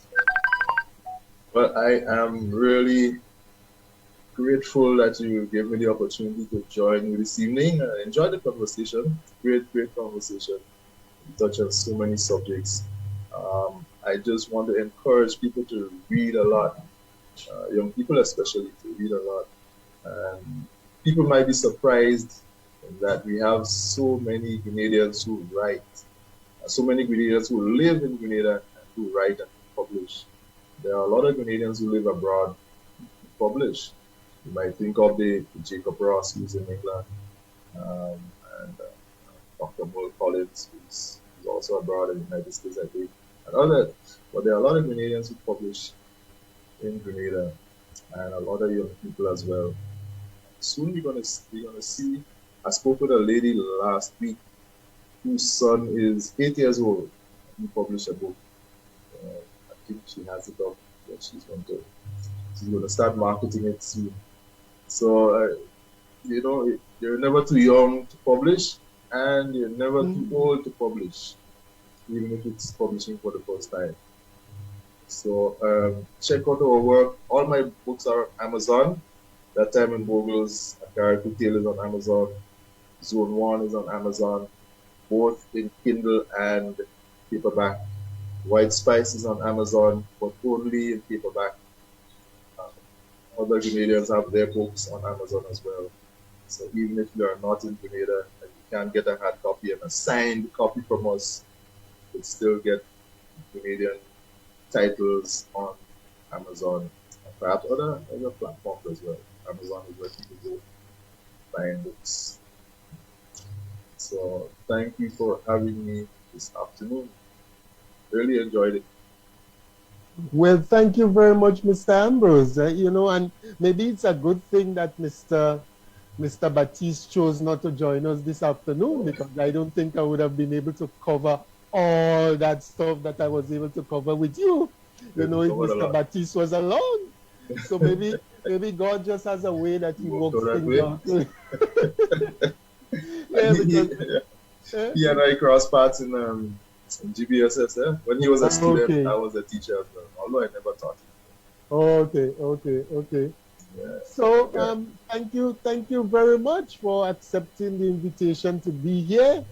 Well, I am really grateful that you gave me the opportunity to join you this evening. I enjoyed the conversation. Great conversation. We touched on so many subjects. I just want to encourage people to read a lot, young people especially, to read a lot. And people might be surprised that we have so many Grenadians who write, so many Grenadians who live in Grenada and who write and publish. There are a lot of Grenadians who live abroad who publish. You might think of the Jacob Ross, who's in England, and Dr. Merle Collins, who's also abroad in the United States, I think, and others. But there are a lot of Grenadians who publish in Grenada, and a lot of young people as well. Soon we're gonna see. I spoke with a lady last week whose son is 8 years old. He published a book. I think she has it up that she's going to start marketing it soon. So, you're never too young to publish, and you're never too old to publish, even if it's publishing for the first time. So check out our work. All my books are on Amazon. That Time in Bogles, Carico Tale is on Amazon. Zone 1 is on Amazon, both in Kindle and paperback. White Spice is on Amazon, but only in paperback. other Grenadians have their books on Amazon as well. So even if you are not in Grenada and you can't get a hard copy and a signed copy from us, you can still get Grenadian titles on Amazon and perhaps other platforms as well. Amazon is where people go buying books. So thank you for having me this afternoon. Really enjoyed it. Well, thank you very much, Mr. Ambrose. You know, and maybe it's a good thing that Mr. Baptiste chose not to join us this afternoon, because I don't think I would have been able to cover all that stuff that I was able to cover with you. You know, if Mr. Baptiste was alone. So maybe God just has a way that he works things out. Yeah, because he and I crossed paths in GBSS. When he was a student, okay. I was a teacher as well, although I never taught him. Okay. Yeah. So thank you very much for accepting the invitation to be here.